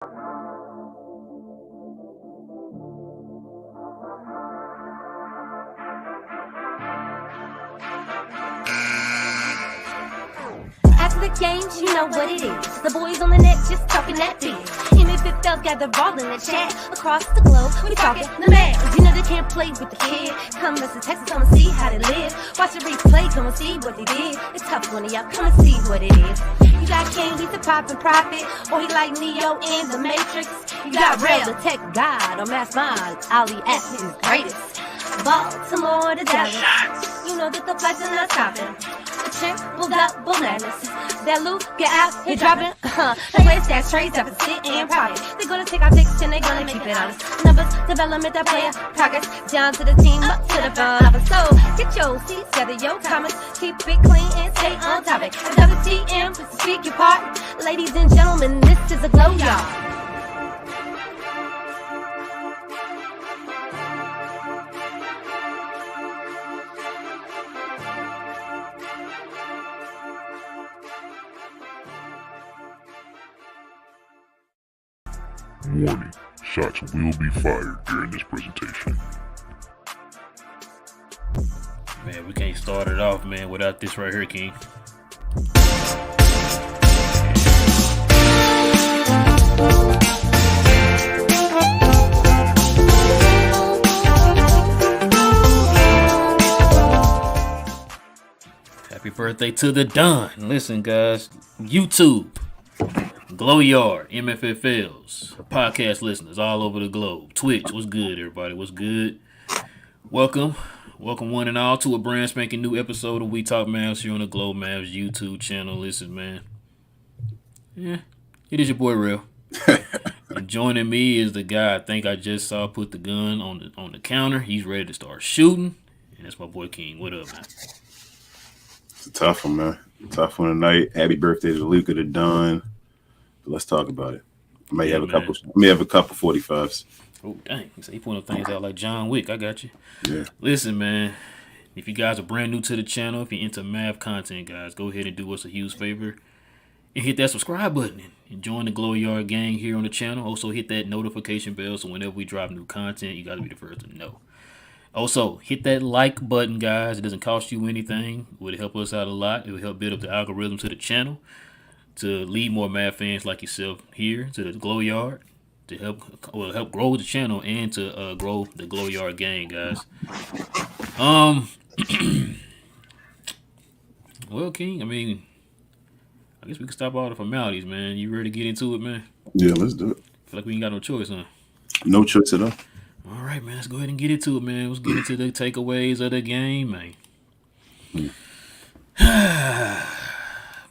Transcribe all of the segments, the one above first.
After the games, you know what it is. The boys on the net just talking that biz. MFFL gather all in the chat. Across the globe, we talking the Mavs. You know they can't play with the kid. Come to Texas, come and see how they live. Watch the replay, come and see what they did. It's tough one of y'all, come and see what it is. You got King, he's a poppin' prophet. Or he like Neo in the Matrix. You got Rail, the tech god. Or Mass Mind, Ali at his greatest. Baltimore to Dallas. You know that the flights are not stopping. The triple double madness. That Luka out here dropping. The place that's trades up and sit in profit. They're gonna take our picks and they're gonna keep it honest. Numbers, development, that player progress. Down to the team, up to the front of us. So get your seats, gather your comments. Keep it clean and stay on topic. WTM, speak your part. Ladies and gentlemen, this is a glow, y'all. Warning, shots will be fired during this presentation. Man, we can't start it off, man, without this right here, King. Happy birthday to the Don. Listen, guys, YouTube, Glow Yard, MFFLs, podcast listeners all over the globe. Twitch, what's good, everybody? What's good? Welcome one and all to a brand spanking new episode of We Talk Mavs here on the Glow Mavs YouTube channel. Listen, man. Yeah, it is your boy Real. And joining me is the guy I think I just saw put the gun on the counter. He's ready to start shooting. And that's my boy King. What up, man? It's a tough one, man. Tough one tonight. Happy birthday to Luka the Don. Let's talk about it. I may have a couple 45s. Oh, dang. He pointing things out like John Wick. I got you. Yeah. Listen, man. If you guys are brand new to the channel, if you're into Mav content, guys, go ahead and do us a huge favor and hit that subscribe button and join the Glow Yard gang here on the channel. Also, hit that notification bell so whenever we drop new content, you got to be the first to know. Also, hit that like button, guys. It doesn't cost you anything. It would help us out a lot. It would help build up the algorithm to the channel, to lead more Mav fans like yourself here to the Glow Yard, to help grow the channel and to grow the Glow Yard gang, guys. Well, King, I guess we can stop all the formalities, man. You ready to get into it, man? Yeah, let's do it. Feel like we ain't got no choice, huh? No choice at all. All right, man. Let's go ahead and get into it, man. Let's get into the takeaways of the game, man.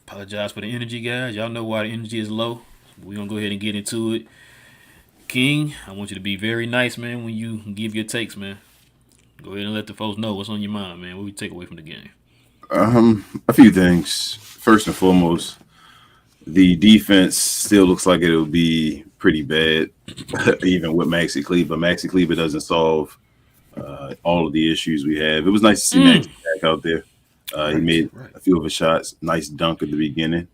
Apologize for the energy, guys. Y'all know why the energy is low. We're going to go ahead and get into it. King, I want you to be very nice, man, when you give your takes, man. Go ahead and let the folks know what's on your mind, man. What we take away from the game? A few things. First and foremost, the defense still looks like it'll be pretty bad, even with Maxi Kleber. Maxi Kleber doesn't solve all of the issues we have. It was nice to see Maxi back out there. He made a few of his shots. Nice dunk at the beginning.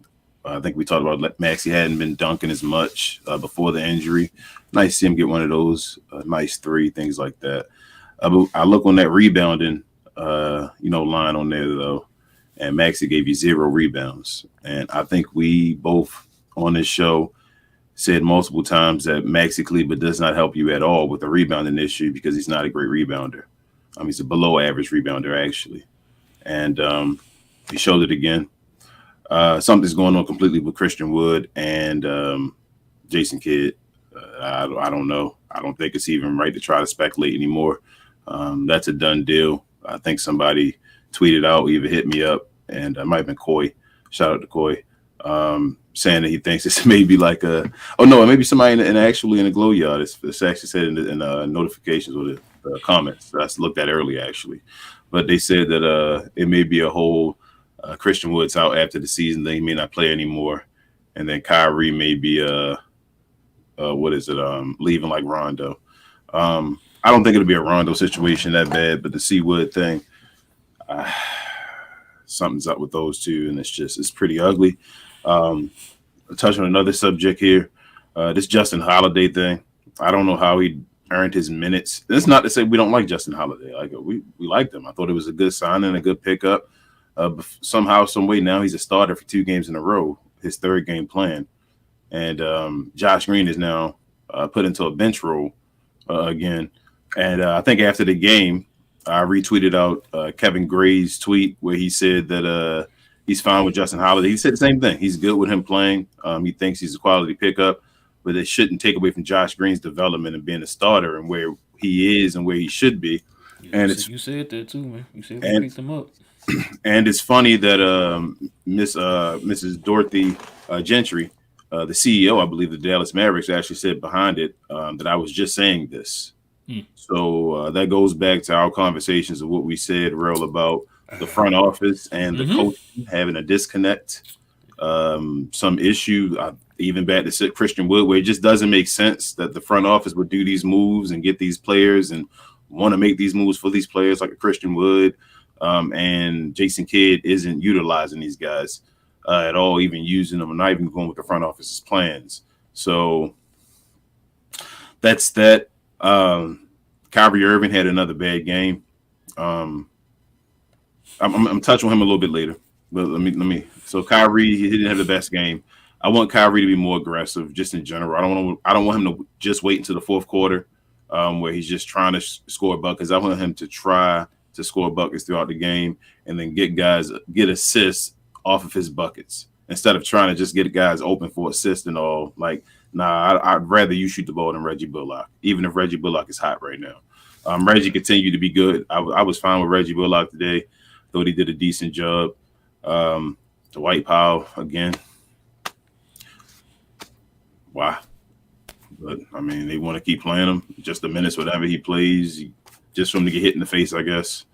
I think we talked about Maxi hadn't been dunking as much before the injury. Nice to see him get one of those. Nice three, things like that. I look on that rebounding, line on there, though, and Maxi gave you 0 rebounds. And I think we both on this show said multiple times that Maxi Kleber does not help you at all with the rebounding issue because he's not a great rebounder. He's a below average rebounder, actually. And he showed it again. Something's going on completely with Christian Wood and Jason Kidd. I don't know. I don't think it's even right to try to speculate anymore. That's a done deal. I think somebody tweeted out, either hit me up, and it might have been Coy. Shout out to Coy. Saying that he thinks this may be like maybe somebody in the Glow Yard. It's actually said in the notifications or the comments that I looked at earlier, actually. But they said that it may be a whole Christian Wood's out after the season. They may not play anymore. And then Kyrie may be, leaving like Rondo. I don't think it'll be a Rondo situation that bad, but the C Wood thing, something's up with those two, and it's pretty ugly. Touch on another subject here. This Justin Holiday thing, I don't know how he earned his minutes. That's not to say we don't like Justin Holiday. Like we liked him. I thought it was a good signing, a good pickup. But somehow, some way, now he's a starter for 2 games in a row. His 3rd game playing, and Josh Green is now put into a bench role again. And I think after the game, I retweeted out Kevin Gray's tweet where he said that he's fine with Justin Holiday. He said the same thing. He's good with him playing. He thinks he's a quality pickup, but it shouldn't take away from Josh Green's development and being a starter and where he is and where he should be. Yeah, you said that too, man. You said we picked him up. And it's funny that Mrs. Dorothy Gentry, the CEO, I believe, the Dallas Mavericks, actually said behind it that I was just saying this. So that goes back to our conversations of what we said, real about the front office and the coach having a disconnect, some issue, even back to Christian Wood, where it just doesn't make sense that the front office would do these moves and get these players and want to make these moves for these players like a Christian Wood. And Jason Kidd isn't utilizing these guys at all, even using them, and not even going with the front office's plans. So that's that. Kyrie Irving had another bad game. I'm touching on him a little bit later, but let me. So Kyrie, he didn't have the best game. I want Kyrie to be more aggressive, just in general. I don't want him to just wait until the 4th quarter, where he's just trying to score buckets. I want him to try to score buckets throughout the game and then get assists off of his buckets instead of trying to just get guys open for assists and all. Like, nah, I'd rather you shoot the ball than Reggie Bullock, even if Reggie Bullock is hot right now. Reggie continued to be good. I was fine with Reggie Bullock today. Thought he did a decent job. Dwight Powell, again. Wow. But, I mean, they want to keep playing him. Just the minutes, whatever he plays, just for him to get hit in the face, I guess.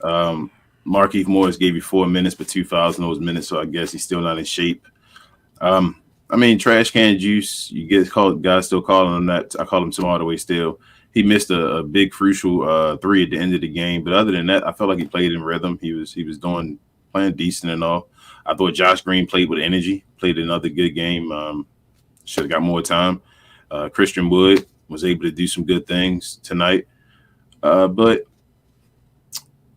Markieff Morris gave you 4 minutes, but 2 fouls in those minutes, so I guess he's still not in shape. I mean, trash can juice, you get called, guys still calling him that. I call him some all the way still. He missed a big crucial 3 at the end of the game, but other than that, I felt like he played in rhythm. He was playing decent and all. I thought Josh Green played with energy, played another good game. Should have got more time. Christian Wood was able to do some good things tonight. But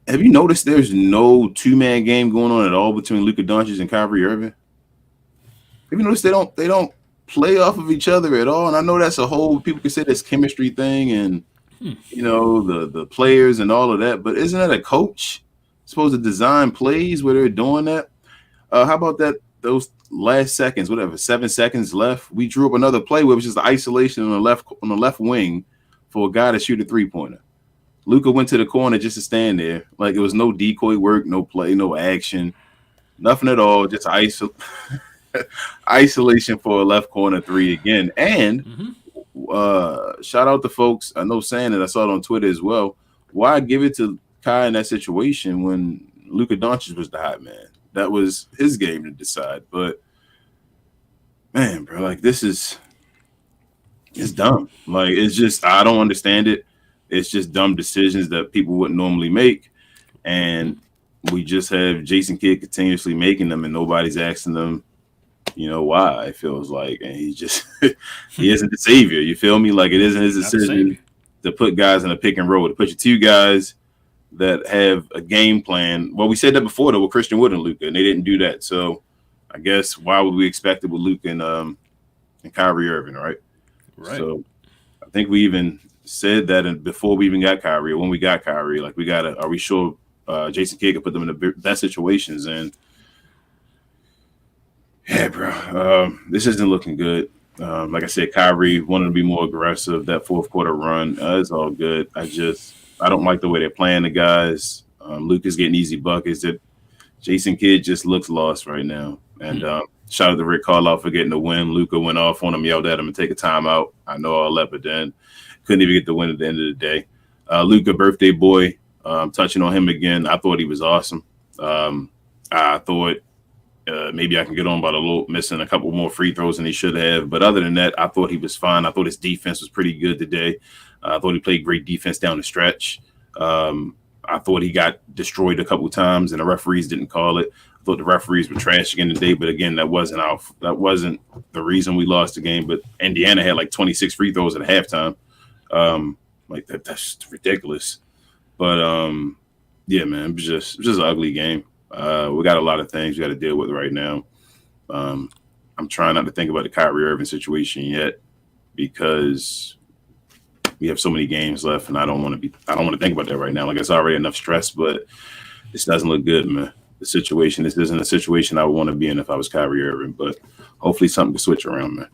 have you noticed there's no 2-man game going on at all between Luka Doncic and Kyrie Irving? Have you noticed they don't play off of each other at all? And I know that's a whole, people can say this chemistry thing and the players and all of that, but isn't that a coach supposed to design plays where they're doing that? How about that? Those last seconds, whatever, 7 seconds left, we drew up another play where it was just the isolation on the left wing for a guy to shoot a 3-pointer. Luka went to the corner just to stand there. Like, it was no decoy work, no play, no action, nothing at all. Just isolation for a left corner 3 again. And shout out to folks. I know saying it. I saw it on Twitter as well. Why give it to Kai in that situation when Luka Doncic was the hot man? That was his game to decide. But man, bro, like it's dumb. Like, it's just, I don't understand it. It's just dumb decisions that people wouldn't normally make. And we just have Jason Kidd continuously making them and nobody's asking them, why, it feels like. And he just, he isn't the savior. You feel me? Like, it isn't his decision to put guys in a pick and roll, to put your 2 guys that have a game plan. Well, we said that before, though, with Christian Wood and Luka, and they didn't do that. So I guess why would we expect it with Luka and Kyrie Irving, right? Right. So I think we even said that before we even got Kyrie, or when we got Kyrie, like, are we sure Jason Kidd could put them in the best situations? And yeah, bro, this isn't looking good. Like I said, Kyrie wanted to be more aggressive. That 4th quarter run, it's all good. I don't like the way they're playing the guys. Luka's getting easy buckets. That Jason Kidd just looks lost right now. And shout out to Rick Carlisle for getting the win. Luka went off on him, yelled at him, and take a timeout. I know all that, but then couldn't even get the win at the end of the day. Luka, birthday boy, touching on him again. I thought he was awesome. I thought maybe I can get on by the little missing a couple more free throws than he should have. But other than that, I thought he was fine. I thought his defense was pretty good today. I thought he played great defense down the stretch. I thought he got destroyed a couple times and the referees didn't call it. I thought the referees were trash again today, but again, that wasn't the reason we lost the game. But Indiana had like 26 free throws at halftime. Like that's ridiculous. But yeah, man, it was just an ugly game. We got a lot of things we got to deal with right now. I'm trying not to think about the Kyrie Irving situation yet because we have so many games left, and I don't want to think about that right now. Like, it's already enough stress, but this doesn't look good, man. This isn't a situation I would want to be in if I was Kyrie Irving, but hopefully something can switch around, man.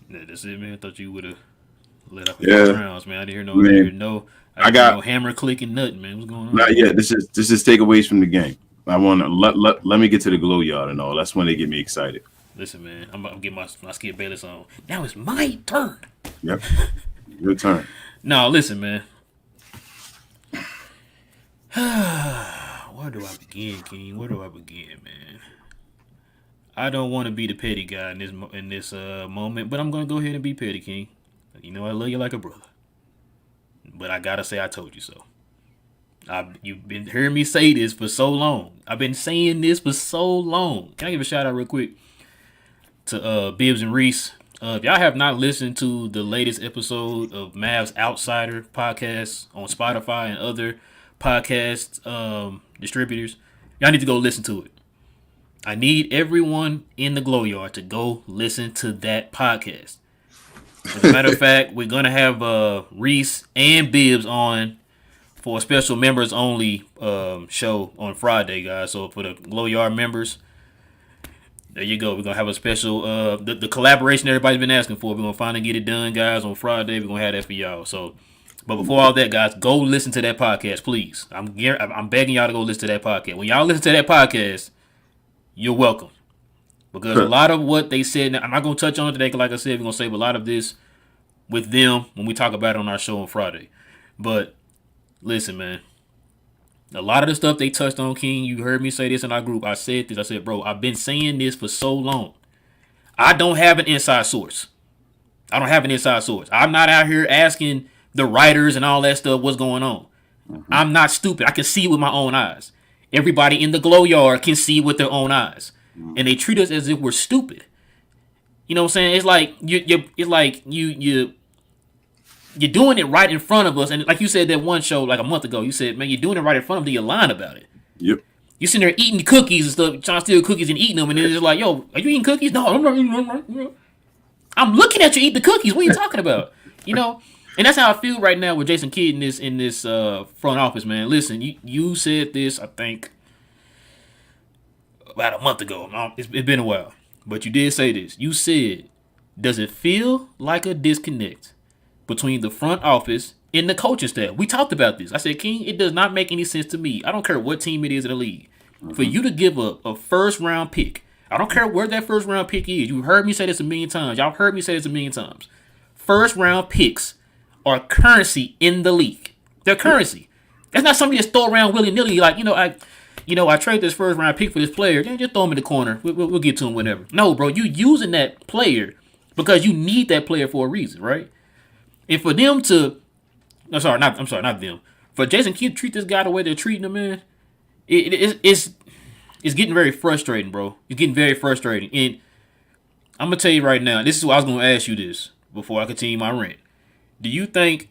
Yeah, that's it, man. I thought you would have let up rounds, man. I didn't hear no hammer clicking nothing, man. What's going on? Not yet. This is takeaways from the game. I want to let me get to the glow yard and all. That's when they get me excited. Listen, man, I'm gonna get my Skip Bayless on. Now it's my turn. Yep, your turn. No, listen, man. Where do I begin, King? Where do I begin, man? I don't want to be the petty guy in this moment, but I'm gonna go ahead and be petty, King. You know I love you like a brother, but I gotta say I told you so. You've been hearing me say this for so long. I've been saying this for so long. Can I give a shout out real quick to Bibbs and Reese? If y'all have not listened to the latest episode of Mavs Outsider podcast on Spotify and other podcast distributors, y'all need to go listen to it. I need everyone in the Glow Yard to go listen to that podcast. As a matter of fact, we're going to have Reese and Bibbs on for a special members only show on Friday, guys. So for the Glow Yard members, there you go. We're going to have a special, the collaboration everybody's been asking for. We're going to finally get it done, guys, on Friday. We're going to have that for y'all. So, but before all that, guys, go listen to that podcast, please. I'm begging y'all to go listen to that podcast. When y'all listen to that podcast, you're welcome. Because a lot of what they said, now, I'm not going to touch on it today, because like I said, we're going to save a lot of this with them when we talk about it on our show on Friday. But listen, man, a lot of the stuff they touched on, King, you heard me say this in our group. I said this. I said, bro, I've been saying this for so long. I don't have an inside source. I'm not out here asking the writers and all that stuff what's going on. Mm-hmm. I'm not stupid. I can see with my own eyes. Everybody in the Glow Yard can see with their own eyes. Mm-hmm. And they treat us as if we're stupid. You know what I'm saying? It's like you're doing it right in front of us. And like you said that one show like a month ago, you said, man, you're doing it right in front of them. You're lying about it. Yep. You're sitting there eating cookies and stuff, trying to steal cookies and eating them. And then it's like, yo, are you eating cookies? No, I'm not eating. I'm looking at you eat the cookies. What are you talking about? You know? And that's how I feel right now with Jason Kidd in this front office, man. Listen, you said this, I think, about a month ago. It's been a while. But you did say this. You said, does it feel like a disconnect between the front office and the coaching staff? We talked about this. I said, King, it does not make any sense to me. I don't care what team it is in the league. Mm-hmm. For you to give a first-round pick, I don't care where that first-round pick is. You heard me say this a million times. Y'all heard me say this a million times. First-round picks are currency in the league. They're currency. That's not something that's throw around willy-nilly. Like, I trade this first-round pick for this player. Then just throw him in the corner. We'll get to him whenever. No, bro, you using that player because you need that player for a reason, right? And for them to, not them. For Jason Kidd to treat this guy the way they're treating him, man, it's getting very frustrating, bro. It's getting very frustrating. And I'm gonna tell you right now, this is what I was gonna ask you this before I continue my rant. Do you think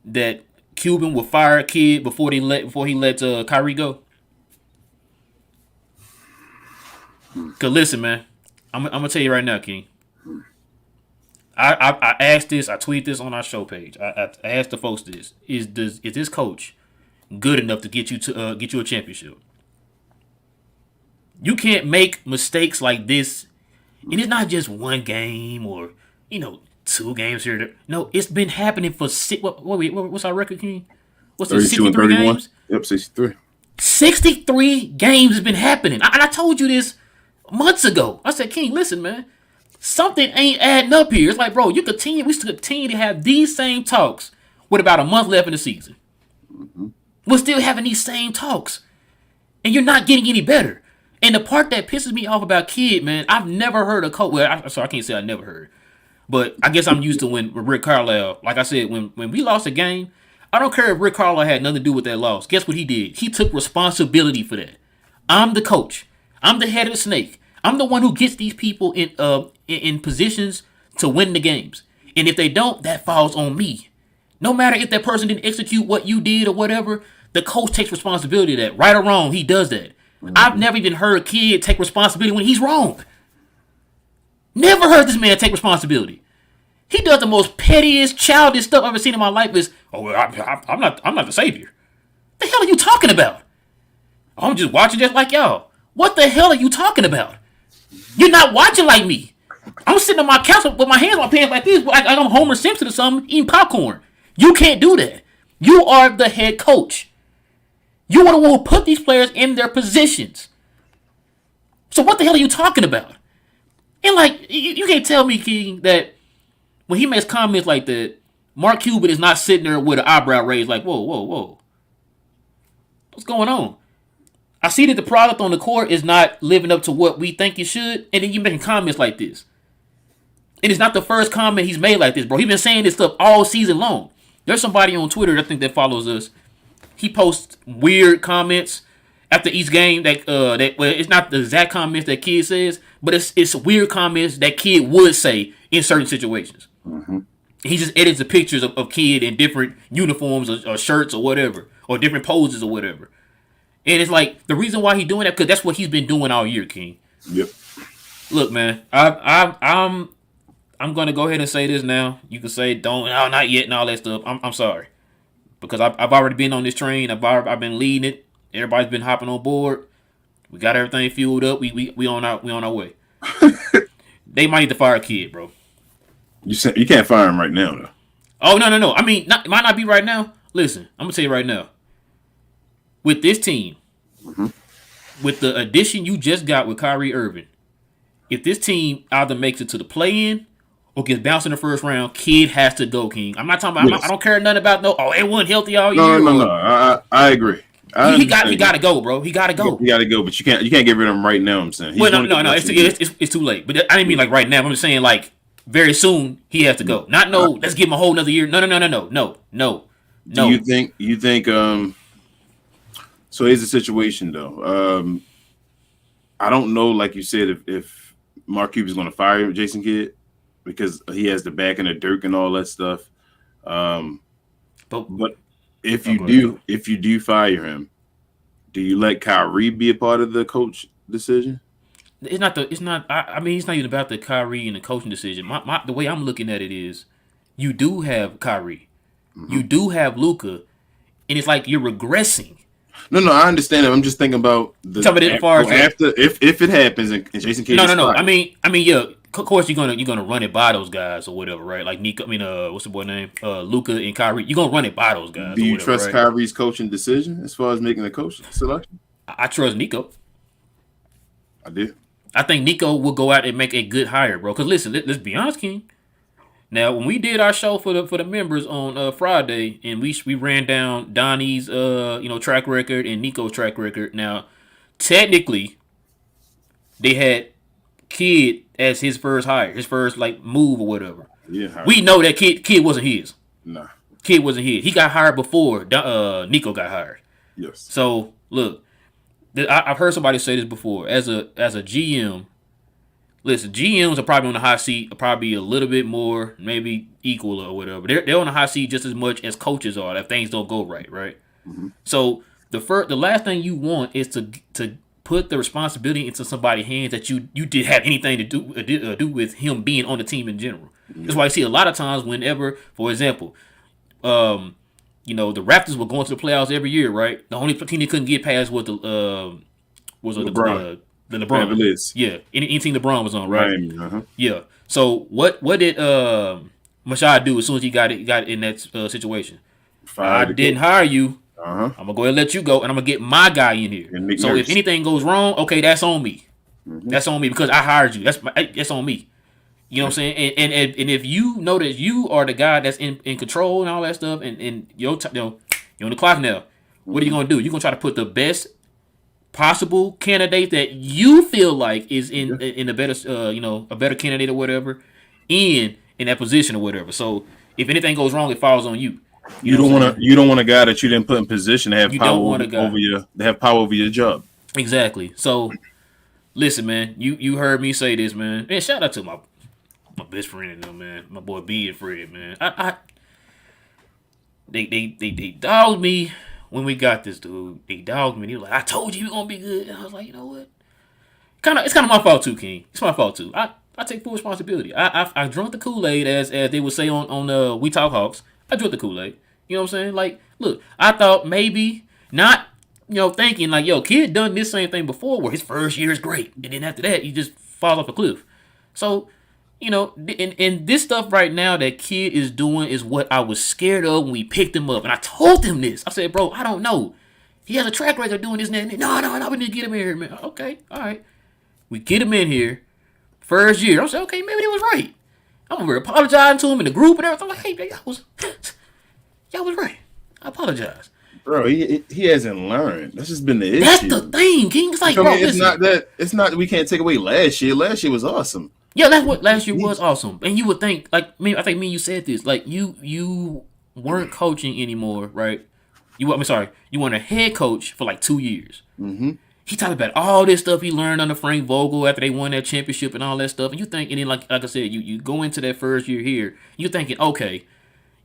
that Cuban will fire a Kidd before he let Kyrie go? Cause listen, man, I'm gonna tell you right now, King. I asked this. I tweeted this on our show page. I asked the folks this: Is this coach good enough to get you a championship? You can't make mistakes like this, and it's not just one game or 2 games here. No, it's been happening for what's our record, King? What's it? 63 games. Yep, 63. 63 games has been happening. And I told you this months ago. I said, King, listen, man. Something ain't adding up here. It's like, bro, we still continue to have these same talks with about a month left in the season. Mm-hmm. We're still having these same talks. And you're not getting any better. And the part that pisses me off about Kidd, man, I've never heard a coach. Well, I can't say I never heard. But I guess I'm used to when Rick Carlisle, like I said, when we lost a game, I don't care if Rick Carlisle had nothing to do with that loss. Guess what he did? He took responsibility for that. I'm the coach. I'm the head of the snake. I'm the one who gets these people in positions to win the games. And if they don't, that falls on me. No matter if that person didn't execute what you did or whatever, the coach takes responsibility of that. Right or wrong, he does that. Mm-hmm. I've never even heard a kid take responsibility when he's wrong. Never heard this man take responsibility. He does the most pettiest, childish stuff I've ever seen in my life. Is, oh, well, I'm not the savior. The hell are you talking about? I'm just watching just like y'all. What the hell are you talking about? You're not watching like me. I'm sitting on my couch with my hands on my pants like this, like I'm Homer Simpson or something, eating popcorn. You can't do that. You are the head coach. You are the one who put these players in their positions. So what the hell are you talking about? And like, you can't tell me, King, that when he makes comments like that, Mark Cuban is not sitting there with an eyebrow raised like, whoa. What's going on? I see that the product on the court is not living up to what we think it should, and then you're making comments like this. And it's not the first comment he's made like this, bro. He's been saying this stuff all season long. There's somebody on Twitter, I think, that follows us. He posts weird comments after each game that well, it's not the exact comments that Kid says, but it's weird comments that Kid would say in certain situations. Mm-hmm. He just edits the pictures of Kid in different uniforms or shirts or whatever, or different poses or whatever. And it's like, the reason why he's doing that, because that's what he's been doing all year, King. Yep. Look, man, I'm gonna go ahead and say this now. You can say not yet and all that stuff. I'm sorry, because I've already been on this train. I've been leading it. Everybody's been hopping on board. We got everything fueled up. We on our way. They might need to fire a Kid, bro. You can't fire him right now, though. Oh no. I mean, it might not be right now. Listen, I'm gonna tell you right now. With this team, mm-hmm. with the addition you just got with Kyrie Irving, if this team either makes it to the play-in or gets bounced in the first round, Kid has to go, King. I'm not talking about. Yes. I don't care nothing about it wasn't healthy all year. No. I agree. He got to go, bro. He got to go. He got to go, but you can't get rid of him right now. I'm saying. No. It's too late. But I didn't mean like right now. I'm just saying like very soon he has to go. Not let's give him a whole another year. No. Do you think? So here's the situation, though. I don't know, like you said, if Mark Cuban's going to fire Jason Kidd because he has the backing of Dirk and all that stuff. But if you do fire him, do you let Kyrie be a part of the coach decision? It's not. I mean, it's not even about the Kyrie and the coaching decision. The way I'm looking at it is, you do have Kyrie, mm-hmm. you do have Luka, and it's like you're regressing. No, I understand that. I'm just thinking about after if it happens and Jason Kidd. No. I mean, yeah. Of course, you're gonna run it by those guys or whatever, right? Like Nico. I mean, what's the boy name? Luka and Kyrie. You're gonna run it by those guys. Do you whatever, trust right? Kyrie's coaching decision as far as making the coach selection? I trust Nico. I do. I think Nico will go out and make a good hire, bro. Because listen, let's be honest, King. Now, when we did our show for the members on Friday, and we ran down Donnie's track record and Nico's track record. Now, technically, they had Kid as his first hire, his first move or whatever. Yeah, we know that Kid wasn't his. Nah, Kid wasn't his. He got hired before Nico got hired. Yes. So look, I've heard somebody say this before. As a GM. Listen, GMs are probably on the hot seat, probably a little bit more, maybe equal or whatever. They're on the hot seat just as much as coaches are if things don't go right? Mm-hmm. So the last thing you want is to put the responsibility into somebody's hands that you did have anything to do with him being on the team in general. Mm-hmm. That's why I see a lot of times whenever, for example, the Raptors were going to the playoffs every year, right? The only team they couldn't get past was the LeBron. Yeah. Any team LeBron was on, right? Uh-huh. Yeah. So what did Mashad do as soon as he got in that situation? I didn't hire you. Uh-huh. I'm gonna go ahead and let you go, and I'm gonna get my guy in here. So if anything goes wrong, okay, that's on me. Mm-hmm. That's on me because I hired you. That's on me. You know what I'm saying? And if you know that you are the guy that's in control and all that stuff, and you're on the clock now, what are you gonna do? You're gonna try to put the best possible candidate that you feel like is in a better a better candidate or whatever in that position or whatever. So if anything goes wrong, it falls on you. You don't want a guy that you didn't put in position to have power over your job. Exactly. So listen, man. You heard me say this, man. And shout out to my best friend and them, man. My boy B and Fred, man. They dogged me when we got this dude. They dogged me. He was like, I told you he was gonna be good. And I was like, you know what? It's kind of my fault too, King. It's my fault too. I take full responsibility. I drunk the Kool-Aid as they would say on We Talk Hawks. I drunk the Kool-Aid. You know what I'm saying? Like, look, I thought maybe not, thinking like, yo, kid done this same thing before where his first year is great. And then after that, he just falls off a cliff. So, and this stuff right now that kid is doing is what I was scared of when we picked him up. And I told him this. I said, bro, I don't know. He has a track record of doing this and that. No, we need to get him in here, man. Okay, all right. We get him in here. First year. I said, okay, maybe that was right. I'm over apologizing to him in the group and everything. I'm like, hey, y'all was right. I apologize. Bro, he hasn't learned. That's just been the issue. That's the thing, King. It's like, bro, it's not that we can't take away last year. Last year was awesome. Yeah, that's what last year was awesome. And you would think, I think me and you said this, like you weren't coaching anymore, right? You weren't a head coach for like 2 years. Mm-hmm. He talked about all this stuff he learned under Frank Vogel after they won that championship and all that stuff. And you think, and then like I said, you go into that first year here, you're thinking, okay,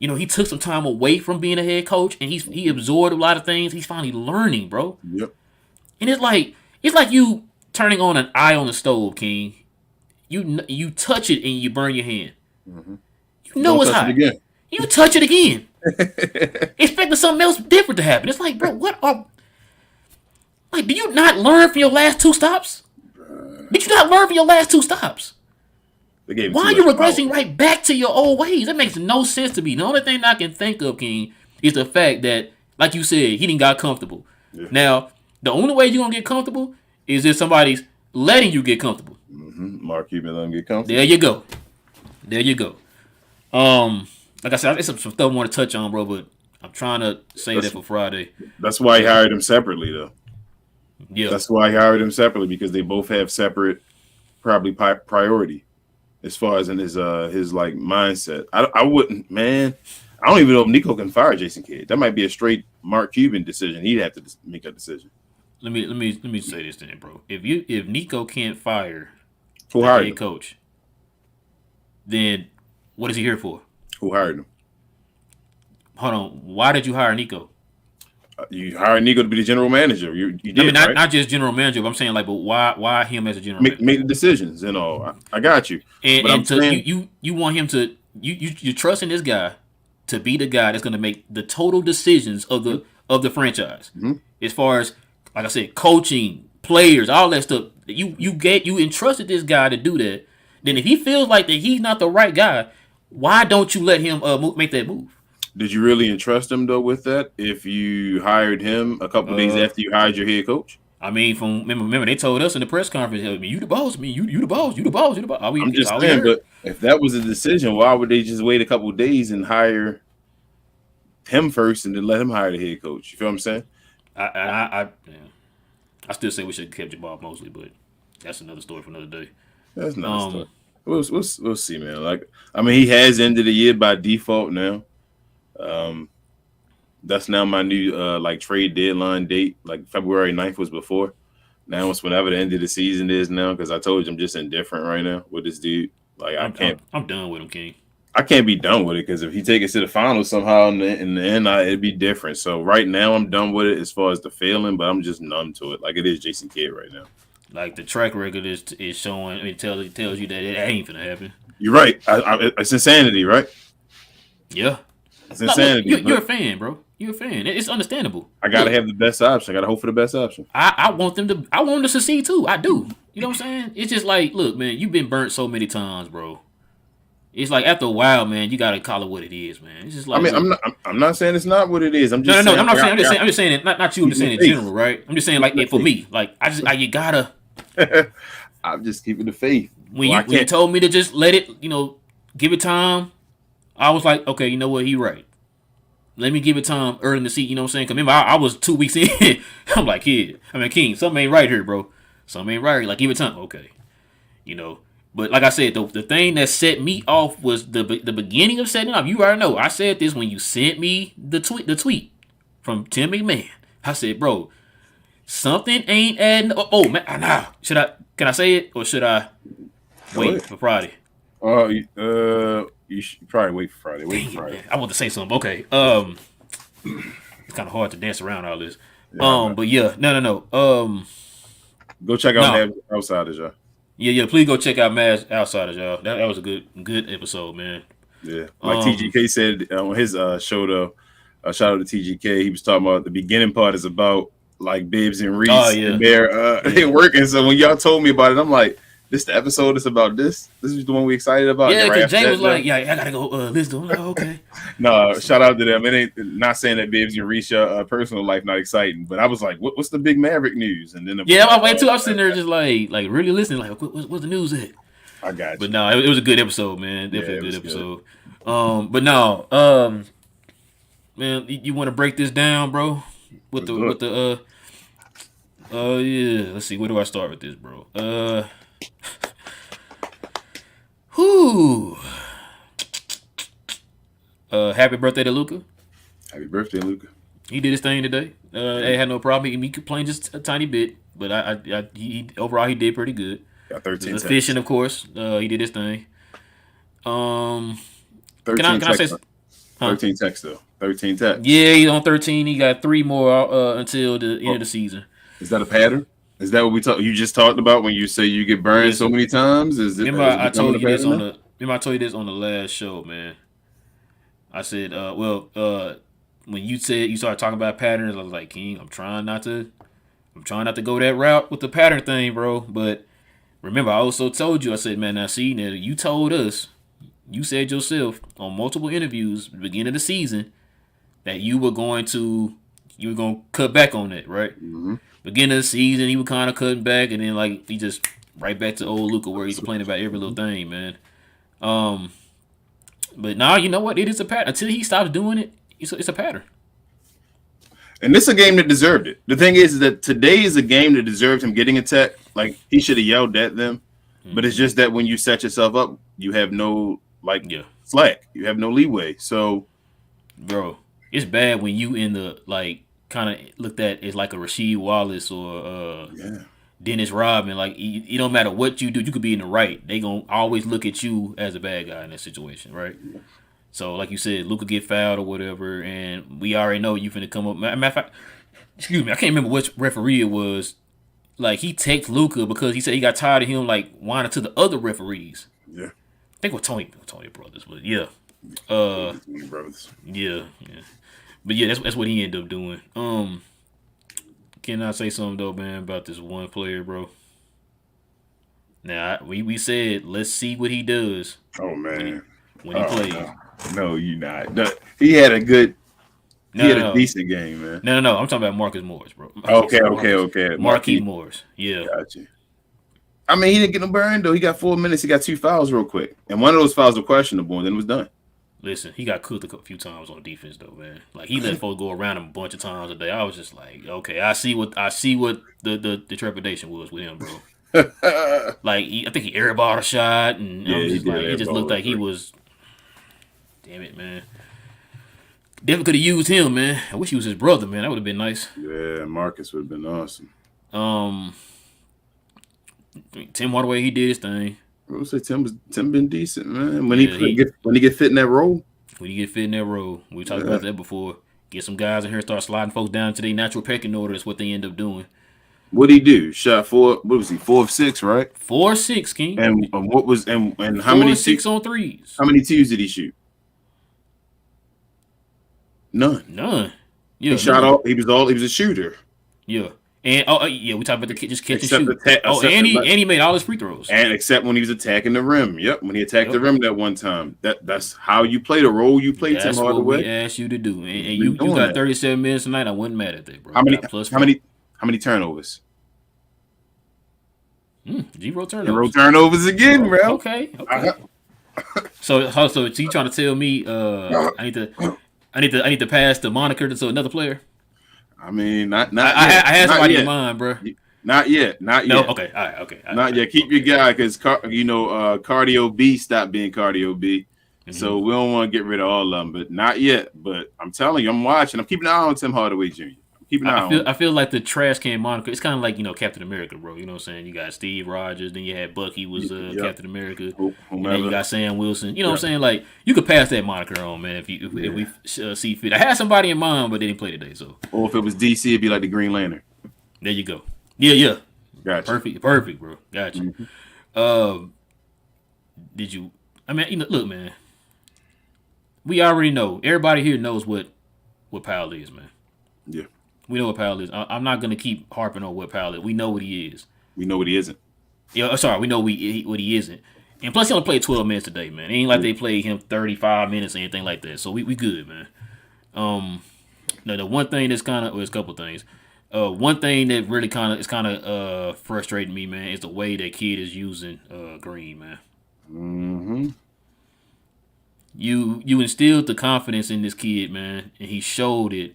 he took some time away from being a head coach and he absorbed a lot of things. He's finally learning, bro. Yep. And it's like you turning on an eye on the stove, King. You touch it and you burn your hand. Mm-hmm. You know it's hot. You touch it again. Expecting something else different to happen. It's like, bro, do you not learn from your last 2 stops? Did you not learn from your last 2 stops? Why are you regressing right back to your old ways? That makes no sense to me. The only thing I can think of, King, is the fact that, like you said, he didn't got comfortable. Yeah. Now, the only way you're going to get comfortable is if somebody's letting you get comfortable. Mm-hmm. Mark Cuban let him get comfortable. There you go. Like I said, it's some stuff I want to touch on, bro, but I'm trying to say that for Friday. That's why he hired him separately, though. Yeah. That's why he hired him separately, because they both have separate, probably priority as far as in his like mindset. I wouldn't, man. I don't even know if Nico can fire Jason Kidd. That might be a straight Mark Cuban decision. He'd have to make that decision. Let me say this then, bro. If Nico can't fire who the hired head him? coach, then what is he here for? Who hired him? Hold on. Why did you hire Nico? You hired Nico to be the general manager. You did, right? Not just general manager, but I'm saying, like, but why him as a general manager? Make the decisions and all. I got you. And so you want him to you're trusting this guy to be the guy that's going to make the total decisions of the franchise, as far as, like I said, coaching, players, all that stuff. You entrusted this guy to do that. Then if he feels like that he's not the right guy, why don't you let him make that move? Did you really entrust him though with that? If you hired him a couple days after you hired your head coach, I mean, remember they told us in the press conference, you the boss, you the boss, you the boss, you the boss. I'm just saying, but if that was a decision, why would they just wait a couple of days and hire him first and then let him hire the head coach? You feel what I'm saying? I still say we should have kept Jabbar Mosley, but that's another story for another day. That's another story. We'll see, man. Like, I mean, he has ended the year by default now. That's now my new like trade deadline date. Like February 9th was before. Now it's whenever the end of the season is now, because I told you I'm just indifferent right now with this dude. Like I'm done with him, King. I can't be done with it, because if he take us to the finals somehow in the end, it'd be different. So right now I'm done with it as far as the feeling, but I'm just numb to it. Like it is Jason Kidd right now. Like the track record is showing. It tells you that it ain't gonna happen. You're right. It's insanity, right? Yeah. It's insanity. Look, you're a fan, bro. You're a fan. It's understandable. I gotta have the best option. I gotta hope for the best option. I want them to succeed too. I do. You know what I'm saying? It's just like, look, man, you've been burnt so many times, bro. It's like after a while, man, you gotta call it what it is, man. It's just like, I mean, I'm not saying it's not what it is. I'm just no. saying, I'm just saying it. Not you. I'm just saying in general, right? I'm just saying like for me, like you gotta. I'm just keeping the faith. When you told me to just let it, give it time, I was like, okay, you know what? He right. Let me give it time early in the season. You know what I'm saying? Because remember, I was 2 weeks in. I'm like, King, something ain't right here, bro. Something ain't right here. Like, give it time. Okay. But like I said, the thing that set me off was the beginning of setting up. You already know. I said this when you sent me the tweet from Tim McMahon. I said, bro, Something ain't adding. Oh man, nah. Can I say it or should I wait for Friday? You should probably wait for Friday. Wait for Friday. Man. I want to say something. Okay. It's kind of hard to dance around all this. Yeah, But yeah, no. Go check out Mavs Outsiders, y'all. Yeah. Please go check out Mavs Outsiders, y'all. That was a good episode, man. Yeah, like TGK said on his show, though. Shout out to TGK. He was talking about the beginning part is about like Bibbs and Reese. Oh, yeah. And they're working. So when y'all told me about it, I'm like, this the episode is about this. This is the one we excited about. Yeah, because Jay was like, I gotta go listen to him. Like, okay. No, shout out to them. It ain't not saying that Bibbs and Reese personal life not exciting, but I was like, what's the big Maverick news? And then I'm way too. I'm sitting there just like really listening. Like, what's the news at? I got you. But no, it was a good episode, man. Definitely a good episode. But no, man, you want to break this down, bro? With the yeah. Let's see. Where do I start with this, bro? Whoo. Happy birthday to Luka. Happy birthday, Luka. He did his thing today. He had no problem. He complained just a tiny bit, but he overall he did pretty good. Got 13. Efficient, of course. He did his thing. 13 can I say? 13 texts though. 13 texts. Yeah, he's on 13. He got 3 more until the end of the season. Is that a pattern? Is that what you just talked about when you say you get burned so many times? Remember I told you this on the last show, man. I said, when you said you started talking about patterns, I was like, King, I'm trying not to go that route with the pattern thing, bro. But remember, I also told you, I said, man, now you told us, you said yourself on multiple interviews at the beginning of the season that you were going to cut back on that, right? Mm-hmm. Beginning of the season, he was kind of cutting back, and then like he just right back to old Luka where he's complaining about every little thing, man. But now you know what? It is a pattern. Until he stops doing it, it's a pattern. And this is a game that deserved it. The thing is that today is a game that deserved him getting attacked. Like he should have yelled at them, but it's just that when you set yourself up, you have no slack. You have no leeway. So, bro, it's bad when you in the kind of looked at as like a Rasheed Wallace or Dennis Rodman. Like it don't matter what you do, you could be in the right. They gonna always look at you as a bad guy in that situation, right? Yeah. So like you said, Luka get fouled or whatever, and we already know you finna come up. Matter of fact, excuse me, I can't remember which referee it was. Like he takes Luka because he said he got tired of him like whining to the other referees. Yeah, I think with Tony Brothers, but yeah, brothers. Yeah. But yeah, that's what he ended up doing. Can I say something though, man, about this one player, bro? Now we said let's see what he does. Oh man, when he plays. No, you not. No, he had a good. He had a decent game, man. No. I'm talking about Marcus Morris, bro. Okay. Marquise Morris. Yeah. Gotcha. I mean, he didn't get no burn though. He got 4 minutes. He got 2 fouls real quick, and one of those fouls were questionable, and then it was done. Listen, he got cooked a few times on defense though, man. Like he let folks go around him a bunch of times a day. I was just like, okay, I see what the trepidation was with him, bro. Like I think he airballed a shot, and it just looked like he was. Damn it, man. Definitely could have used him, man. I wish he was his brother, man. That would have been nice. Yeah, Marcus would have been awesome. Tim Hardaway, he did his thing. I would say Tim been decent, man. When he get fit in that role. When he get fit in that role. We talked about that before. Get some guys in here, start sliding folks down to their natural pecking order. That's what they end up doing. What'd he do? Shot 4. What was he? 4 of 6, right? 4 of 6, King. And what was and how many 6 on threes? How many twos did he shoot? None. Yeah, he shot all. He was a shooter. Yeah. And we talked about the just catch and shoot. And he made all his free throws. And except when he was attacking the rim. Yep, when he attacked the rim that one time. That's how you play the role you play. Tim Hardaway. That's what we asked you to do. And you got 37 minutes tonight. I wasn't mad at that, bro. How many turnovers? 0 turnovers. 0 turnovers again, bro. Okay. So you trying to tell me I need to pass the moniker to another player? I mean, not yet. I had somebody in mind, bro. Not yet. No, okay, all right, okay. Not yet. Keep your guy because Cardio B stopped being Cardio B. Mm-hmm. So we don't want to get rid of all of them, but not yet. But I'm telling you, I'm watching. I'm keeping an eye on Tim Hardaway Jr. I'm Keep an eye on him. I feel like the trash can moniker. It's kind of like Captain America, bro. You know what I'm saying? You got Steve Rogers, then you had Bucky was Captain America, and then you got Sam Wilson. You know what I'm saying? Like you could pass that moniker on, man, if we see fit. I had somebody in mind, but they didn't play today. So, or if it was DC, it'd be like the Green Lantern. There you go. Yeah. Gotcha. Perfect, bro. Gotcha. Mm-hmm. Did you? I mean, look, man. We already know. Everybody here knows what Powell is, man. Yeah. We know what Powell is. I'm not gonna keep harping on what Powell is. We know what he is. We know what he isn't. Yeah, sorry. We know what he isn't. And plus, he only played 12 minutes today, man. It ain't like they played him 35 minutes or anything like that. So we good, man. Now the one thing that's kind of, there's a couple things. One thing that really kind of frustrating me, man, is the way that kid is using Green, man. Mm-hmm. You instilled the confidence in this kid, man, and he showed it.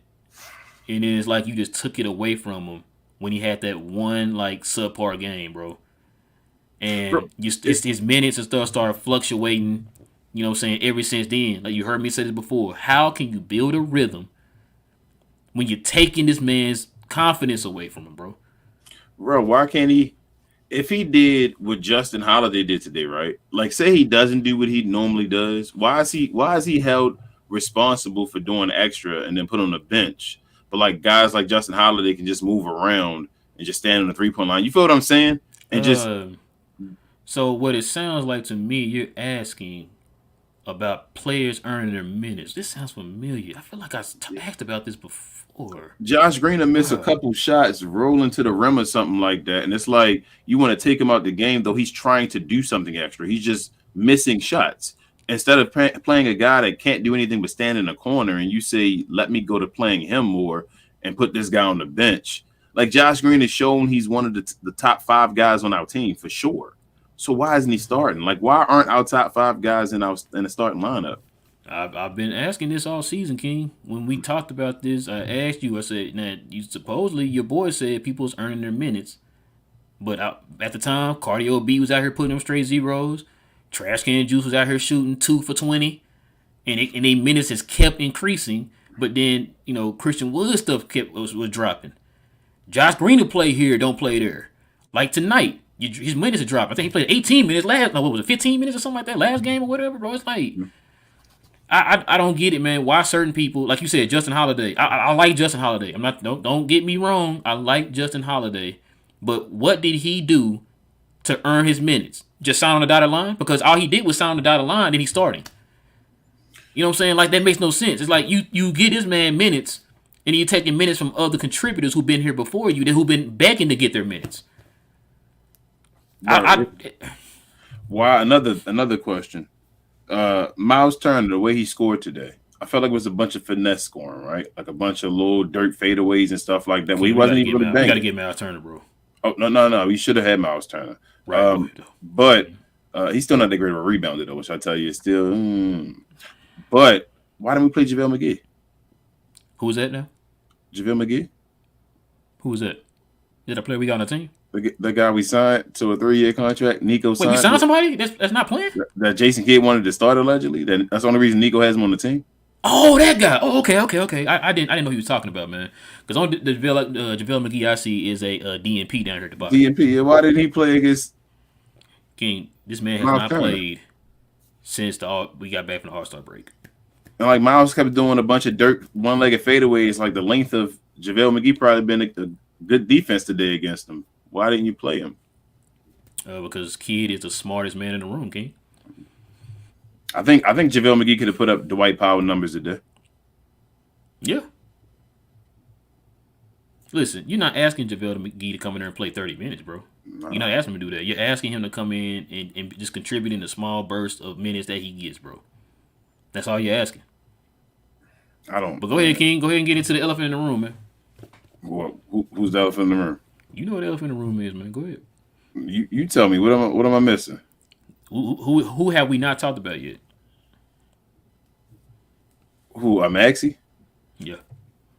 And then it's like you just took it away from him when he had that one like subpar game, bro. And his minutes and stuff started fluctuating. You know what I'm saying? Ever since then, like you heard me say this before. How can you build a rhythm when you're taking this man's confidence away from him, bro? Bro, why can't he? If he did what Justin Holiday did today, right? Like, say he doesn't do what he normally does. Why is he held responsible for doing extra and then put on the bench? But like guys like Justin Holiday can just move around and just stand on the 3-point line. You feel what I'm saying? And just so what it sounds like to me, you're asking about players earning their minutes. This sounds familiar. I feel like I asked about this before. Josh Green will miss a couple shots rolling to the rim or something like that. And it's like you want to take him out the game, though he's trying to do something extra. He's just missing shots. Instead of playing a guy that can't do anything but stand in the corner, and you say, let me go to playing him more and put this guy on the bench. Like Josh Green has shown he's one of the top 5 guys on our team for sure. So why isn't he starting? Like, why aren't our top 5 guys in the starting lineup? I've been asking this all season, King. When we talked about this, I asked you. I said, "Now, supposedly your boy said people's earning their minutes, but at the time, Cardio B was out here putting them straight zeros. Trash Can Juice was out here shooting 2 for 20, and they minutes has kept increasing. But then Christian Wood stuff was dropping. Josh Green will play here, don't play there. Like tonight, his minutes are dropping. I think he played 18 minutes what was it, 15 minutes or something like that last game or whatever, bro. It's like I don't get it, man. Why certain people, like you said, Justin Holiday. I like Justin Holiday. I'm not. Don't get me wrong. I like Justin Holiday, but what did he do to earn his minutes? Just sign on the dotted line? Because all he did was sign on the dotted line and he's starting. You know what I'm saying? Like, that makes no sense. It's like you get this man minutes and you're taking minutes from other contributors who've been here before you, who've been begging to get their minutes. Why? Another question. Miles Turner, the way he scored today, I felt like it was a bunch of finesse scoring, right? Like a bunch of little dirt fadeaways and stuff like that. Well, he wasn't even really banging. You got to get Miles Turner, bro. Oh, no. We should have had Miles Turner. Right. But he's still not that great of a rebounder, though, which I tell you is still. But why didn't we play JaVale McGee? Who was that now? JaVale McGee. Who was that? Did a player we got on the team? The guy we signed to a 3-year contract, Nico signed. Wait, you signed somebody that's not playing? That Jason Kidd wanted to start allegedly. That's the only reason Nico has him on the team. Oh, that guy. Oh, okay. I didn't know who he was talking about, man. Because on the JaVale McGee I see is a DNP down here at the bottom. DNP. Why did he play against King? This man has not played since we got back from the All-Star break. And like Miles kept doing a bunch of dirt one-legged fadeaways. Like the length of JaVale McGee probably been a good defense today against him. Why didn't you play him? Because Kidd is the smartest man in the room, King. I think JaVale McGee could have put up Dwight Powell numbers today. Yeah. Listen, you're not asking JaVale McGee to come in there and play 30 minutes, bro. No. You're not asking him to do that. You're asking him to come in and just contribute in a small burst of minutes that he gets, bro. That's all you're asking. I don't. But go ahead, King. Go ahead and get into the elephant in the room, man. Who's the elephant in the room? You know what the elephant in the room is, man. Go ahead. You tell me. What am I missing? Who have we not talked about yet? Who? Maxi? Yeah.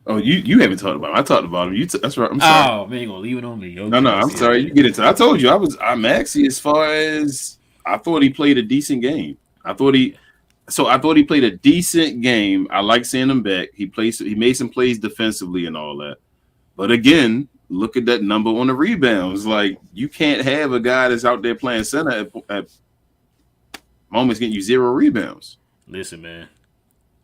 Oh, you haven't talked about him. I talked about him. That's right. I'm sorry. Oh man, you gonna leave it on me? Okay. No. I'm sorry. You get into. I told you I'm Maxi. As far as I thought he played a decent game. I thought he played a decent game. I like seeing him back. He made some plays defensively and all that. But again, look at that number on the rebounds. Like, you can't have a guy that's out there playing center at moments getting you 0 rebounds. Listen, man,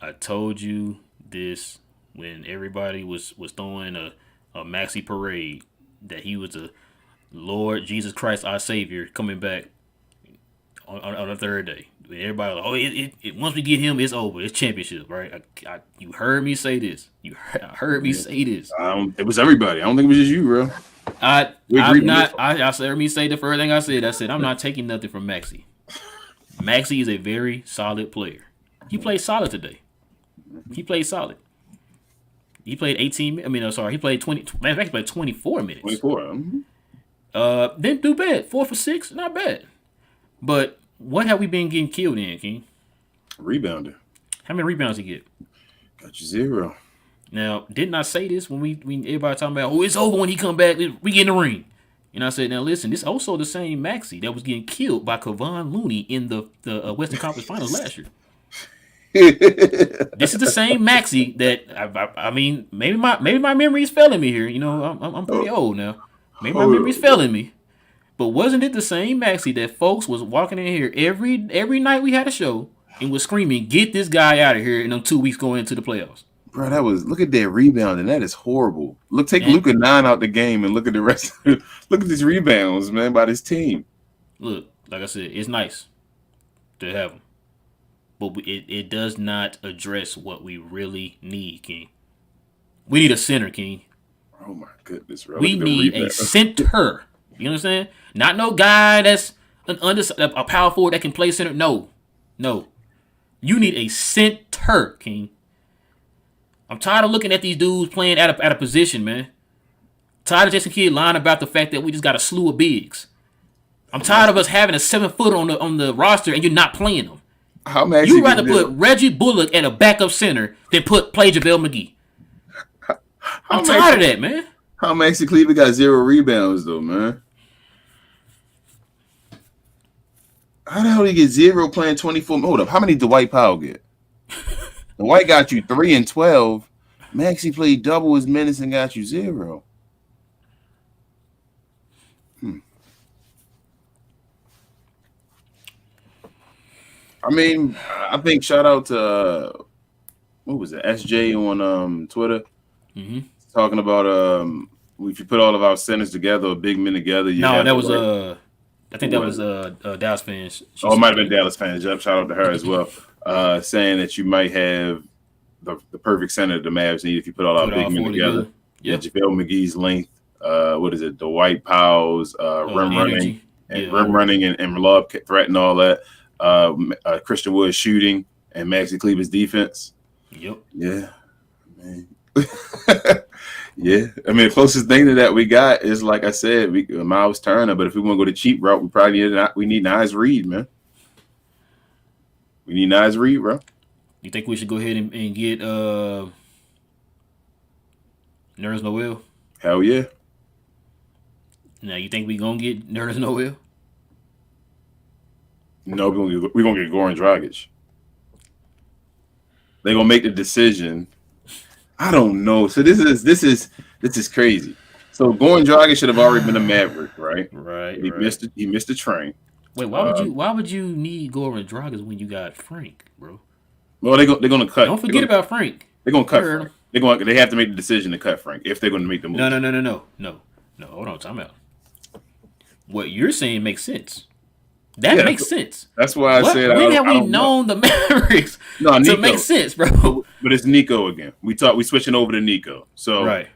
I told you this when everybody was throwing a Maxi parade that he was a Lord Jesus Christ, our Savior, coming back on the third day. Everybody was like, it once we get him, it's over. It's championship, right? You heard me say this. You heard me say this. It was everybody. I don't think it was just you, bro. I heard me say the first thing I said, I'm not taking nothing from Maxi. Maxi is a very solid player. He played solid today. He played solid. He played 18. I mean, sorry, he played 20. Man, he played 24 minutes. 24. Didn't do bad. 4 for 6, not bad. But what have we been getting killed in, King? Rebounder. How many rebounds he get? Got you 0. Now, didn't I say this when everybody talking about, it's over when he come back, we get in the ring? And I said, now listen, this is also the same Maxi that was getting killed by Kevon Looney in the Western Conference Finals last year. This is the same Maxi that I mean, maybe my memory is failing me here. You know, I'm pretty old now. Maybe my memory is failing me. But wasn't it the same Maxi that folks was walking in here every night we had a show and was screaming, "Get this guy out of here!" in them 2 weeks going into the playoffs? Bro, look at that rebound, and that is horrible. Take Luka 9 out the game and look at the rest. Look at these rebounds, man, by this team. Look, like I said, it's nice to have him, but it does not address what we really need, King. We need a center, King. Oh my goodness, bro. We need a center. You understand? Not no guy that's a power forward that can play center. No. You need a center, King. I'm tired of looking at these dudes playing at a position, man. Tired of Jason Kidd lying about the fact that we just got a slew of bigs. I'm tired of us having a 7-footer on the roster and you're not playing them. You'd rather put Reggie Bullock at a backup center than play JaVale McGee. I'm tired of that, man. How Maxi Kleber got 0 rebounds, though, man? How the hell did he get 0 playing 24? Hold up. How many did Dwight Powell get? Dwight got you 3 and 12. Maxi played double his minutes and got you 0. I mean, I think shout out to what was it, SJ on Twitter, talking about if you put all of our centers together or big men together. No, that was I think that was Dallas fans. It might have been Dallas fans. Shout out to her as well, saying that you might have the perfect center the Mavs need if you put all our big men together. Yeah, JaVale McGee's length. What is it? Dwight Powell's rim running and lob threat and all that. Christian Wood's shooting and Maxi Kleber's defense. Yep. Yeah, man. Yeah. I mean, the closest thing to that we got is, like I said, Miles Turner. But if we want to go the cheap route, we probably need Naz Reid, man. We need Naz Reid, bro. You think we should go ahead and get Nerlens Noel? Hell yeah. Now, you think we gonna get Nerlens Noel? No, we're gonna get Goran Dragic. They're gonna make the decision. I don't know. So this is crazy. So Goran Dragic should have already been a Maverick, right? Right. He missed the train. Wait, why would you need Goran Dragic when you got Frank, bro? Well, they're gonna cut. Don't forget about Frank. They're gonna cut Frank. They have to make the decision to cut Frank if they're gonna make the move. No. Hold on, time out. What you're saying makes sense. That makes sense. That's why I said. When have we known the Mavericks to make sense, bro? But it's Nico again. We switching over to Nico. So right.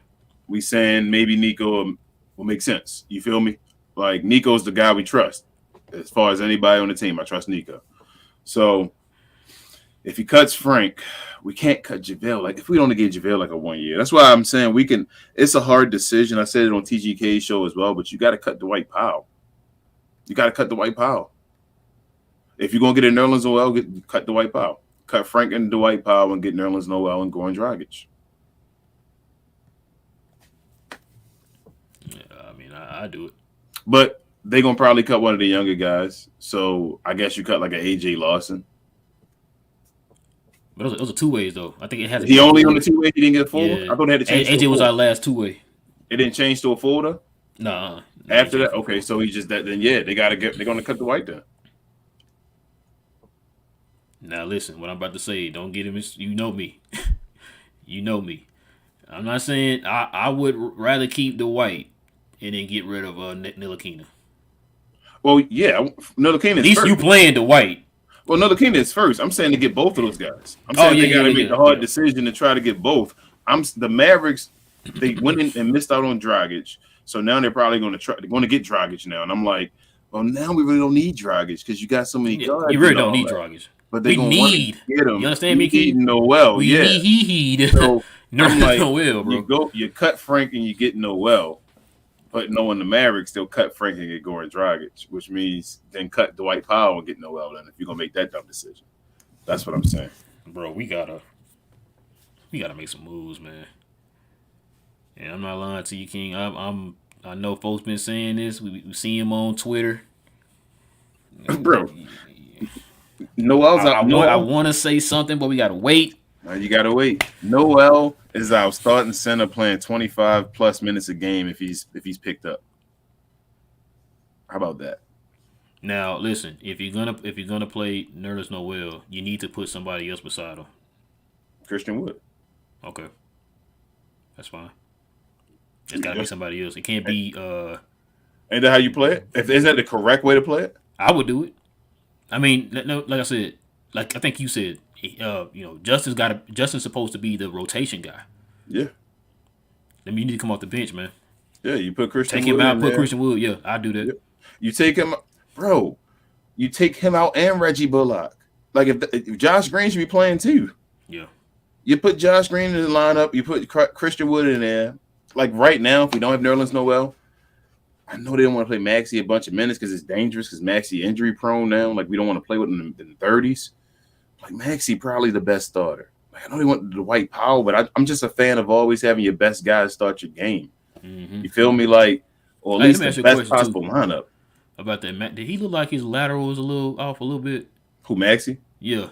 We saying maybe Nico will make sense. You feel me? Like, Nico's the guy we trust. As far as anybody on the team, I trust Nico. So if he cuts Frank, we can't cut JaVale. Like, if we don't get JaVale like a 1 year, that's why I'm saying we can. It's a hard decision. I said it on TGK's show as well, but you got to cut Dwight Powell. You got to cut Dwight Powell. If you're going to get a Nerlens Noel, cut Dwight Powell. Cut Frank and Dwight Powell and get Nerlens Noel and Goran Dragic. Yeah, I mean, I do it. But they're going to probably cut one of the younger guys. So I guess you cut like an AJ Lawson. But those are two ways, though. I think it has. He only on the 2-way. He didn't get a 4. Yeah. I thought they had to change. AJ was our last 2-way. It didn't change to a folder. Nah. After that, okay. So he just that. Then yeah, they're gonna cut the White then. Now listen, what I'm about to say, don't get him. You know me. You know me. I'm not saying I would rather keep the White and then get rid of Ntilikina. Well, yeah, Ntilikina. At least first. You playing the White. Well, Ntilikina is first. I'm saying to get both of those guys. I'm saying they got to make the hard decision to try to get both. The Mavericks. They went in and missed out on Dragic, so now they're probably going to try. They're going to get Dragic now, and I'm like, well, now we really don't need Dragic because you got so many guards. You really don't need Dragic. But they need get him. You understand me, Keith? Noel, we need. So I'm like, Noel, bro. You cut Frank and you get Noel, but knowing the Mavericks, they'll cut Frank and get Goran Dragic, which means then cut Dwight Powell and get Noel. Then if you're gonna make that dumb decision, that's what I'm saying, bro. We gotta make some moves, man. And I'm not lying to you, King. I know folks been saying this. We see him on Twitter, bro. Noel's out. I want to say something, but we gotta wait. You gotta wait. Noel is our starting center, playing 25 plus minutes a game if he's picked up. How about that? Now listen, if you're gonna play Nerlens Noel, you need to put somebody else beside him. Christian Wood. Okay, that's fine. It's gotta be somebody else. It can't be. Ain't that how you play it? Is that the correct way to play it? I would do it. I mean, no, like I said, like I think you said, Justin's supposed to be the rotation guy. Yeah. I mean, you need to come off the bench, man. Yeah, you put Christian Wood. Take him out, put Christian Wood. Yeah, I do that. You take him, bro. You take him out and Reggie Bullock. Like if Josh Green should be playing too. Yeah. You put Josh Green in the lineup. You put Christian Wood in there. Like right now, if we don't have Nerlens Noel, I know they don't want to play Maxi a bunch of minutes because it's dangerous because Maxi injury prone now. Like we don't want to play with him in the 30s. Like Maxi probably the best starter. Like, I know they want the Dwight Powell, but I'm just a fan of always having your best guys start your game. Mm-hmm. You feel me? Like, or at least the best possible lineup. About that, did he look like his lateral was a little off a little bit? Who, Maxi? Yeah.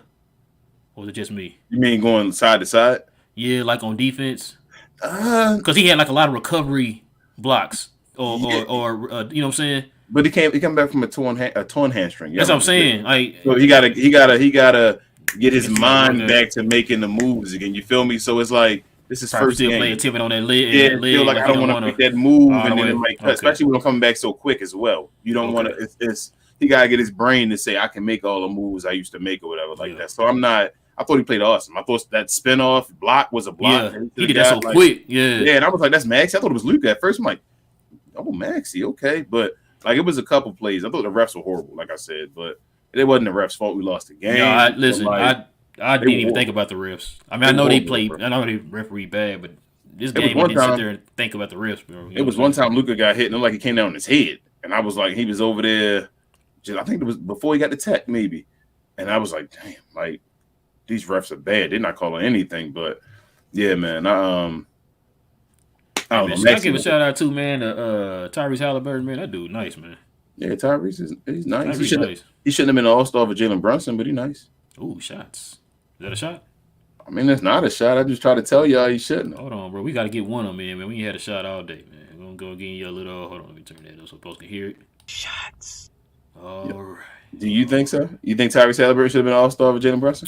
Or was it just me? You mean going side to side? Yeah, like on defense. Because he had like a lot of recovery blocks, or you know what I'm saying. But he came back from a torn hamstring. That's what I'm saying. Like, so he gotta get his mind back to making the moves again. You feel me? So it's like this is first still game. playing tipping on that leg. Yeah, feel like I don't want to make that move, and then it might cut, especially when I'm coming back so quick as well. You don't want to. He gotta get his brain to say I can make all the moves I used to make or whatever like that. So I'm not. I thought he played awesome. I thought that spin-off block was a block. Yeah, he did that so quick. Yeah. Yeah, and I was like, that's Maxi. I thought it was Luka at first. I'm like, oh, Maxi, okay. But, like, it was a couple plays. I thought the refs were horrible, like I said. But it wasn't the refs' fault we lost the game. No, I didn't even think about the refs. I mean, I know they played. I know they referee bad, but this game, I didn't sit there and think about the refs, bro. It was one time Luka got hit, and it looked like he came down on his head. And I was like, he was over there. I think it was before he got the tech, maybe. And I was like, damn, like, these refs are bad. They're not calling anything, but yeah, man. I don't know. I give a shout out to Tyrese Halliburton, man. That dude nice, man. Yeah, Tyrese he's nice. He shouldn't have been an all-star for Jalen Brunson, but he's nice. Ooh, shots. Is that a shot? I mean, it's not a shot. I just try to tell y'all he shouldn't. Hold on, bro. We got to get one of them in, man. We ain't had a shot all day, man. We're going to go get you a little. Hold on, let me turn that up so folks can hear it. Shots. All right. Do you think so? You think Tyrese Halliburton should have been an all-star for Jalen Brunson?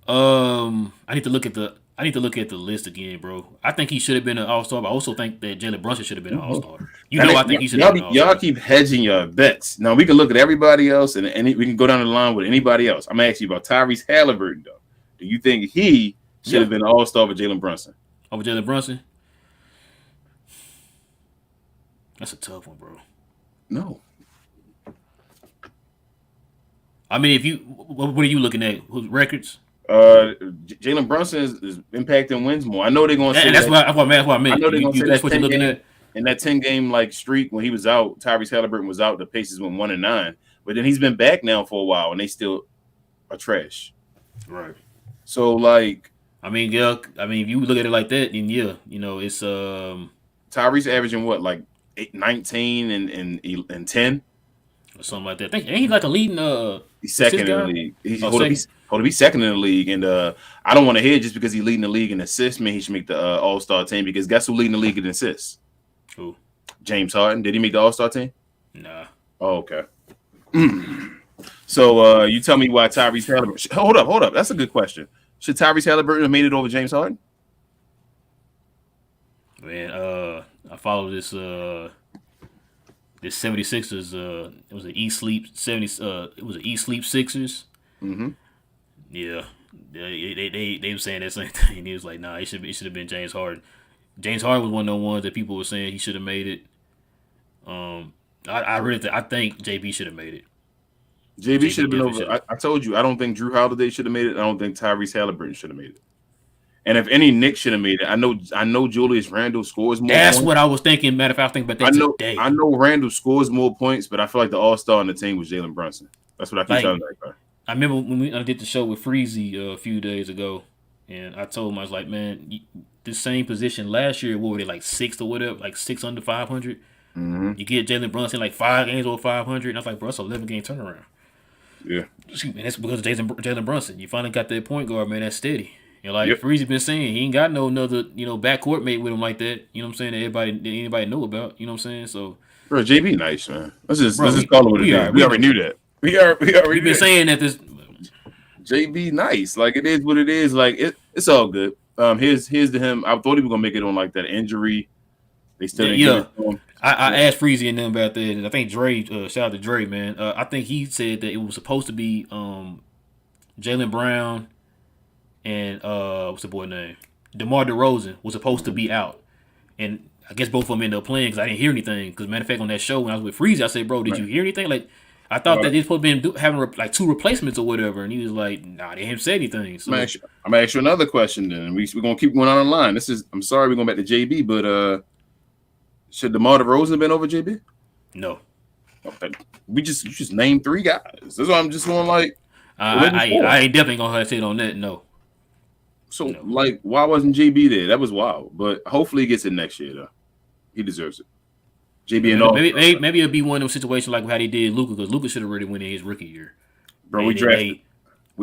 I need to look at the list again, bro. I think he should have been an all-star, but I also think that Jalen Brunson should have been an all-star. I think he should have been an all-star. Y'all keep hedging your bets. Now we can look at everybody else and we can go down the line with anybody else. I'm asking you about Tyrese Halliburton, though. Do you think he should have been an all-star for Jalen Brunson? Over Jalen Brunson? That's a tough one, bro. No. I mean, what are you looking at? Records? Jalen Brunson is impacting wins more. I know they're going to say that's what I meant. I know they're going to say that's what you're looking at. In that 10-game like streak when he was out, Tyrese Halliburton was out. The Pacers went 1-9, but then he's been back now for a while, and they still are trash. Right. So like, I mean, yeah. I mean, if you look at it like that, then yeah, you know, it's Tyrese averaging what, like 19 and 10 or something like that. Ain't he like a leading he's second in the league. He's second in the league, and I don't want to hear just because he's leading the league in assists, man, he should make the All-Star team because guess who leading the league in assists? Who? James Harden. Did he make the All-Star team? Nah. Oh, okay. So you tell me why Tyrese Halliburton. Hold up. That's a good question. Should Tyrese Halliburton have made it over James Harden? Man, I follow this 76ers. It was an East Sleep 70s. It was an East Sleep Sixers. Mm-hmm. Yeah, they were saying that same thing. And he was like, nah, it should have been James Harden. James Harden was one of the ones that people were saying he should have made it. I think JB should have made it. JB should have been over. I told you, I don't think Drew Holiday should have made it. I don't think Tyrese Halliburton should have made it. And if any Knicks should have made it, I know Julius Randle scores more. That's points. what I was thinking. Matter of fact, I was thinking about that today. I know Randle scores more points, but I feel like the All-Star on the team was Jalen Brunson. That's what I keep telling you. I remember when I did the show with Freezy a few days ago, and I told him, I was like, man, this same position last year, what were they, like 6th or whatever, like 6 under 500? Mm-hmm. You get Jalen Brunson like 5 games over 500, and I was like, bro, that's an 11-game turnaround. Yeah. And that's because of Jalen Brunson. You finally got that point guard, man, that's steady. You know, like Yep. Freezy been saying, he ain't got no another, backcourt mate with him like that. You know what I'm saying? That anybody know about. You know what I'm saying? So, bro, JB nice, man. Let's just call him what it is. We already knew that. We already we've been saying that this JB nice. Like, it is what it is. Like, it's all good. Here's to him. I thought he was gonna make it on like that injury. They still didn't give it to him. I asked Freezy and them about that, and I think Dre, shout out to Dre, man. I think he said that it was supposed to be Jaylen Brown and what's the boy name? DeMar DeRozan was supposed to be out, and I guess both of them ended up playing because I didn't hear anything. Because matter of fact, on that show when I was with Freezy, I said, "Bro, did you hear anything?" Like, I thought that they supposed to be having like 2 replacements or whatever, and he was like, "Nah, they haven't said anything." So I'm gonna ask you another question. Then we're gonna keep going on the line. I'm sorry, we're going back to JB, but should DeMar DeRozan have been over JB? No. You just named 3 guys. That's why I'm just going like. I ain't definitely gonna hesitate on that. No. So like, why wasn't JB there? That was wild. But hopefully he gets it next year though. He deserves it. JB and all. Maybe it'll be one of those situations like how they did Luka, because Luka should have already won in his rookie year. Bro, we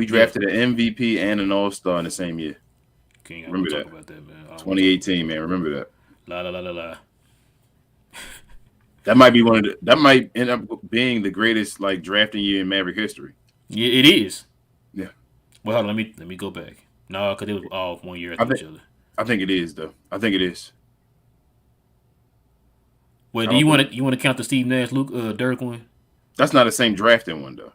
drafted an MVP and an All-Star in the same year. Remember that? About that, man. 2018, man. Remember that? La. That might end up being the greatest like drafting year in Maverick history. Yeah, it is. Yeah. Well, hold on, let me go back. No, because it was all 1 year after each other. I think it is though. I think it is. Well, do you want to count the Steve Nash, Dirk one? That's not the same drafting one though.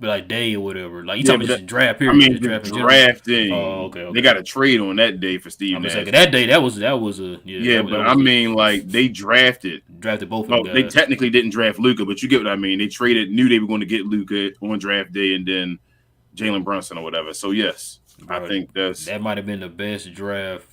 But like day or whatever. Like you talking about draft period. I mean, drafting. Oh, okay. They got a trade on that day for Steve Nash. That day that was a I mean, like they drafted both of them guys. They technically didn't draft Luka, but you get what I mean. They knew they were going to get Luka on draft day, and then Jalen Brunson or whatever. So yes, bro, I think that might have been the best draft.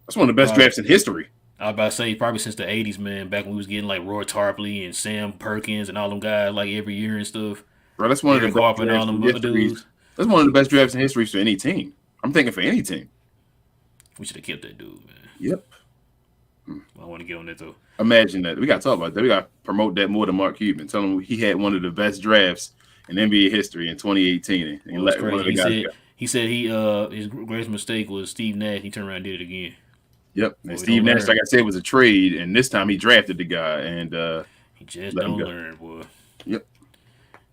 That's one of the best drafts in history. I was about to say probably since the 80s, man. Back when we was getting like Roy Tarpley and Sam Perkins and all them guys like every year and stuff. Bro, that's one of the best drafts in history. That's one of the best drafts in history for any team. I'm thinking for any team. We should have kept that dude, man. Yep. I want to get on that though. Imagine that. We got to talk about that. We got to promote that more to Mark Cuban. Tell him he had one of the best drafts in NBA history in 2018. And he said his greatest mistake was Steve Nash. He turned around and did it again. Yep. And Steve Nash, like I said, was a trade, and this time he drafted the guy, and he just don't learn, boy. Yep.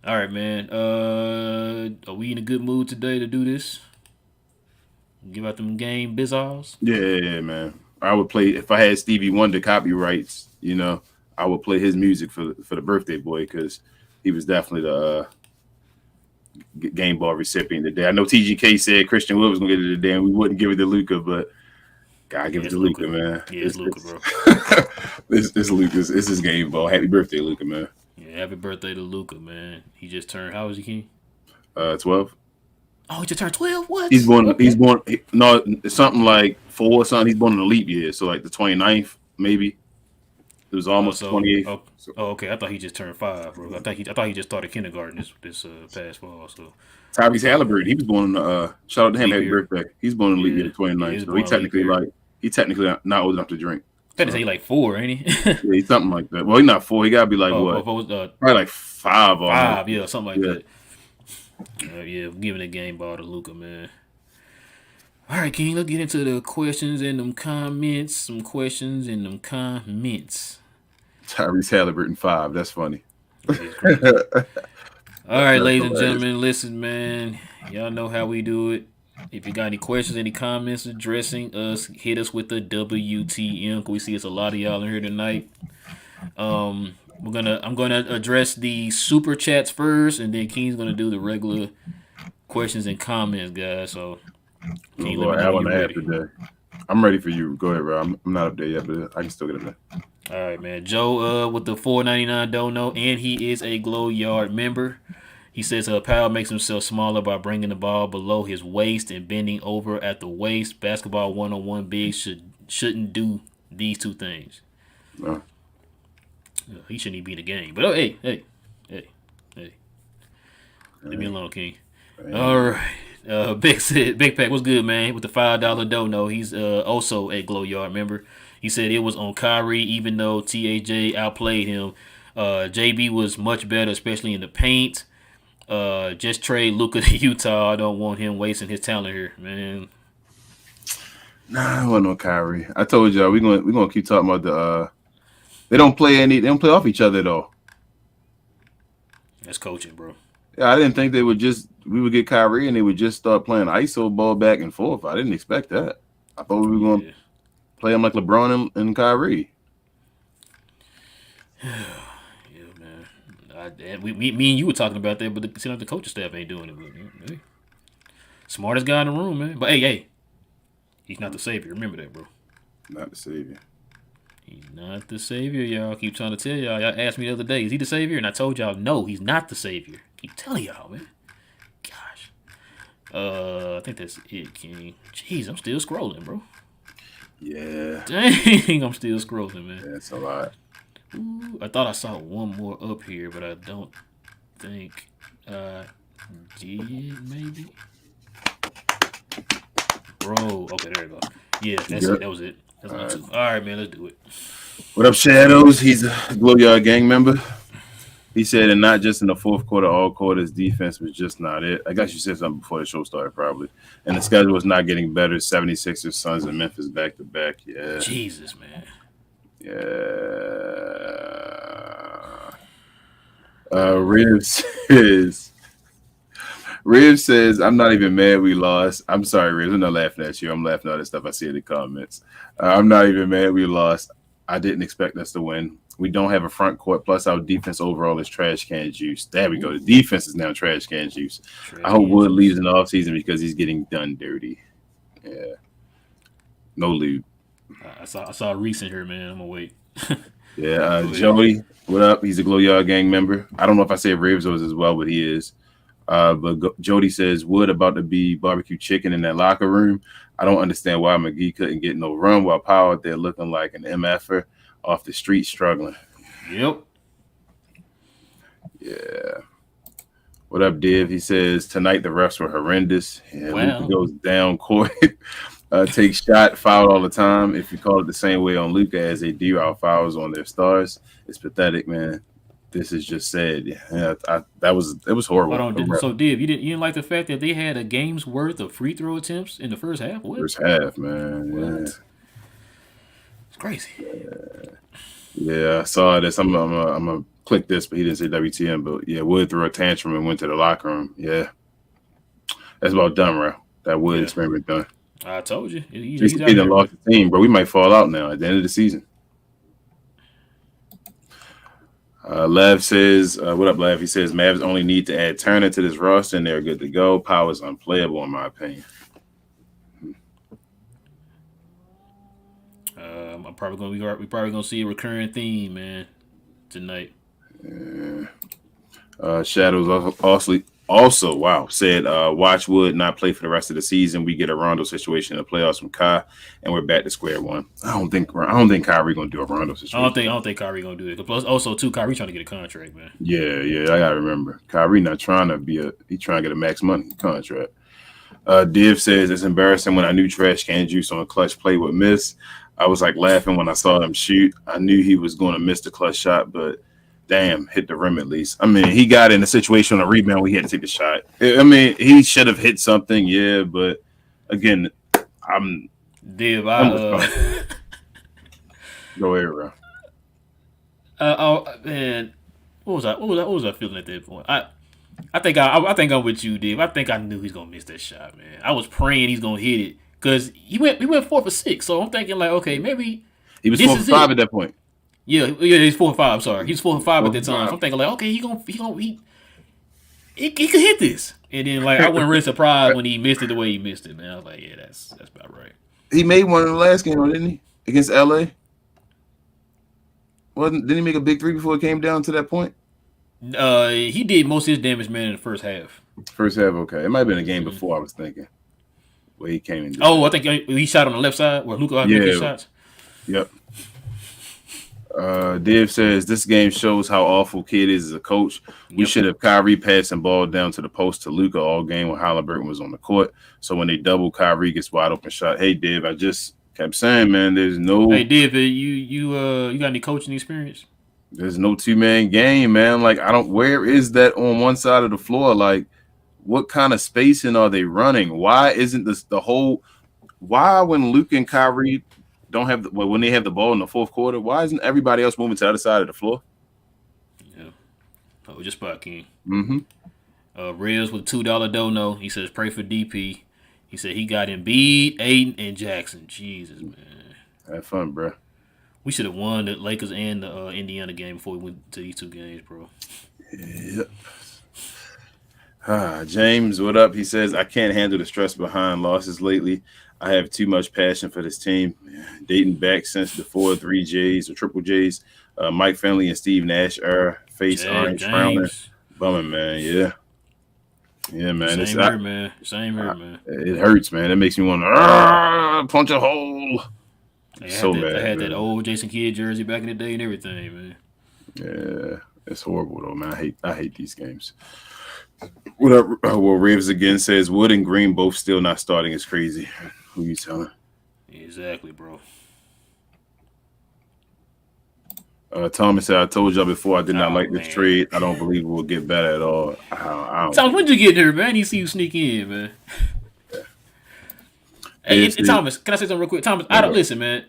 All right, man. Are we in a good mood today to do this? Give out them game bizzles? Yeah, man. I would play if I had Stevie Wonder copyrights. I would play his music for the birthday boy because he was definitely the game ball recipient today. I know TGK said Christian Wood was gonna get it today, and we wouldn't give it to Luka, but gotta give it to Luka, man. Yeah, it's Luka, bro. This Luka's. It's his game ball. Happy birthday, Luka, man. Yeah, happy birthday to Luka, man. He just turned. How old is he, King? 12. Oh, he just turned 12? What? He's born. No, something like 4 or something. He's born in a leap year, so like the 29th, maybe. It was almost 28th. Okay. I thought he just turned 5, bro. I thought he just started kindergarten this past fall. So Tyrese Halliburton, he was born in the shout out to him, happy birthday. He's born in the leap year, 29th. So he technically not old enough to drink. I had to say like 4, ain't he? Yeah, he's something like that. Well, he's not 4. He gotta be like what? Probably like 5. 5, yeah, something like that. Yeah, giving the game ball to Luka, man. All right, King, let's get into the questions and them comments. Some questions and them comments. Tyrese Halliburton 5. That's funny. It's crazy. All right, That's ladies and hilarious. gentlemen, listen, man. Y'all know how we do it. If you got any questions, any comments addressing us, hit us with the WTM. We see it's a lot of y'all in here tonight. I'm gonna address the super chats first, and then King's gonna do the regular questions and comments, guys. So, King, let me know when you're ready. Today. I'm ready for you. Go ahead, bro. I'm not up there yet, but I can still get up there. All right, man. Joe, with the $4.99 dono, and he is a Glow Yard member. He says Powell makes himself smaller by bringing the ball below his waist and bending over at the waist. Basketball one-on-one bigs shouldn't do these two things. No. He shouldn't even be in the game. But hey. Leave me alone, King. Man. All right. Big Pack, what's good, man? With the $5 dono, he's also a Glow Yard member. He said it was on Kyrie, even though TAJ outplayed him. JB was much better, especially in the paint. Just trade Luka to Utah. I don't want him wasting his talent here, man. Nah, I want no Kyrie. I told y'all we're gonna keep talking about the they don't play off each other though. That's coaching, bro. Yeah, I didn't think we would get Kyrie and they would just start playing ISO ball back and forth. I didn't expect that. I thought we were gonna play him like LeBron and Kyrie. Me and you were talking about that, but it seems like the coaching staff ain't doing it. But, hey, smartest guy in the room, man. But hey, he's not the savior. Remember that, bro. Not the savior. He's not the savior, y'all. Keep trying to tell y'all. Y'all asked me the other day, is he the savior? And I told y'all, no, he's not the savior. Keep telling y'all, man. Gosh. I think that's it, King. Jeez, I'm still scrolling, bro. Yeah. Dang, I'm still scrolling, man. Yeah, that's a lot. Ooh, I thought I saw one more up here, but I don't think I did, maybe. Bro, okay, there you go. Yeah, that's it. That was it. That's my two. All right, man, let's do it. What up, Shadows? He's a Glow Yard gang member. He said, and not just in the fourth quarter, all quarters, defense was just not it. I guess you said something before the show started, probably. And the schedule was not getting better. 76ers, Suns, and Memphis back-to-back. Yeah. Jesus, man. Yeah. Ribs says, I'm not even mad we lost. I'm sorry, Ribs. I'm not laughing at you. I'm laughing at all this stuff I see in the comments. I'm not even mad we lost. I didn't expect us to win. We don't have a front court. Plus, our defense overall is trash can juice. There we go. The defense is now trash can juice. I hope Wood leaves in the offseason because he's getting done dirty. Yeah. No lead. I saw Reese in here, man. I'm going to wait. Yeah, Joey, what up? He's a Glow Yard gang member. I don't know if I said Ribs was as well, but he is. But Jody says, Wood about to be barbecue chicken in that locker room. I don't understand why McGee couldn't get no run while Powell out there looking like an MFer off the street struggling. Yep. Yeah. What up, Div? He says, tonight the refs were horrendous. Yeah, wow. Luka goes down court, takes shot, foul all the time. If you call it the same way on Luka as they do our fouls on their stars, it's pathetic, man. This is just sad. Yeah, it was horrible. Hold on, so Div, you didn't like the fact that they had a game's worth of free throw attempts in the first half? What? First half, man. Yeah. It's crazy. Yeah, I saw this. I'm gonna click this, but he didn't say WTM. But yeah, Wood threw a tantrum and went to the locker room. Yeah, that's about done, bro. That Wood experiment done. I told you. He's lost the team, bro. We might fall out now at the end of the season. Lev says, what up, Lev? He says, Mavs only need to add Turner to this roster and they're good to go. Power's unplayable, in my opinion. We're probably gonna see a recurring theme, man, tonight. Yeah. Shadows also said watch Wood not play for the rest of the season. We get a Rondo situation in the playoffs from Kai, and we're back to square one. I don't think Kyrie gonna do a Rondo situation. I don't think Kyrie gonna do it. Plus, also too, Kyrie trying to get a contract, man. Yeah. I gotta remember, Kyrie not trying to he's trying to get a max money contract. Div says it's embarrassing when I knew trash can juice on a clutch play would miss. I was like laughing when I saw him shoot. I knew he was going to miss the clutch shot, but damn, hit the rim at least. I mean, he got in a situation on a rebound where he had to take the shot. I mean, he should have hit something, yeah, but again, I'm Div, Go ahead, bro. Man, what was I feeling at that point? I think I'm with you, Div. I think I knew he's gonna miss that shot, man. I was praying he's gonna hit it because he went 4 for 6. So I'm thinking like, okay, maybe He was this 4 for is 5 it. at that point. Yeah, he's 4 for 5. I'm sorry, he's 4 for 5 at that 4 for time. 5. So I'm thinking like, okay, he could hit this. And then like I wasn't really surprised when he missed it the way he missed it, man. I was like, yeah, that's about right. He made one in the last game, didn't he? Against LA. Didn't he make a big three before it came down to that point? He did most of his damage, man, in the first half. First half, okay. It might have been a game before, I was thinking. Where he came in. Oh, I think he shot on the left side where Luka making his shots. Yep. Div says this game shows how awful Kid is as a coach. We should have Kyrie passing ball down to the post to Luka all game when Halliburton was on the court. So when they double, Kyrie gets wide open shot. Hey, Div, I just kept saying, man, there's no. Hey, Div, you got any coaching experience? There's no 2-man game, man. Like where is that on one side of the floor? Like, what kind of spacing are they running? Why isn't this why when Luka and Kyrie don't have when they have the ball in the fourth quarter, why isn't everybody else moving to the other side of the floor? Yeah. Oh, just spot King. Mm-hmm. Reyes with $2 dono. He says pray for DP. He said he got Embiid, Aiden, and Jackson. Jesus, man. Have fun, bro. We should have won the Lakers and the Indiana game before we went to these two games, bro. Yep. James, what up? He says, I can't handle the stress behind losses lately. I have too much passion for this team. Dating back since the 4-3 J's or triple J's. Mike Finley and Steve Nash era. Face orange, frowning. Bumming, man. Yeah. Yeah, man. Same here, man. Same here, man. It hurts, man. It makes me want to punch a hole. They had that old Jason Kidd jersey back in the day and everything, man. Yeah, it's horrible though, man. I hate these games. What up? Well, Ravens again says Wood and Green both still not starting is crazy. Who you telling? Exactly, bro. Thomas said, I told y'all before I did not like this trade. I don't believe it will get better at all. Thomas, when did you get here, man? You see you sneak in, man. Hey, Thomas, can I say something real quick? Thomas, listen, man.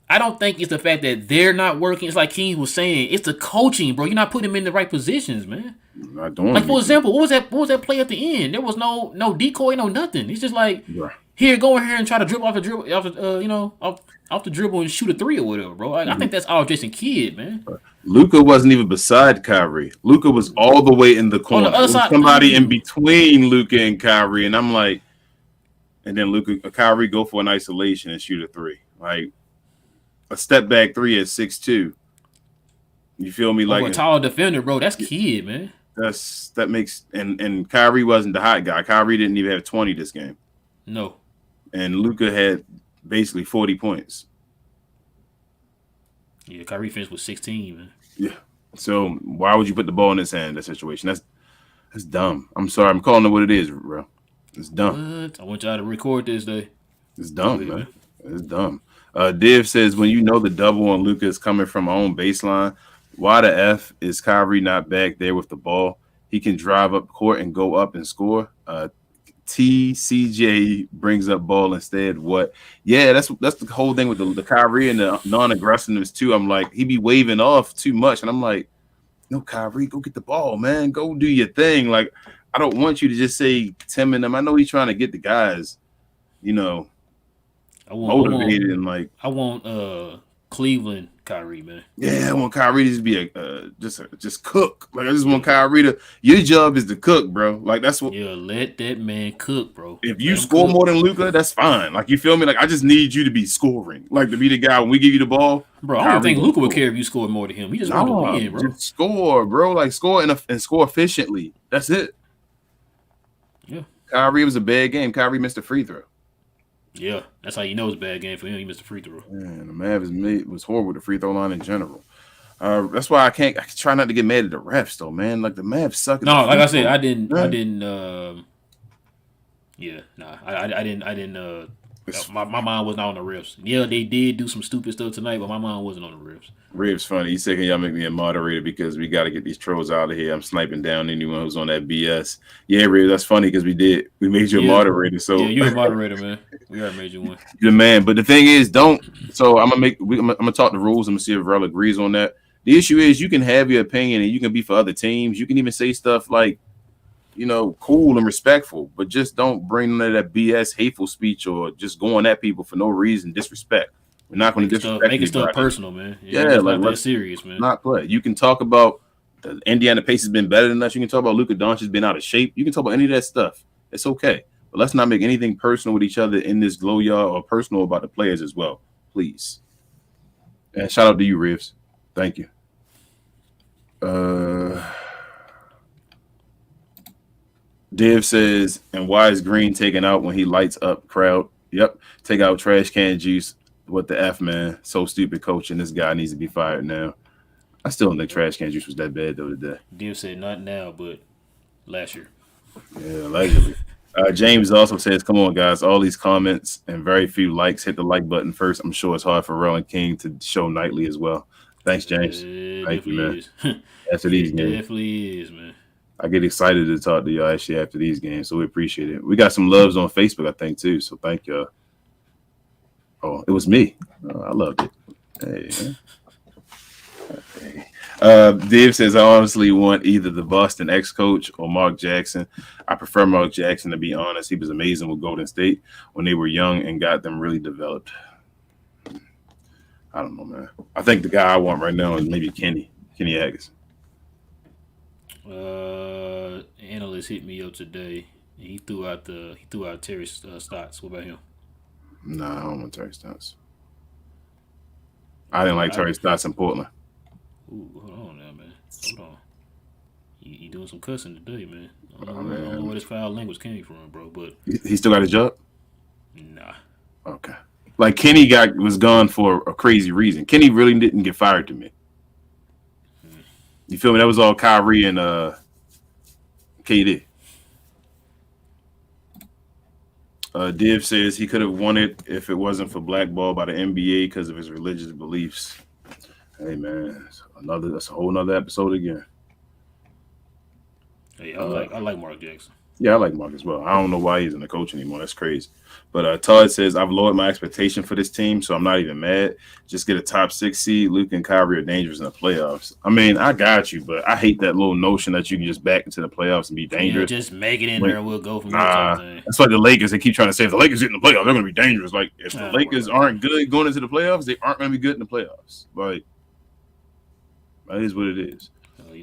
I don't think it's the fact that they're not working. It's like King was saying. It's the coaching, bro. You're not putting them in the right positions, man. Not doing like, for example, what was that play at the end? There was no decoy, no nothing. It's just like, here, go in here and try to dribble off the dribble and shoot a three or whatever, bro. I think that's all Jason Kidd, man. Luka wasn't even beside Kyrie. Luka was all the way in the corner. On the other side, somebody in between Luka and Kyrie, and I'm like, and then Kyrie go for an isolation and shoot a three, like a step back three at 6'2". You feel me? Like a tall defender, bro. That's Kidd, man. That makes and Kyrie wasn't the hot guy. Kyrie didn't even have 20 this game. No. And Luka had basically 40 points. Yeah, Kyrie finished with 16, man. Yeah. So why would you put the ball in his hand in that situation? That's dumb. I'm sorry. I'm calling it what it is, bro. It's dumb. What? I want y'all to record this day. It's dumb, man. It's dumb. Div says, when you know the double on Luka is coming from our own baseline, why the F is Kyrie not back there with the ball? He can drive up court and go up and score. TCJ brings up ball instead. What? Yeah, that's the whole thing with the Kyrie and the non-aggressiveness too. I'm like, he be waving off too much, and I'm like, no, Kyrie, go get the ball, man. Go do your thing. Like, I don't want you to just say Tim and them. I know he's trying to get the guys, motivated and like. I want Cleveland Kyrie, man. Yeah, I want Kyrie to just be just cook. Like, I just want Kyrie to. Your job is to cook, bro. Like, that's what. Yeah, let that man cook, bro. If you score more than Luka, that's fine. Like, you feel me? Like, I just need you to be scoring. Like, to be the guy when we give you the ball. Bro, I don't think Luka would care if you scored more than him. He just wanted to win, bro. Just score, bro. Like, score and score efficiently. That's it. Yeah. Kyrie was a bad game. Kyrie missed a free throw. Yeah, that's how you know it's a bad game for him. He missed a free throw. Man, the Mavs was horrible with the free throw line in general. That's why I try not to get mad at the refs though, man. Like, the Mavs suck. No, like I said, I didn't. My mind wasn't on the refs. Yeah, they did do some stupid stuff tonight, but my mind wasn't on the refs. Rib's funny. He said, can y'all make me a moderator because we got to get these trolls out of here. I'm sniping down anyone who's on that BS. Yeah, Rib, that's funny because we made you a moderator. So yeah, you're a moderator, man. We already made you one. You're the man. But the thing is, don't. So I'm gonna talk the rules. I'm gonna see if Rel agrees on that. The issue is you can have your opinion and you can be for other teams. You can even say stuff like, cool and respectful, but just don't bring none of that BS hateful speech or just going at people for no reason, disrespect. We're not going to disrespect Making stuff personal, man. Yeah, like that serious, man. Not play. You can talk about the Indiana Pacers been better than us. You can talk about Luka Doncic's been out of shape. You can talk about any of that stuff. It's okay. But let's not make anything personal with each other in this glow yard or personal about the players as well, please. And shout out to you, Rivs. Thank you. Div says, and why is Green taken out when he lights up crowd? Yep. Take out trash can juice. What the F, man? So stupid coaching. This guy needs to be fired now. I still don't think trash can juice was that bad, though, today. Div said not now, but last year. Yeah, allegedly. James also says, come on, guys. All these comments and very few likes. Hit the like button first. I'm sure it's hard for Rel and King to show nightly as well. Thanks, James. Thank you, man. After these games. Definitely is, man. I get excited to talk to y'all actually after these games, so we appreciate it. We got some loves on Facebook, I think, too, so thank y'all. Oh, it was me. Oh, I loved it. Hey, man. Dave says, I honestly want either the Boston ex-coach or Mark Jackson. I prefer Mark Jackson, to be honest. He was amazing with Golden State when they were young and got them really developed. I don't know, man. I think the guy I want right now is maybe Kenny Aggies. Analyst hit me up today. He threw out Terry Stotts. What about him? No, I don't want Terry Stotts. I didn't like Terry Stotts in Portland. Ooh, hold on now, man. Hold on. He doing some cussing today, man. I don't know where this foul language came from, bro. But he still got a job? Nah. Okay. Like Kenny was gone for a crazy reason. Kenny really didn't get fired to me. You feel me? That was all Kyrie and KD. Div says he could have won it if it wasn't for blackball by the NBA because of his religious beliefs. Hey man, that's a whole nother episode again. Hey, I like Mark Jackson. Yeah, I like Mark as well. I don't know why he's in the coach anymore. That's crazy. But Todd says, I've lowered my expectation for this team, so I'm not even mad. Just get a top 6 seed. Luka and Kyrie are dangerous in the playoffs. I mean, I got you, but I hate that little notion that you can just back into the playoffs and be dangerous. Yeah, just make it in there and we'll go from there. That's like the Lakers. They keep trying to say, if the Lakers get in the playoffs, they're going to be dangerous. Like, if the Lakers aren't good going into the playoffs, they aren't going to be good in the playoffs. Like, that is what it is. I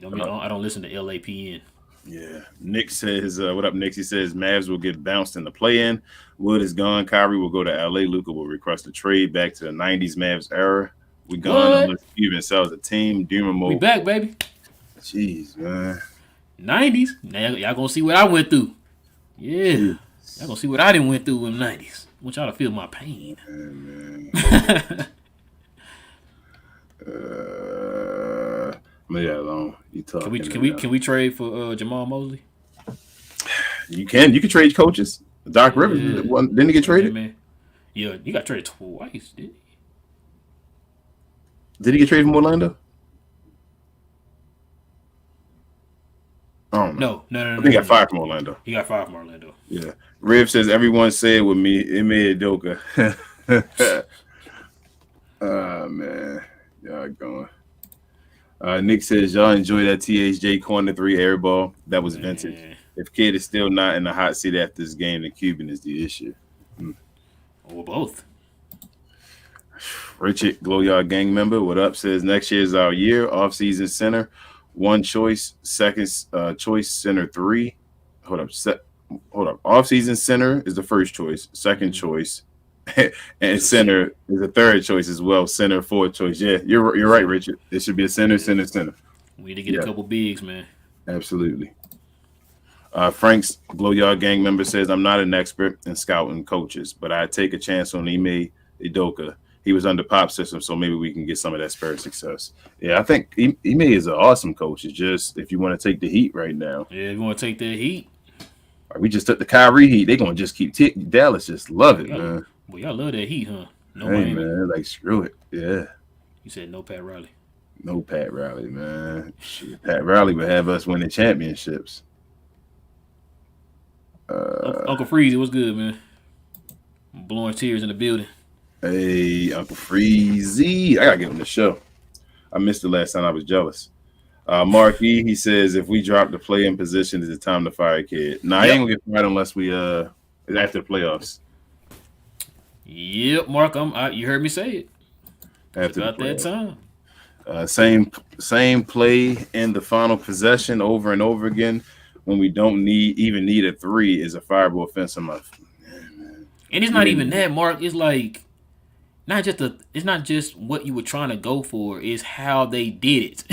don't listen to LAPN. Yeah. Nick says, what up, Nick? He says, Mavs will get bounced in the play-in. Wood is gone. Kyrie will go to LA. Luka will request a trade back to the 90s Mavs era. We gone unless Steven sells a team. Demon mode. We back, baby. Jeez, man. 90s? Now y'all gonna see what I went through. Yeah. Y'all gonna see what I didn't went through in the 90s. I want y'all to feel my pain. Man. Leave that alone. You talk. Can we trade for Jamal Mosley? You can trade coaches. Doc Rivers didn't he get traded? Man. Yeah, he got traded twice, didn't he? Did he get traded from Orlando? Oh no. I think he got fired from Orlando. He got fired from Orlando. Yeah. Riv says everyone said with me, Ime Udoka. Oh man. Y'all going. Nick says y'all enjoy that THJ corner 3 air ball. That was vintage. If Kid is still not in the hot seat after this game, then Cuban is the issue. Or both. Richard, Glow Yard gang member, what up? Says next year is our year. Off-season center, 1 choice. Second choice center 3. Hold up. Off-season center is the first choice. Second choice. And center is the third choice as well. Center, 4th choice. Yeah, you're right, Richard. It should be a center. We need to get a couple bigs, man. Absolutely. Frank's Glow Yard gang member says, I'm not an expert in scouting coaches, but I take a chance on Ime Udoka. He was under Pop's system, so maybe we can get some of that Spurs success. Yeah, I think Ime is an awesome coach. It's just if you want to take the heat right now. Yeah, if you want to take the heat. We just took the Kyrie heat. They're going to just keep Dallas just love it, man. Well, y'all love that heat, huh? No, hey, man, like, screw it. Yeah. You said no Pat Riley. No Pat Riley, man. Shit, Pat Riley would have us winning championships. Uncle Freezy, what's good, man? Blowing tears in the building. Hey, Uncle Freezy. I gotta get him the show. I missed it last time. I was jealous. Mark E, he says, if we drop the play in position, is it time to fire a kid? Nah, I ain't gonna get fired unless we after the playoffs. Yep, Mark, you heard me say it. It's After about that time. Same play in the final possession over and over again when we don't even need a three is a fireable offense in my. And it's not even that, Mark. It's like it's not just what you were trying to go for, it's how they did it.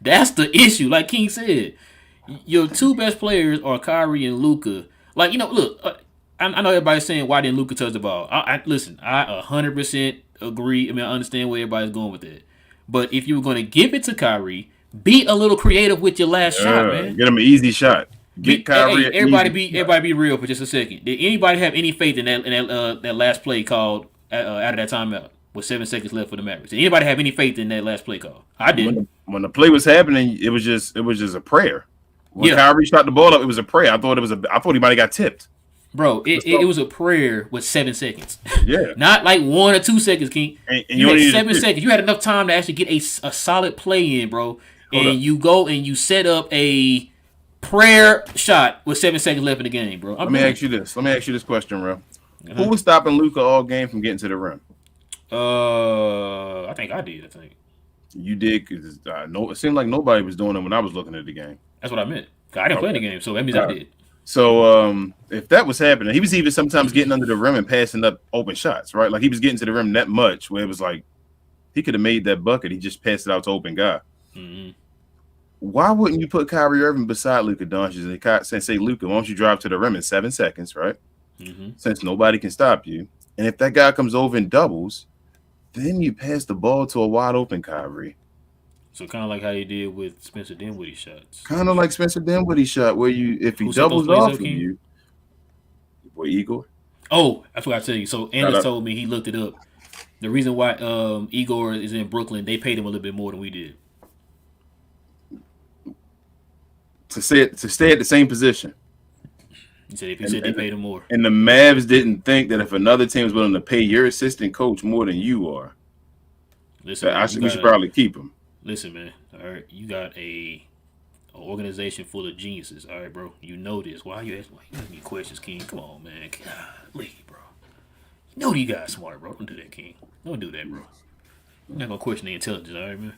That's the issue. Like King said, your two best players are Kyrie and Luka. Like, look, I know everybody's saying, why didn't Luka touch the ball? Listen, I 100% agree. I mean, I understand where everybody's going with it. But if you were going to give it to Kyrie, be a little creative with your last shot, man. Get him an easy shot. Get Kyrie. Everybody be real for just a second. Did anybody have any faith in that last play called out of that timeout with 7 seconds left for the Mavericks? Did anybody have any faith in that last play call? I didn't. When the play was happening, it was just a prayer. When Kyrie shot the ball up, it was a prayer. I thought he might have got tipped. Bro, it was a prayer with 7 seconds. Yeah. Not like 1 or 2 seconds, King. And you had 7 seconds. You had enough time to actually get a solid play in, bro. You go and you set up a prayer shot with 7 seconds left in the game, bro. Let me ask you this question, bro. Who was stopping Luka all game from getting to the rim? I think I did. You did, because it seemed like nobody was doing it when I was looking at the game. That's what I meant. I didn't play the game, so that means I did. So if that was happening, he was even sometimes getting under the rim and passing up open shots, right? Like he was getting to the rim that much where it was like he could have made that bucket. He just passed it out to open guy. Mm-hmm. Why wouldn't you put Kyrie Irving beside Luka Doncic and say, Luka, why don't you drive to the rim in 7 seconds, right? Mm-hmm. Since nobody can stop you. And if that guy comes over and doubles, then you pass the ball to a wide open Kyrie. So kind of like how you did with Spencer Dinwiddie shots. Kind of like Spencer Dinwiddie shot where if he doubles off of you. Boy, Igor. Oh, that's what I tell you. So Anders told me he looked it up. The reason why Igor is in Brooklyn, they paid him a little bit more than we did. To stay at the same position. He said they paid him more. And the Mavs didn't think that if another team was willing to pay your assistant coach more than you are, listen, we should probably keep him. Listen, man. All right, you got an organization full of geniuses. All right, bro. You know this. Why you asking me questions, King? Come on, man. Golly, bro. You know you guys smart, bro. Don't do that, King. Don't do that, bro. You're not gonna question the intelligence, all right, man.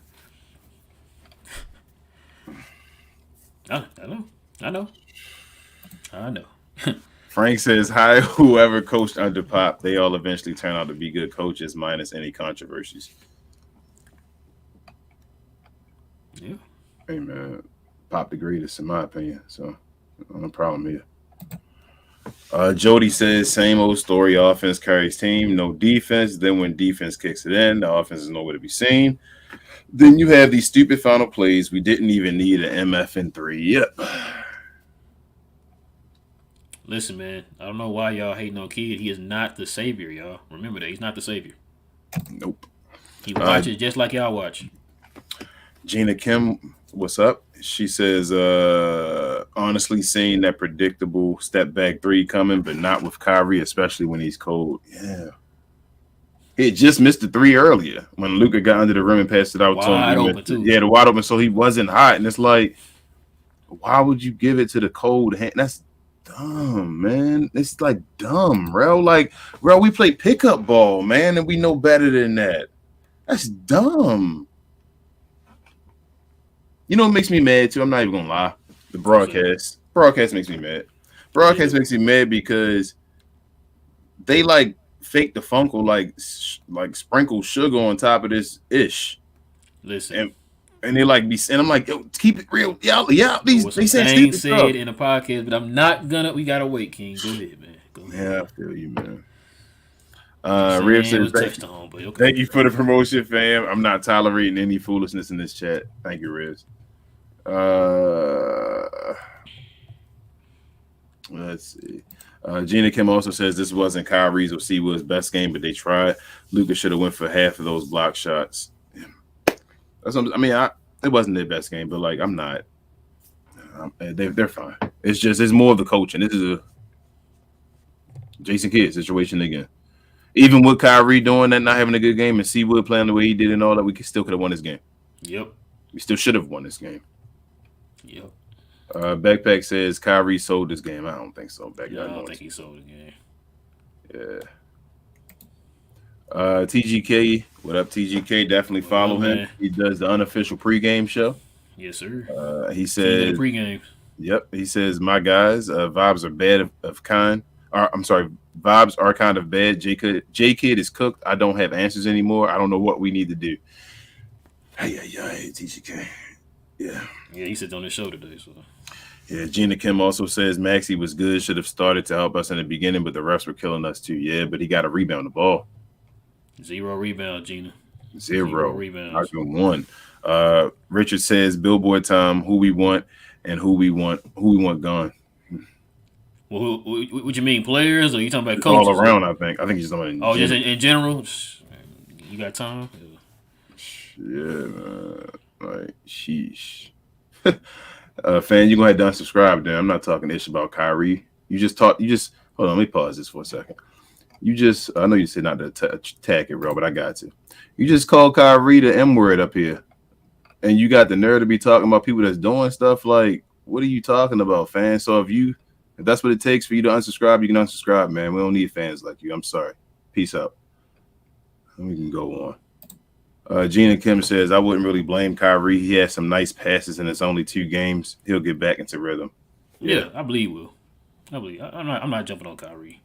I know. Frank says, hi, whoever coached under Pop, they all eventually turn out to be good coaches, minus any controversies. Yeah. Hey, man, Pop the greatest, in my opinion. So, no problem here. Jody says, same old story. Offense carries team, no defense. Then when defense kicks it in, the offense is nowhere to be seen. Then you have these stupid final plays. We didn't even need an MF in 3. Yep. Listen, man, I don't know why y'all hating on Kid. He is not the savior, y'all. Remember that. He's not the savior. Nope. He watches just like y'all watch. Gina Kim, what's up? She says, honestly, seeing that predictable step back 3 coming, but not with Kyrie, especially when he's cold. Yeah. He just missed the 3 earlier when Luka got under the rim and passed it out to him. Wide open, too. Yeah, the wide open, so he wasn't hot. And it's like, why would you give it to the cold hand? That's dumb, man. It's like dumb, bro. Like, bro, we play pickup ball, man, and we know better than that. That's dumb. You know what makes me mad, too? I'm not even going to lie. The broadcast. Broadcast makes me mad. Broadcast makes me mad because they, like, fake the Funko, like sprinkle sugar on top of this ish. Listen. And they like be, and I'm like, yo, keep it real. Yeah. They said in a podcast, but I'm not gonna. We gotta wait, King. Go ahead, man. Go ahead. Yeah, I feel you, man. Rib says, thank you for the promotion, fam. I'm not tolerating any foolishness in this chat. Thank you, Riz. Let's see. Gina Kim also says this wasn't Kyrie's or Seawood's best game, but they tried. Luka should have went for half of those block shots. That's what it wasn't their best game, but like I'm not. They're fine. It's more of the coaching. This is a Jason Kidd situation again. Even with Kyrie doing that, not having a good game, and Seawood playing the way he did and all that, we still could have won this game. Yep. We still should have won this game. Yep. Backpack says Kyrie sold this game. I don't think so. I don't think he sold the game. Yeah. TGK, what up, TGK? Definitely follow him. Man. He does the unofficial pregame show. Yes, sir. He says pregame. Yep. He says, my guys, vibes are bad of kind. I'm sorry, vibes are kind of bad. J Kid is cooked. I don't have answers anymore. I don't know what we need to do. Hey, TGK. Yeah. Yeah, he sits on his show today. So. Yeah, Gina Kim also says Maxi was good. Should have started to help us in the beginning, but the refs were killing us too. Yeah, but he got to rebound the ball. 0 rebound, Gina. 0 rebounds. Not even 1. Richard says billboard time. Who we want and who we want gone. Well, what you mean, players, or you talking about coaches? All around, I think. I think he's talking about just in general. You got time? Yeah, man. Like, sheesh. Fan, you go ahead and unsubscribe. Then I'm not talking ish about Kyrie. You just hold on. Let me pause this for a second. I know you said not to attack it, bro, but I got to. You just called Kyrie the M word up here, and you got the nerve to be talking about people that's doing stuff. Like, what are you talking about, fan? So if that's what it takes for you to unsubscribe, you can unsubscribe, man. We don't need fans like you. I'm sorry. Peace out. And we can go on. Gina Kim says, I wouldn't really blame Kyrie. He has some nice passes and it's only 2 games. He'll get back into rhythm. Yeah, I believe he will. I'm not jumping on Kyrie.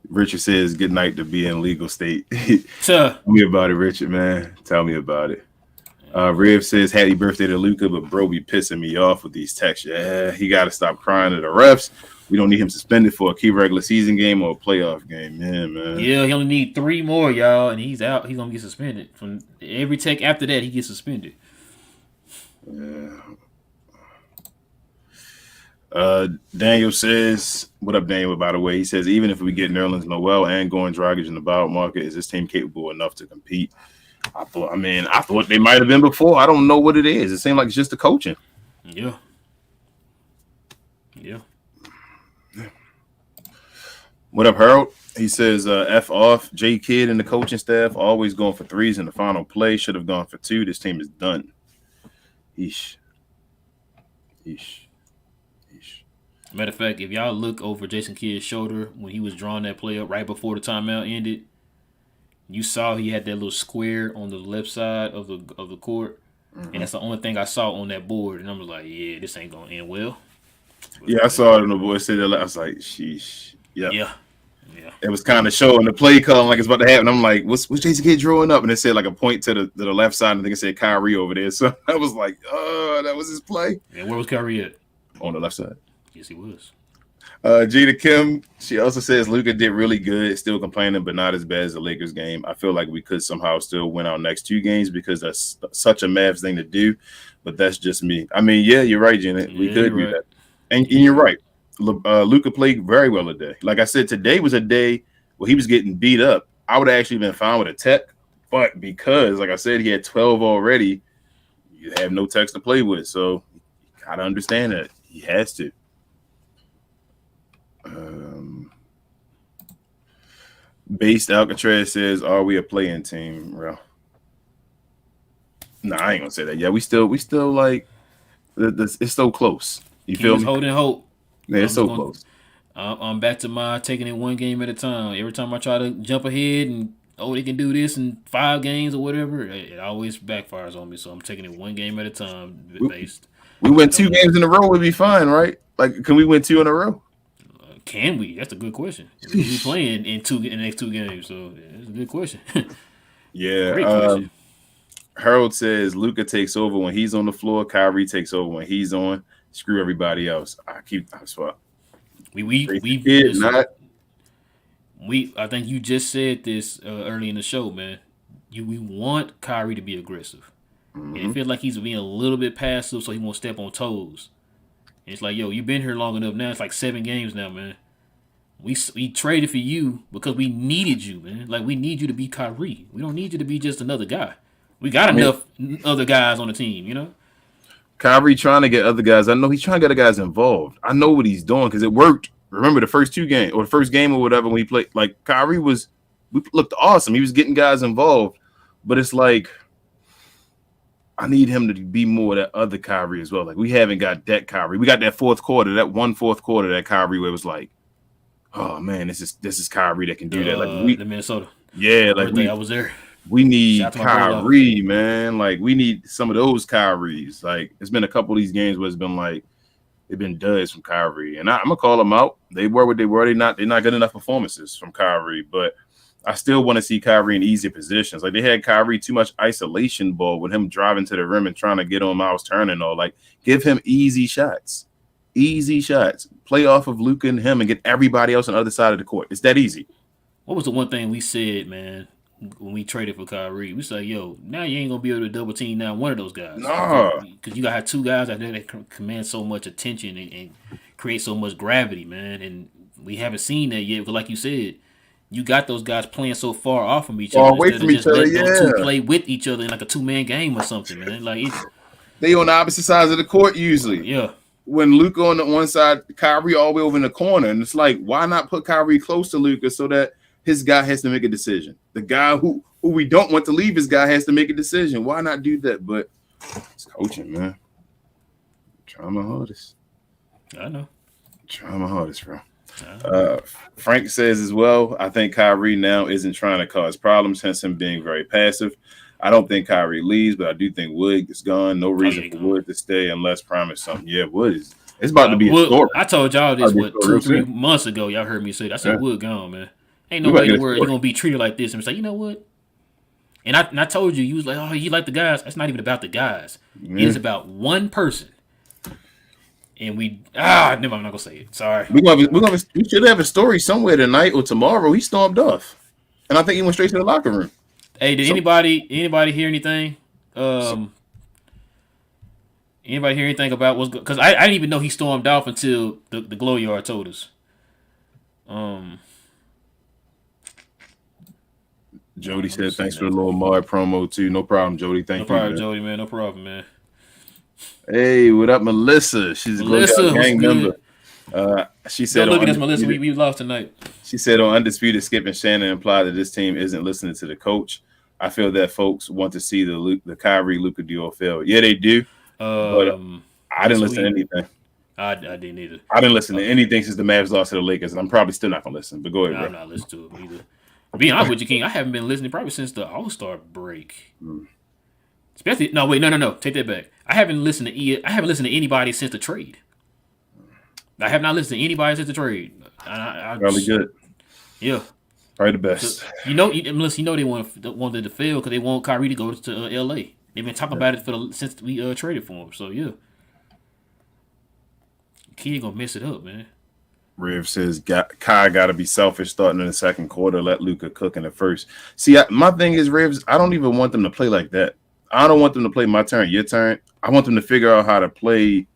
Richard says, good night to be in legal state. Tell me about it, Richard, man. Tell me about it. Riv says, happy birthday to Luka, but bro be pissing me off with these texts. Yeah, he got to stop crying to the refs. We don't need him suspended for a key regular season game or a playoff game. Yeah, man. Yeah, he only need 3 more, y'all, and he's out. He's going to get suspended. From every tech after that, he gets suspended. Yeah. Daniel says, what up, Daniel, by the way? He says, even if we get Nerlens Noel and Goran Dragic in the buyout market, is this team capable enough to compete? I thought they might have been before. I don't know what it is. It seemed like it's just the coaching. Yeah. What up, Harold? He says, F off. J Kid and the coaching staff always going for 3s in the final play. Should have gone for 2. This team is done. Eesh. Matter of fact, if y'all look over Jason Kidd's shoulder when he was drawing that play up right before the timeout ended, you saw he had that little square on the left side of the court, and that's the only thing I saw on that board. And I was like, yeah, this ain't gonna end well. Yeah, I saw it on the board. Said that I was like, sheesh. Yeah. It was kind of showing the play calling like it's about to happen. I'm like, what's Jason Kidd drawing up? And it said like a point to the left side. And I think it said Kyrie over there. So I was like, oh, that was his play. And where was Kyrie at? On the left side. Yes, he was. Gina Kim, she also says Luka did really good, still complaining, but not as bad as the Lakers game. I feel like we could somehow still win our next 2 games because that's such a Mavs thing to do. But that's just me. I mean, yeah, you're right, Gina. We could do that. And you're right. Luka played very well today. Like I said, today was a day where he was getting beat up. I would have actually been fine with a tech, but because, like I said, he had 12 already, you have no techs to play with. So you gotta understand that he has to. Based Alcatraz says, "Are we a play-in team?" Well, nah, I ain't gonna say that. Yeah, we still like it's so close. You feel me? Holding hope. Yeah, it's so close. I'm back to my taking it 1 game at a time. Every time I try to jump ahead and they can do this in 5 games or whatever, it always backfires on me. So I'm taking it 1 game at a time. Based. We win 2 games in a row, we'll be fine, right? Like, can we win 2 in a row? Can we? That's a good question. We playing in the next 2 games, so it's a good question. Yeah. Great question. Harold says Luka takes over when he's on the floor. Kyrie takes over when he's on. Screw everybody else. I swear. I think you just said this early in the show, man. We want Kyrie to be aggressive. And it feels like he's being a little bit passive, so he won't step on toes. And it's like, yo, you've been here long enough now. It's like 7 games now, man. We traded for you because we needed you, man. Like, we need you to be Kyrie. We don't need you to be just another guy. We got enough other guys on the team, you know? Kyrie trying to get other guys. I know he's trying to get other guys involved. I know what he's doing because it worked Remember the first 2 games or the first game or whatever when he played, like Kyrie looked awesome. He was getting guys involved, but it's like I need him to be more that other Kyrie as well. Like we haven't got that Kyrie. We got that fourth quarter that Kyrie where it was like, oh man, this is Kyrie that can do that. Like the Minnesota. Yeah, like I was there. We need Kyrie, man. Like we need some of those Kyries. Like it's been a couple of these games where it's been like they've been duds from Kyrie, and I'm gonna call them out. They were what they were. They're not good enough performances from Kyrie, but I still want to see Kyrie in easier positions. Like they had Kyrie too much isolation ball with him driving to the rim and trying to get on Miles Turner and all. Like give him easy shots. Play off of Luka and him and get everybody else on the other side of the court. It's that easy. What was the one thing we said, man, when we traded for Kyrie? We said, yo, now you ain't going to be able to double team now one of those guys. No. Because you got to have 2 guys out there that command so much attention and create so much gravity, man. And we haven't seen that yet. Because like you said, you got those guys playing so far off from each other. Away from each other, those 2 play with each other in like a 2-man game or something, man. Like they on the opposite sides of the court usually. Yeah. When Luka on the one side, Kyrie all the way over in the corner. And it's like, why not put Kyrie close to Luka so that his guy has to make a decision? The guy who we don't want to leave his guy has to make a decision. Why not do that? But it's coaching, man. I'm trying my hardest. I know. Trying my hardest, bro. Frank says as well, I think Kyrie now isn't trying to cause problems, hence him being very passive. I don't think Kyrie leaves, but I do think Wood is gone. No reason for Wood to stay unless promise something. Yeah, Wood is. It's about to be a story. I told y'all this 2-3 months ago. Y'all heard me say that. I said Wood gone, man. Ain't no way in the world you're gonna be treated like this and say, you know what? And I told you was like, oh, you like the guys. That's not even about the guys. It's about one person. And we I'm not gonna say it. Sorry. We should have a story somewhere tonight or tomorrow. He stormed off, and I think he went straight to the locker room. Hey, did anybody hear anything? Anybody hear anything about what's because I didn't even know he stormed off until the Glow Yard told us. Jody said thanks for the little Mard promo too. No problem, Jody. Thank you. No problem, Jody, man. No problem, man. Hey, what up, Melissa? She's a gang member. She said, "Look at us, Melissa. We lost tonight." She said on Undisputed, Skip and Shannon implied that this team isn't listening to the coach. I feel that folks want to see the Kyrie Luka duo fail. Yeah, they do. But I didn't listen to anything. I didn't either. I didn't listen to anything since the Mavs lost to the Lakers, and I'm probably still not gonna listen. But go ahead, bro. I'm not listening to it either. Being honest with you, King, I haven't been listening probably since the All-Star break. Especially no. Take that back. I haven't listened to anybody since the trade. I have not listened to anybody since the trade. Probably good. Yeah. Probably the best. Unless they wanted to fail because they want Kyrie to go to L.A. They've been talking about it since we traded for him. So yeah, Kid gonna mess it up, man. Riv says Kai got to be selfish starting in the second quarter. Let Luka cook in the first. See, my thing is, Rivs, I don't even want them to play like that. I don't want them to play my turn, your turn. I want them to figure out how to play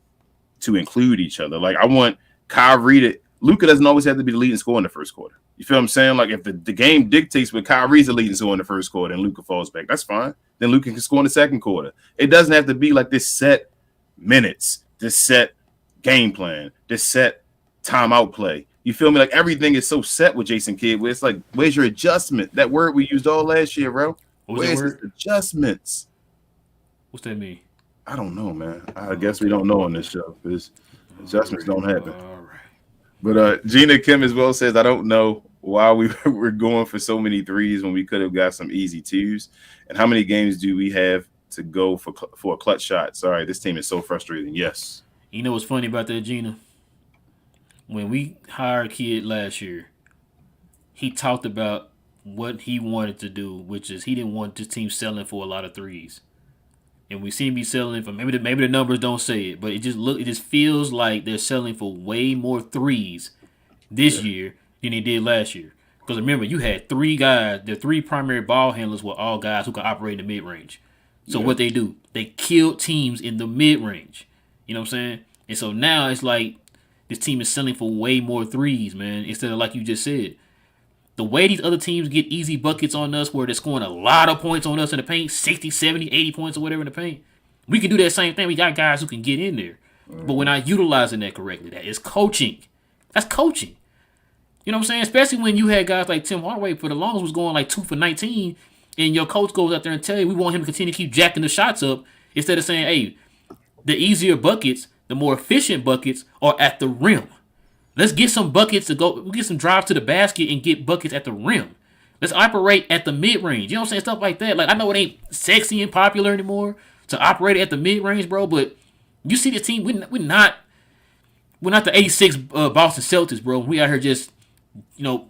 to include each other. Like I want Kyrie to. Luka doesn't always have to be the leading scorer in the first quarter. You feel what I'm saying? Like if the game dictates with Kyrie's the leading scorer in the first quarter and Luka falls back, that's fine. Then Luka can score in the second quarter. It doesn't have to be like this set minutes, this set game plan, this set timeout play. You feel me? Like everything is so set with Jason Kidd. Where it's like, where's your adjustment? That word we used all last year, bro. Where's his adjustments? What's that mean? I don't know, man. I guess we don't know on this show because adjustments don't happen. All right. But Gina Kim as well says, I don't know why we were going for so many threes when we could have got some easy twos. And how many games do we have to go for a clutch shot? Sorry, this team is so frustrating. Yes. You know what's funny about that, Gina? When we hired Kidd last year, he talked about what he wanted to do, which is he didn't want this team selling for a lot of threes. And we seem to be selling for maybe the numbers don't say it, but it just feels like they're selling for way more threes this year than they did last year. Because remember, you had 3 guys, the 3 primary ball handlers were all guys who could operate in the mid range. So what they do, they killed teams in the mid range. You know what I'm saying? And so now it's like this team is selling for way more threes, man, instead of like you just said. The way these other teams get easy buckets on us where they're scoring a lot of points on us in the paint, 60, 70, 80 points or whatever in the paint, we can do that same thing. We got guys who can get in there. But we're not utilizing that correctly. That is coaching. That's coaching. You know what I'm saying? Especially when you had guys like Tim Hardaway for the longest was going like 2 for 19, and your coach goes out there and tell you we want him to continue to keep jacking the shots up instead of saying, hey, the easier buckets, the more efficient buckets are at the rim. Let's get some buckets to go. We'll get some drives to the basket and get buckets at the rim. Let's operate at the mid range. You know what I'm saying? Stuff like that. Like I know it ain't sexy and popular anymore to operate at the mid range, bro. But you see the team. We're not the '86 Boston Celtics, bro. We out here just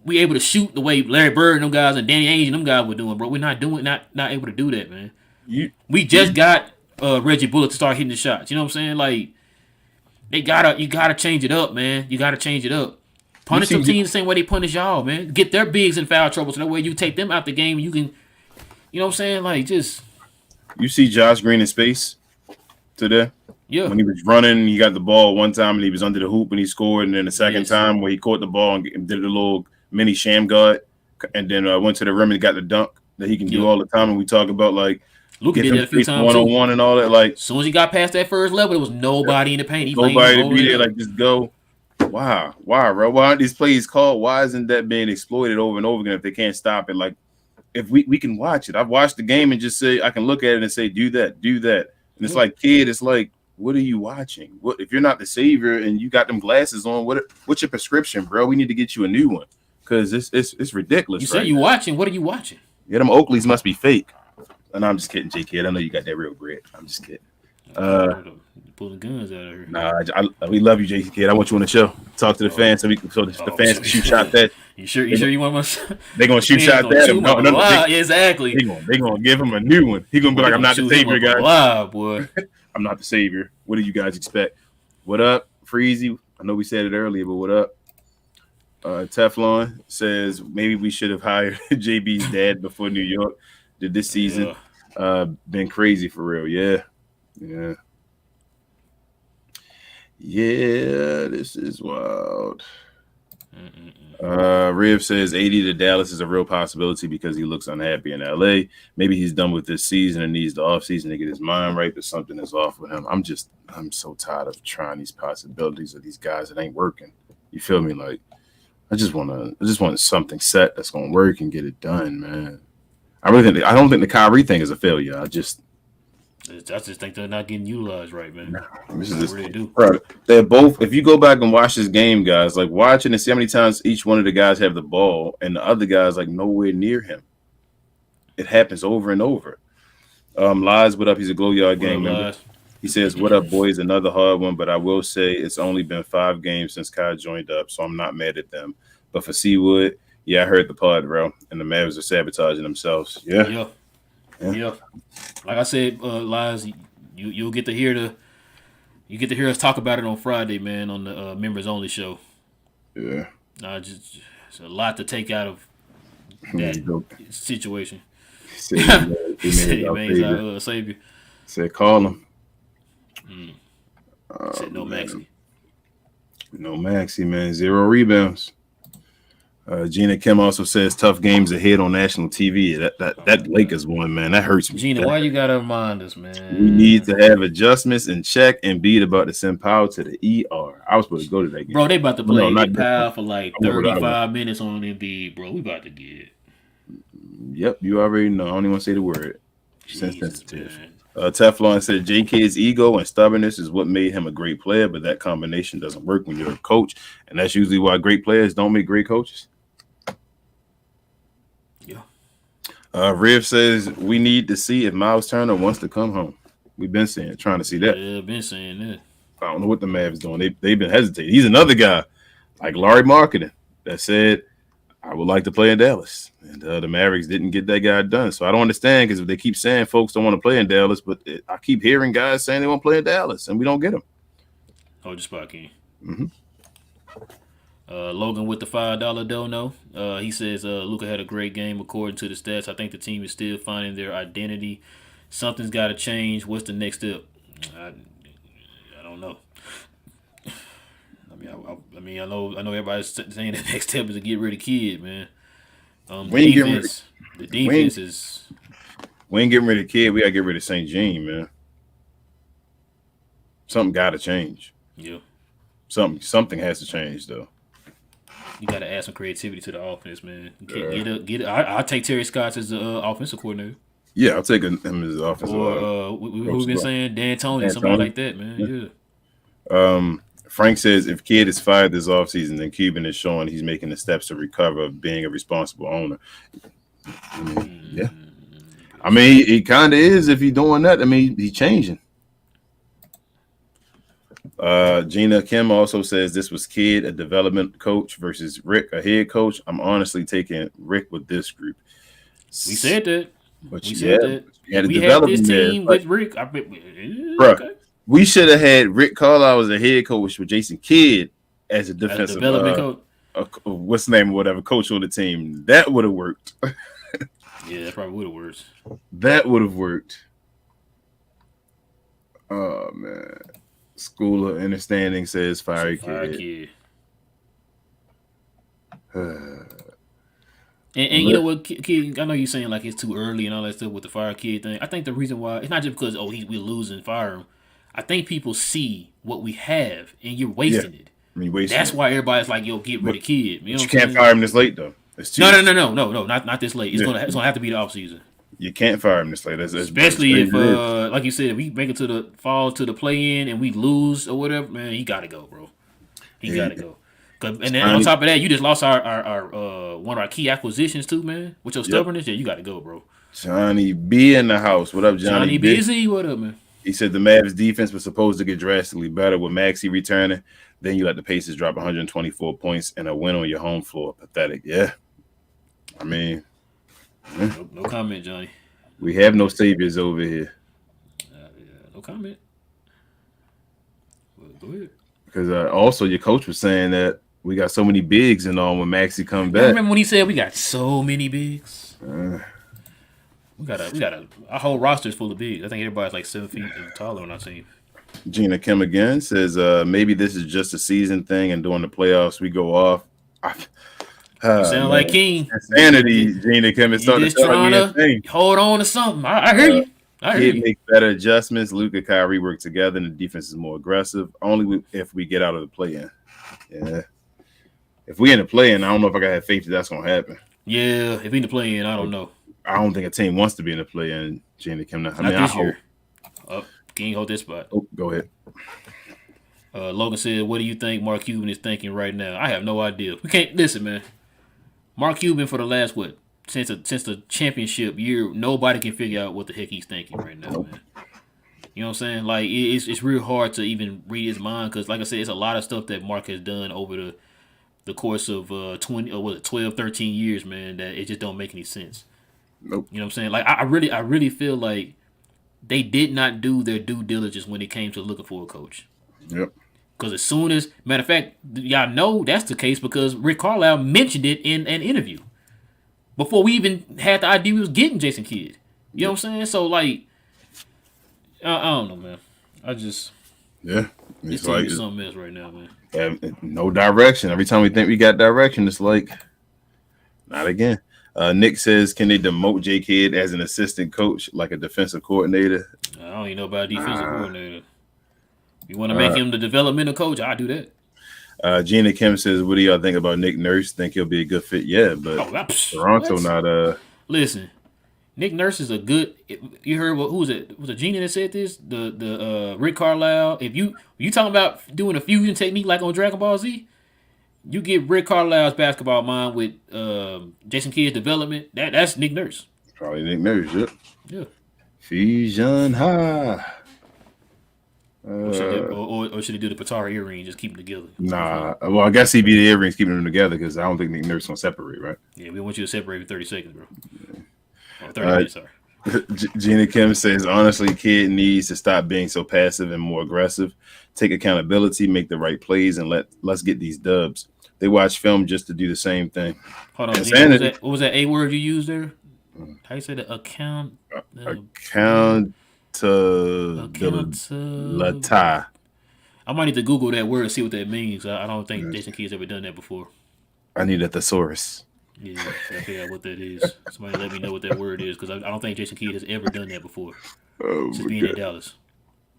we able to shoot the way Larry Bird and them guys and Danny Ainge and them guys were doing, bro. We're not able to do that, man. We just got Reggie Bullock to start hitting the shots. You know what I'm saying? Like you gotta change it up, man. You gotta change it up. Punish some teams the same way they punish y'all, man. Get their bigs in foul trouble so that way you take them out the game. You can, you know what I'm saying? Like just. You see Josh Green in space today? Yeah. When he was running, he got the ball one time and he was under the hoop and he scored. And then the second time where he caught the ball and did a little mini sham guard and then went to the rim and got the dunk that he can do all the time. And we talk about like Luka did that a few times one-on-one and all that. Like as soon as he got past that first level, there was nobody in the paint. Nobody to be there. Like just go. Why, bro? Why aren't these plays called? Why isn't that being exploited over and over again if they can't stop it? Like, if we can watch it. I've watched the game and just say, I can look at it and say, do that. And it's like, kid, it's like, what are you watching? What if you're not the savior and you got them glasses on? What's your prescription, bro? We need to get you a new one because it's ridiculous. You said you watching. What are you watching? Yeah, them Oakleys must be fake. And I'm just kidding, J Kid. I know you got that real bread. I'm just kidding. Pulling guns out of here. Nah, we love you, J Kid. I want you on the show. Talk to the fans so the fans can shoot shot that. You sure you want my? They gonna shoot shot that. Exactly. They gonna give him a new one. He gonna be like, I'm not the savior, guys. Live, boy. I'm not the savior. What do you guys expect? What up, Freezy? I know we said it earlier, but what up? Teflon says maybe we should have hired JB's dad before New York did this season. Been crazy for real. Yeah. This is wild. Riv says 80 to Dallas is a real possibility because he looks unhappy in LA. Maybe he's done with this season and needs the offseason to get his mind right, but something is off with him. I'm so tired of trying these possibilities of these guys that ain't working. You feel me? Like I just want something set that's gonna work and get it done, man. I don't think the Kyrie thing is a failure. I just think they're not getting utilized right, man. They're both. If you go back and watch this game, guys, like watch it and see how many times each one of the guys have the ball, and the other guys like nowhere near him. It happens over and over. Lies, what up? He's a Glow Yard gang member. He says, "What up, boys? Another hard one, but I will say it's only been 5 games since Kai joined up, so I'm not mad at them. But for Seawood, yeah, I heard the pod, bro, and the Mavs are sabotaging themselves. Yeah. Like I said, Lies, you'll get to hear us talk about it on Friday, man, on the members only show. Yeah. It's a lot to take out of that situation. He said, he's our savior. Said, call him. Said no Maxi. No Maxi, man. 0 rebounds. Gina Kim also says tough games ahead on national TV. That Lakers one, man, that hurts me. Gina, why you gotta remind us, man? We need to have adjustments in check and beat about to send Powell to the ER. I was supposed to go to that game. Bro, they about to play Powell for like 35 minutes on Embiid, bro. We about to get it. Yep, you already know. I don't even want to say the word. Sensitive. Teflon said JK's ego and stubbornness is what made him a great player, but that combination doesn't work when you're a coach, and that's usually why great players don't make great coaches. Riv says we need to see if Miles Turner wants to come home. We've been trying to see that. Yeah, been saying that. I don't know what the Mavs doing. They've been hesitating. He's another guy like Larry Marketing that said I would like to play in Dallas, and the Mavericks didn't get that guy done. So I don't understand because if they keep saying folks don't want to play in Dallas, but I keep hearing guys saying they want to play in Dallas, and we don't get them. Hold your spot, King. Mm-hmm. Logan with the $5 dono. He says Luka had a great game according to the stats. I think the team is still finding their identity. Something's got to change. What's the next step? I don't know. I know everybody's saying the next step is to get rid of Kid, man. The defense is. We ain't getting rid of Kid. We gotta get rid of St. Jean, man. Something got to change. Yeah. Something has to change though. You got to add some creativity to the offense, man. Get it. I'll take Terry Scott as the offensive coordinator. Yeah, I'll take him as the offensive. Or who we been saying? D'Antoni, somebody like that, man. Yeah. Frank says if Kidd is fired this offseason, then Cuban is showing he's making the steps to recover, being a responsible owner. Yeah. I mean, he kind of is if he's doing that. I mean, he's changing. Gina Kim also says this was Kidd, a development coach, versus Rick, a head coach. I'm honestly taking Rick with this group. We said that. But we said that. We had this team with Rick. Okay. We should have had Rick Carlisle as a head coach with Jason Kidd as a defensive development coach. What's the name or whatever coach on the team. That would have worked. Yeah, that probably would have worked. That would have worked. Oh man. School of Understanding says fire Kidd. And you know what, Kid, I know you're saying like it's too early and all that stuff with the fire Kid thing. I think the reason why it's not just because we're losing fire him. I think people see what we have and you're wasting it. I mean, that's why everybody's like, "Yo, get rid of Kid." You can't fire him this late though. No, not this late. It's gonna have to be the off season. You can't fire him this late. Especially if, like you said, if we make it to the fall to the play in and we lose or whatever, man, he gotta go, bro. He gotta go. And then on top of that, you just lost our one of our key acquisitions too, man. With your stubbornness, you gotta go, bro. Johnny B in the house. What up, Johnny B? Busy. What up, man? He said the Mavs defense was supposed to get drastically better with Maxi returning. Then you let the Pacers drop 124 points and a win on your home floor. Pathetic. Yeah. I mean, no comment, Johnny. We have no saviors over here. No comment. Well, go ahead. Because also your coach was saying that we got so many bigs and all when Maxi come back. I remember when he said we got so many bigs. We got our whole roster's full of bigs. I think everybody's like 7 feet taller on our team. Gina Kim again says maybe this is just a season thing and during the playoffs we go off. You sound like King. Insanity, Gina Kim is starting to trying to hold on to something. I hear you. Kid make better adjustments. Luka, Kyrie work together, and the defense is more aggressive. Only if we get out of the play-in. Yeah. If we in the play-in, I don't know if I gotta have faith that that's gonna happen. Yeah, if we in the play-in, I don't know. I don't think a team wants to be in the play-in. Gina Kim. Not this year. King, hold this spot. Oh, go ahead. Logan said, "What do you think Mark Cuban is thinking right now?" I have no idea. We can't listen, man. Mark Cuban for the last since the championship year, nobody can figure out what the heck he's thinking right now, man. You know what I'm saying? Like it's real hard to even read his mind because, like I said, it's a lot of stuff that Mark has done over the course of 12, 13 years, man. That it just don't make any sense. Nope. You know what I'm saying? Like I really feel like they did not do their due diligence when it came to looking for a coach. Yep. Because as soon as, matter of fact, y'all know that's the case because Rick Carlisle mentioned it in an interview before we even had the idea we was getting Jason Kidd. You know what I'm saying? So, like, I don't know, man. It's like something else right now, man. No direction. Every time we think we got direction, it's like, not again. Nick says, can they demote J. Kidd as an assistant coach, like a defensive coordinator? I don't even know about a defensive coordinator. You want to make him the developmental coach? I'll do that. Gina Kim says, what do y'all think about Nick Nurse? Think he'll be a good fit? Yeah, but Toronto not. Listen, Nick Nurse is a good. You heard who was it? Was it Gina that said this? The Rick Carlisle. If you talking about doing a fusion technique like on Dragon Ball Z, you get Rick Carlisle's basketball mind with Jason Kidd's development. That's Nick Nurse. Probably Nick Nurse. Yep. Yeah. Fusion high. Or should he do the Patara earring, just keep them together? Nah. Well, I guess he'd be the earrings keeping them together because I don't think Nick Nurse gonna separate, right? Yeah, we want you to separate for 30 seconds, bro. Or 30 minutes, sorry. Gina Kim says, honestly, Kidd needs to stop being so passive and more aggressive. Take accountability, make the right plays, and let's get these dubs. They watch film just to do the same thing. Hold on, Gina, what was that A word you used there? How you say the account? Lata. I might need to Google that word and see what that means. I don't think Jason Kidd's ever done that before. I need a thesaurus. Yeah, I figure out what that is. Somebody let me know what that word is because I don't think Jason Kidd has ever done that before. Since being in Dallas.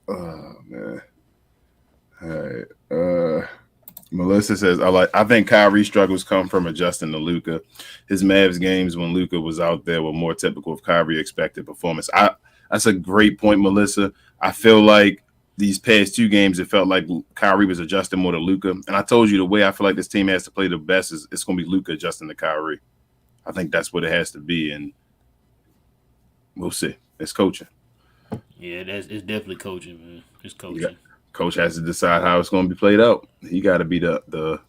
Oh man. All right. Melissa says, I think Kyrie's struggles come from adjusting to Luka. His Mavs games when Luka was out there were more typical of Kyrie expected performance. That's a great point, Melissa. I feel like these past 2 games, it felt like Kyrie was adjusting more to Luka. And I told you the way I feel like this team has to play the best is it's going to be Luka adjusting to Kyrie. I think that's what it has to be, and we'll see. It's coaching. Yeah, it's definitely coaching, man. It's coaching. Yeah. Coach has to decide how it's going to be played out. He got to be the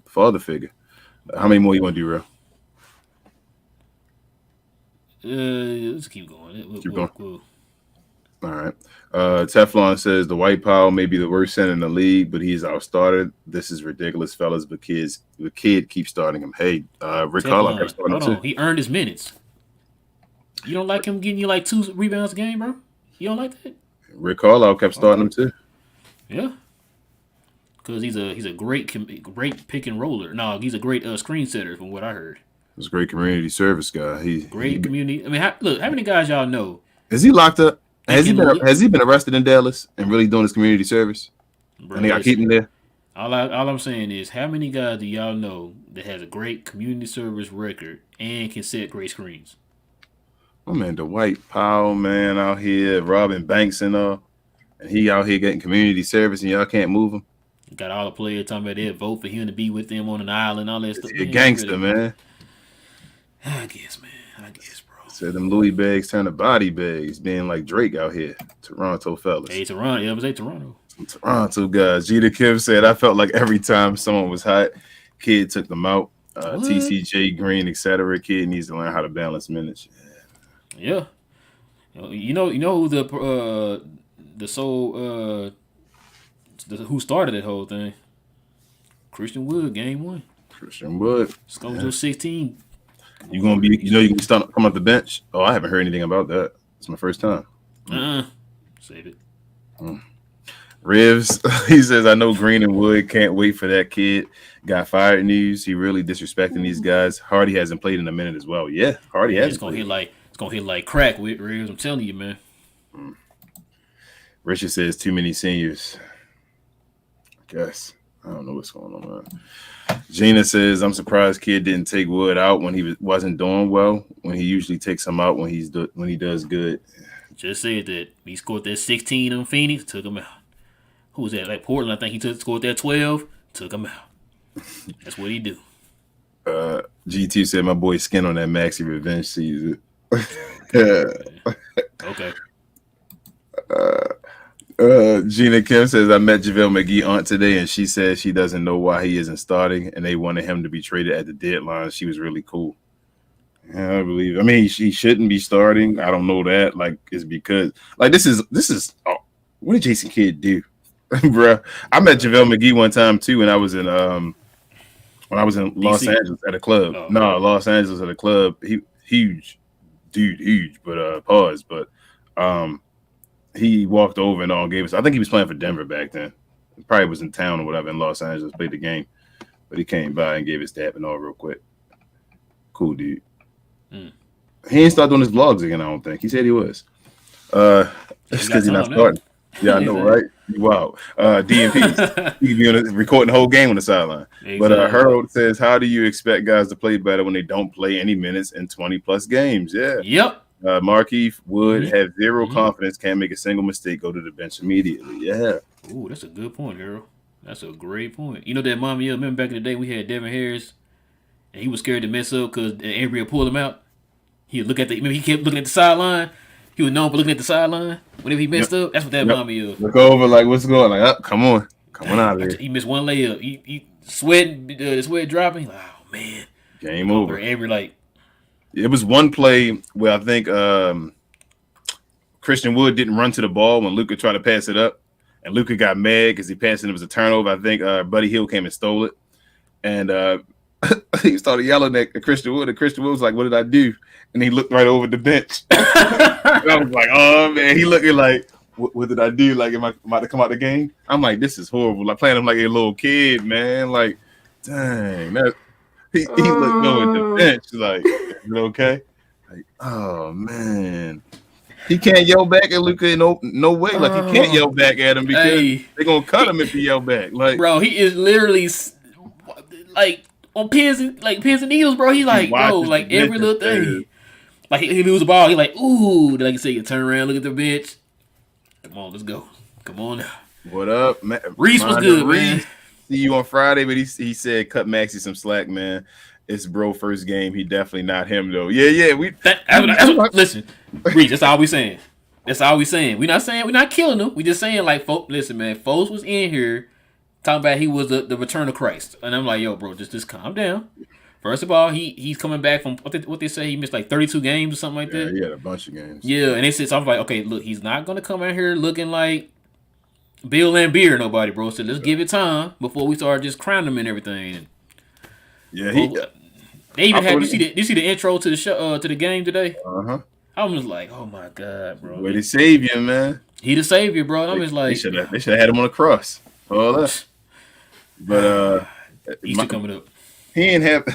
father figure. How many more you want to do, Real? Let's keep going. Keep going. All right. Teflon says the White Powell may be the worst center in the league, but he's outstarted. This is ridiculous, fellas. But the kid keeps starting him. Hey, Rick Carlisle kept starting him too. He earned his minutes. You don't like him getting you like 2 rebounds a game, bro? You don't like that? Rick Carlisle kept starting him too. Yeah. Because he's a great pick and roller. No, he's a great screen setter from what I heard. He's a great community service guy. Great community. I mean, how many guys y'all know? Is he locked up? Has he been arrested in Dallas and really doing his community service? Bro, and they got keep him there? All I'm saying is, how many guys do y'all know that has a great community service record and can set great screens? Oh man, the White Powell man out here robbing banks and all, and he out here getting community service, and y'all can't move him. Got all the players talking about they'd vote for him to be with them on an island, all that stuff. He's a gangster, man. I guess, bro. Said them Louis bags turn to body bags, being like Drake out here. Toronto fellas. Hey, Toronto. Yeah, it was Toronto. Toronto guys. Jeter Kim said, I felt like every time someone was hot, kid took them out. TCJ Green, etc. Kid needs to learn how to balance minutes. Yeah. You know who who started that whole thing? Christian Wood, game 1. Christian Wood. It's going to 16. You gonna be? You can start come off the bench. Oh, I haven't heard anything about that. It's my first time. Save it. Rivs, he says, I know Green and Wood can't wait for that kid. Got fired news. He really disrespecting these guys. Hardy hasn't played in a minute as well. Yeah, Hardy has. It's gonna hit like crack with Rivs. I'm telling you, man. Richard says too many seniors. I guess. I don't know what's going on, man. Gina says, I'm surprised kid didn't take Wood out when he wasn't doing well. When he usually takes him out when he does good. Just said that he scored that 16 on Phoenix, took him out. Who was that? Like Portland, I think he scored that 12, took him out. That's what he do. GT said my boy skin on that Maxi revenge season. Okay. Gina Kim says, I met JaVale McGee aunt today, and she says she doesn't know why he isn't starting, and they wanted him to be traded at the deadline. She was really cool. Yeah, I believe. I mean, he shouldn't be starting. I don't know that. Like, it's because like this is. What did Jason Kidd do, bro? I met JaVale McGee one time too, when I was in Los Angeles at a club. Los Angeles at a club. Huge, but pause. But he walked over and all gave us. I think he was playing for Denver back then. He probably was in town or whatever in Los Angeles, played the game. But he came by and gave his dap and all real quick. Cool dude. He ain't start doing his vlogs again, I don't think. He said he was. It's because he's not starting. Yeah, I know, right? Wow. DMP. He could be recording the whole game on the sideline. Exactly. But Harold says, how do you expect guys to play better when they don't play any minutes in 20-plus games? Yeah. Yep. Markeith Wood have zero confidence, can't make a single mistake, go to the bench immediately. Yeah. Ooh, that's a good point, Harold. That's a great point. You know that Mama, remember back in the day we had Devin Harris, and he was scared to mess up because Avery pulled him out. He would he kept looking at the sideline. He was known for looking at the sideline. Whenever he messed up, that's what that Mama is. Look over like, what's going on? Like, come on out of there. He missed one layup. He sweating, the sweat dropping. Like, oh, man. Game over. Avery, like. It was one play where I think Christian Wood didn't run to the ball when Luka tried to pass it up. And Luka got mad because he passed it. It was a turnover. I think Buddy Hield came and stole it. And he started yelling at Christian Wood. And Christian Wood was like, what did I do? And he looked right over the bench. And I was like, oh, man. He looking like, what did I do? Like, am I about to come out the game? I'm like, this is horrible. Like, playing him like a little kid, man. Like, dang. He looked over at the bench like, is it okay? Like, oh, man. He can't yell back at Luka in no way. Like he can't yell back at him because they're gonna cut him if he yell back. Like, bro, he is literally like on pins and needles, bro. He like, bro, like every little thing. Like he lose the ball, he like, ooh. Like you say, you turn around, look at the bench. Come on, let's go. Come on now. What up, man? Reese was good, man. See you on Friday, but he said cut Maxi some slack, man. It's bro first game. He definitely not him though. Yeah. Listen, Reese. That's all we saying. We not killing him. We just saying like, listen, man. Foles was in here talking about he was the return of Christ, and I'm like, yo, bro, just calm down. First of all, he's coming back from what they say he missed like 32 games or something like that. Yeah, a bunch of games. Yeah, and they said something like, okay, look, he's not gonna come out here looking like Bill Lambier or nobody, bro. So let's give it time before we start just crowning him and everything. Yeah, they even had. Did you see the intro to the show to the game today? I was like, oh my god, bro. Where the savior, man. He the savior, bro. I was like, they should have had him on the cross. All that. But Easter coming up. He didn't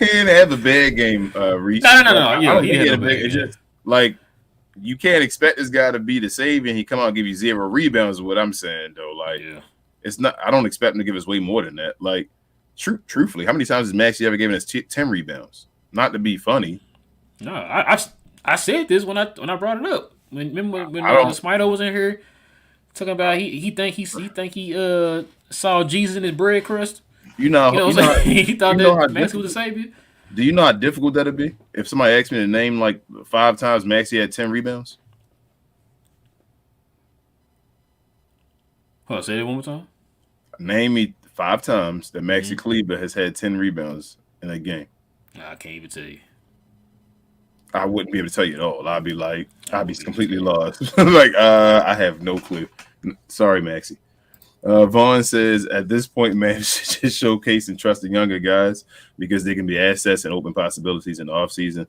have a bad game, Reese. No. Yeah, he had a bad game. It's just like you can't expect this guy to be the savior and he come out and give you 0 rebounds. Is what I'm saying though. Like, it's not. I don't expect him to give us way more than that. Like, truthfully, how many times has Maxi ever given us 10 rebounds? Not to be funny. No, I said this when I brought it up. Remember when Smito was in here talking about he think he saw Jesus in his bread crust. You know he thought that Maxi was the savior. Do you know how difficult that'd be if somebody asked me to name like 5 times Maxi had 10 rebounds? Say that one more time. Name me 5 times that Maxi Kleber has had 10 rebounds in a game. I can't even tell you. I wouldn't be able to tell you at all. I'd be completely lost. Like, I have no clue. Sorry, Maxi. Vaughn says, at this point, man, should just showcase and trust the younger guys because they can be assets and open possibilities in the offseason.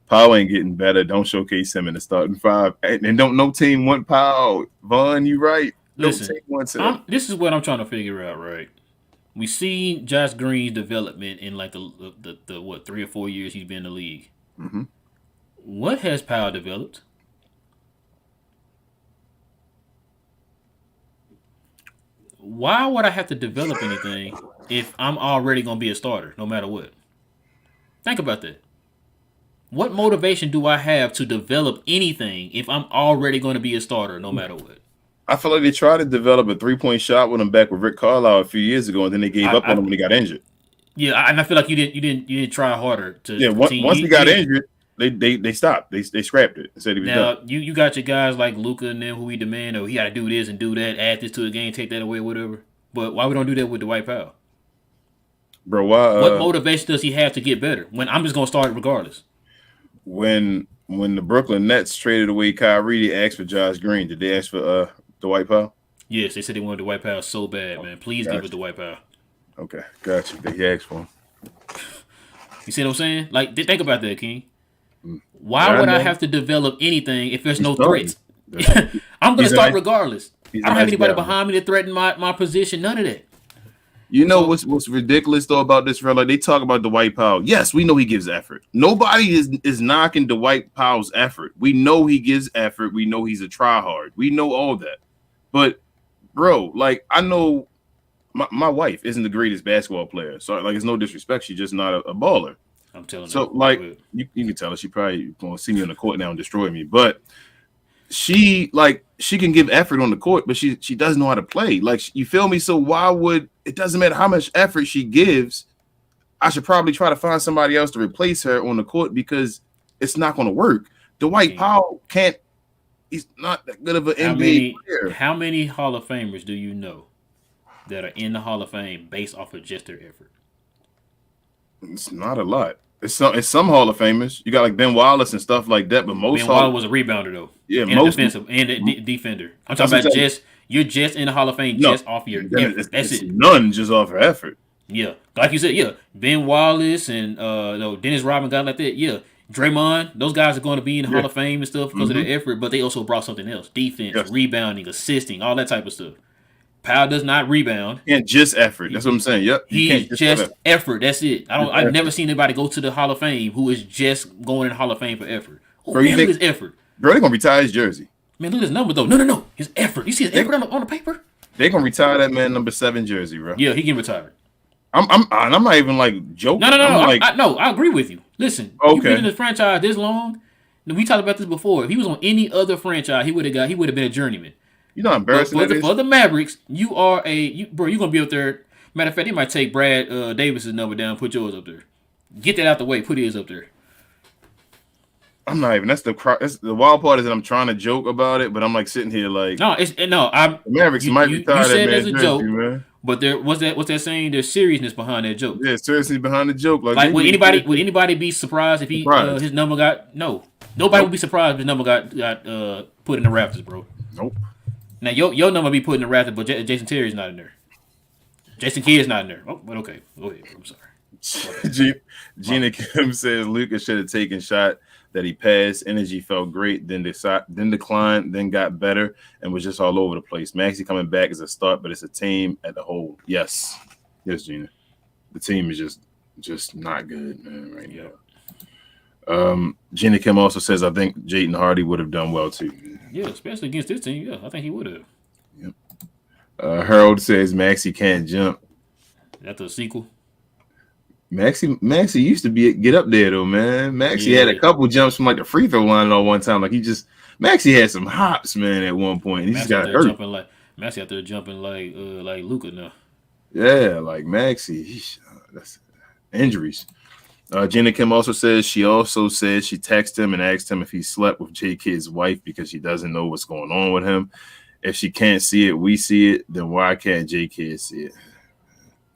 Powell ain't getting better. Don't showcase him in the starting 5. And don't no team want Powell. Vaughn, you right. Listen, this is what I'm trying to figure out, right? We see Josh Green's development in like the what 3 or 4 years he's been in the league. Mm-hmm. What has Powell developed? Why would I have to develop anything if I'm already going to be a starter, no matter what? Think about that. What motivation do I have to develop anything if I'm already going to be a starter, no matter what? I feel like they tried to develop a 3-point shot with him back with Rick Carlisle a few years ago, and then they gave up on him when he got injured. Yeah, and I feel like you didn't try harder to. Yeah, once he got injured, they stopped. They scrapped it and said he was done. Now you got your guys like Luka and them who we demand, he got to do this and do that, add this to the game, take that away, whatever. But why we don't do that with Dwight Powell? Bro, why? What motivation does he have to get better? When I'm just gonna start regardless. When the Brooklyn Nets traded away Kyrie, they asked for Josh Green. Did they ask for Dwight Powell? Yes, they said they wanted Dwight Powell so bad, man. Please give us Dwight Powell. Okay, gotcha. They asked for him. You see what I'm saying? Like, think about that, King. Why would I have to develop anything if there's no threats? I'm going to start regardless. I don't have anybody behind me to threaten my position. None of that. You know what's ridiculous though about this, like they talk about Dwight Powell. Yes, we know he gives effort. Nobody is knocking Dwight Powell's effort. We know he gives effort. We know he's a tryhard. We know all that. But bro, like I know my wife isn't the greatest basketball player. So like it's no disrespect. She's just not a baller. I'm telling you. So like you can tell her she probably gonna see me on the court now and destroy me. But she can give effort on the court, but she doesn't know how to play. Like, you feel me? So why would it doesn't matter how much effort she gives? I should probably try to find somebody else to replace her on the court because it's not going to work. Dwight Powell can't. He's not that good of an NBA player. How many Hall of Famers do you know that are in the Hall of Fame based off of just their effort? It's not a lot. It's some Hall of Famers. You got like Ben Wallace and stuff like that, but most Ben Wallace was a rebounder though. Yeah, and most defensive and a defender. I'm talking about you're just in the Hall of Fame just off your effort. That's it. None just off her effort. Yeah, like you said, yeah. Ben Wallace and Dennis Rodman, guys like that. Yeah, Draymond, those guys are going to be in the Hall of Fame and stuff because of their effort, but they also brought something else: defense, rebounding, assisting, all that type of stuff. Powell does not rebound. And just effort. That's what I'm saying. Yep. He's just effort. That's it. I've never seen anybody go to the Hall of Fame who is just going in the Hall of Fame for effort. Bro, you man, look think at his effort. bro, they're gonna retire his jersey. Man, look at his number though. No. His effort. You see his effort on the paper? They're gonna retire that man number 7 jersey, bro. Yeah, he can retire. I'm not even like joking. No. I'm like, I agree with you. Listen, Okay. you've been in this franchise this long. And we talked about this before. If he was on any other franchise, he would have been a journeyman. you know how embarrassing But that is? for the Mavericks, you are you're gonna be up there. Matter of fact, he might take Brad Davis's number down, put yours up there. Get that out the way, put his up there. I'm not even. That's the wild part is that I'm trying to joke about it, but I'm like sitting here like, The Mavericks might retire that said it man's as a jersey, joke, man. but what's that saying? There's seriousness behind that joke. Yeah, seriously behind the joke. Like would anybody be surprised if his number got Nobody would be surprised if his number got put in the rafters, bro. Nope. Now your number be put in the rafters, but Jason Terry's not in there. Jason Kidd's not in there. Oh, but okay, go ahead. I'm sorry. Gina Kim says Luka should have taken shot that he passed. Energy felt great, then declined, then got better, and was just all over the place. Maxi coming back is a start, but it's a team at the whole. Yes, Gina. The team is just not good, man, right now. Gina Kim also says I think Jayden Hardy would have done well too. Yeah, especially against this team. Yeah, I think he would have. Yep. Harold says Maxi can't jump. That's a sequel. Maxi used to get up there though, man. Maxi had a couple jumps from like the free throw line all one time. Like Maxi had some hops, man, at one point. He just got hurt. Maxi out there jumping like Luka now. Yeah, like Maxi. That's injuries. Jenna Kim also says she texted him and asked him if he slept with J Kid's wife because she doesn't know what's going on with him. If she can't see it, we see it. Then why can't J Kid see it?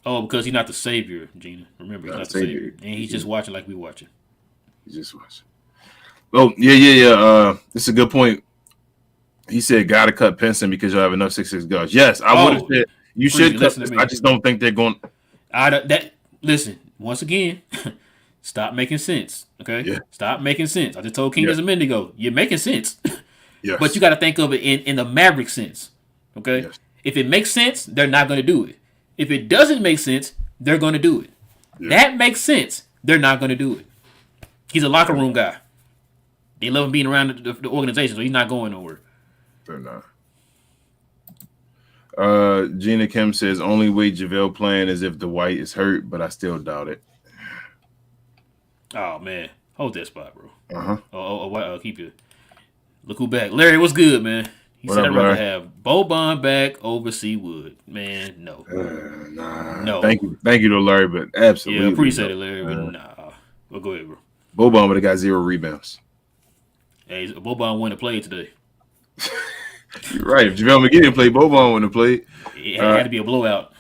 Oh, because he's not the savior, Gina. Remember, he's not the savior. And he's just watching like we watching. He's just watching. Oh, yeah. This is a good point. He said, gotta cut Pinson because you'll have enough 6'6" guards. Yes, I would have said you should cut. I just don't think they're going. Listen, once again, stop making sense. Okay? Yeah. Stop making sense. I just told King a minute ago. You're making sense. Yes. But you got to think of it in the Maverick sense. Okay? Yes. If it makes sense, they're not going to do it. If it doesn't make sense, they're going to do it. Yeah. That makes sense. They're not going to do it. He's a locker room guy. They love him being around the organization, so he's not going nowhere. They're not. Gina Kim says, only way JaVale playing is if Dwight is hurt, but I still doubt it. Oh, man. Hold that spot, bro. Uh-huh. Keep it. Look who back. Larry, what's good, man? He What said up, I'd rather Larry? have Boban back over Seawood. Man, no. Nah. No. Thank you to Larry, but absolutely. Yeah, appreciate it, Larry, but nah. Well, go ahead, bro. Boban would have got 0 rebounds. Hey, Boban won the play today. You're right. If JaVale McGee didn't play, Boban wouldn't have played. It had to be a blowout.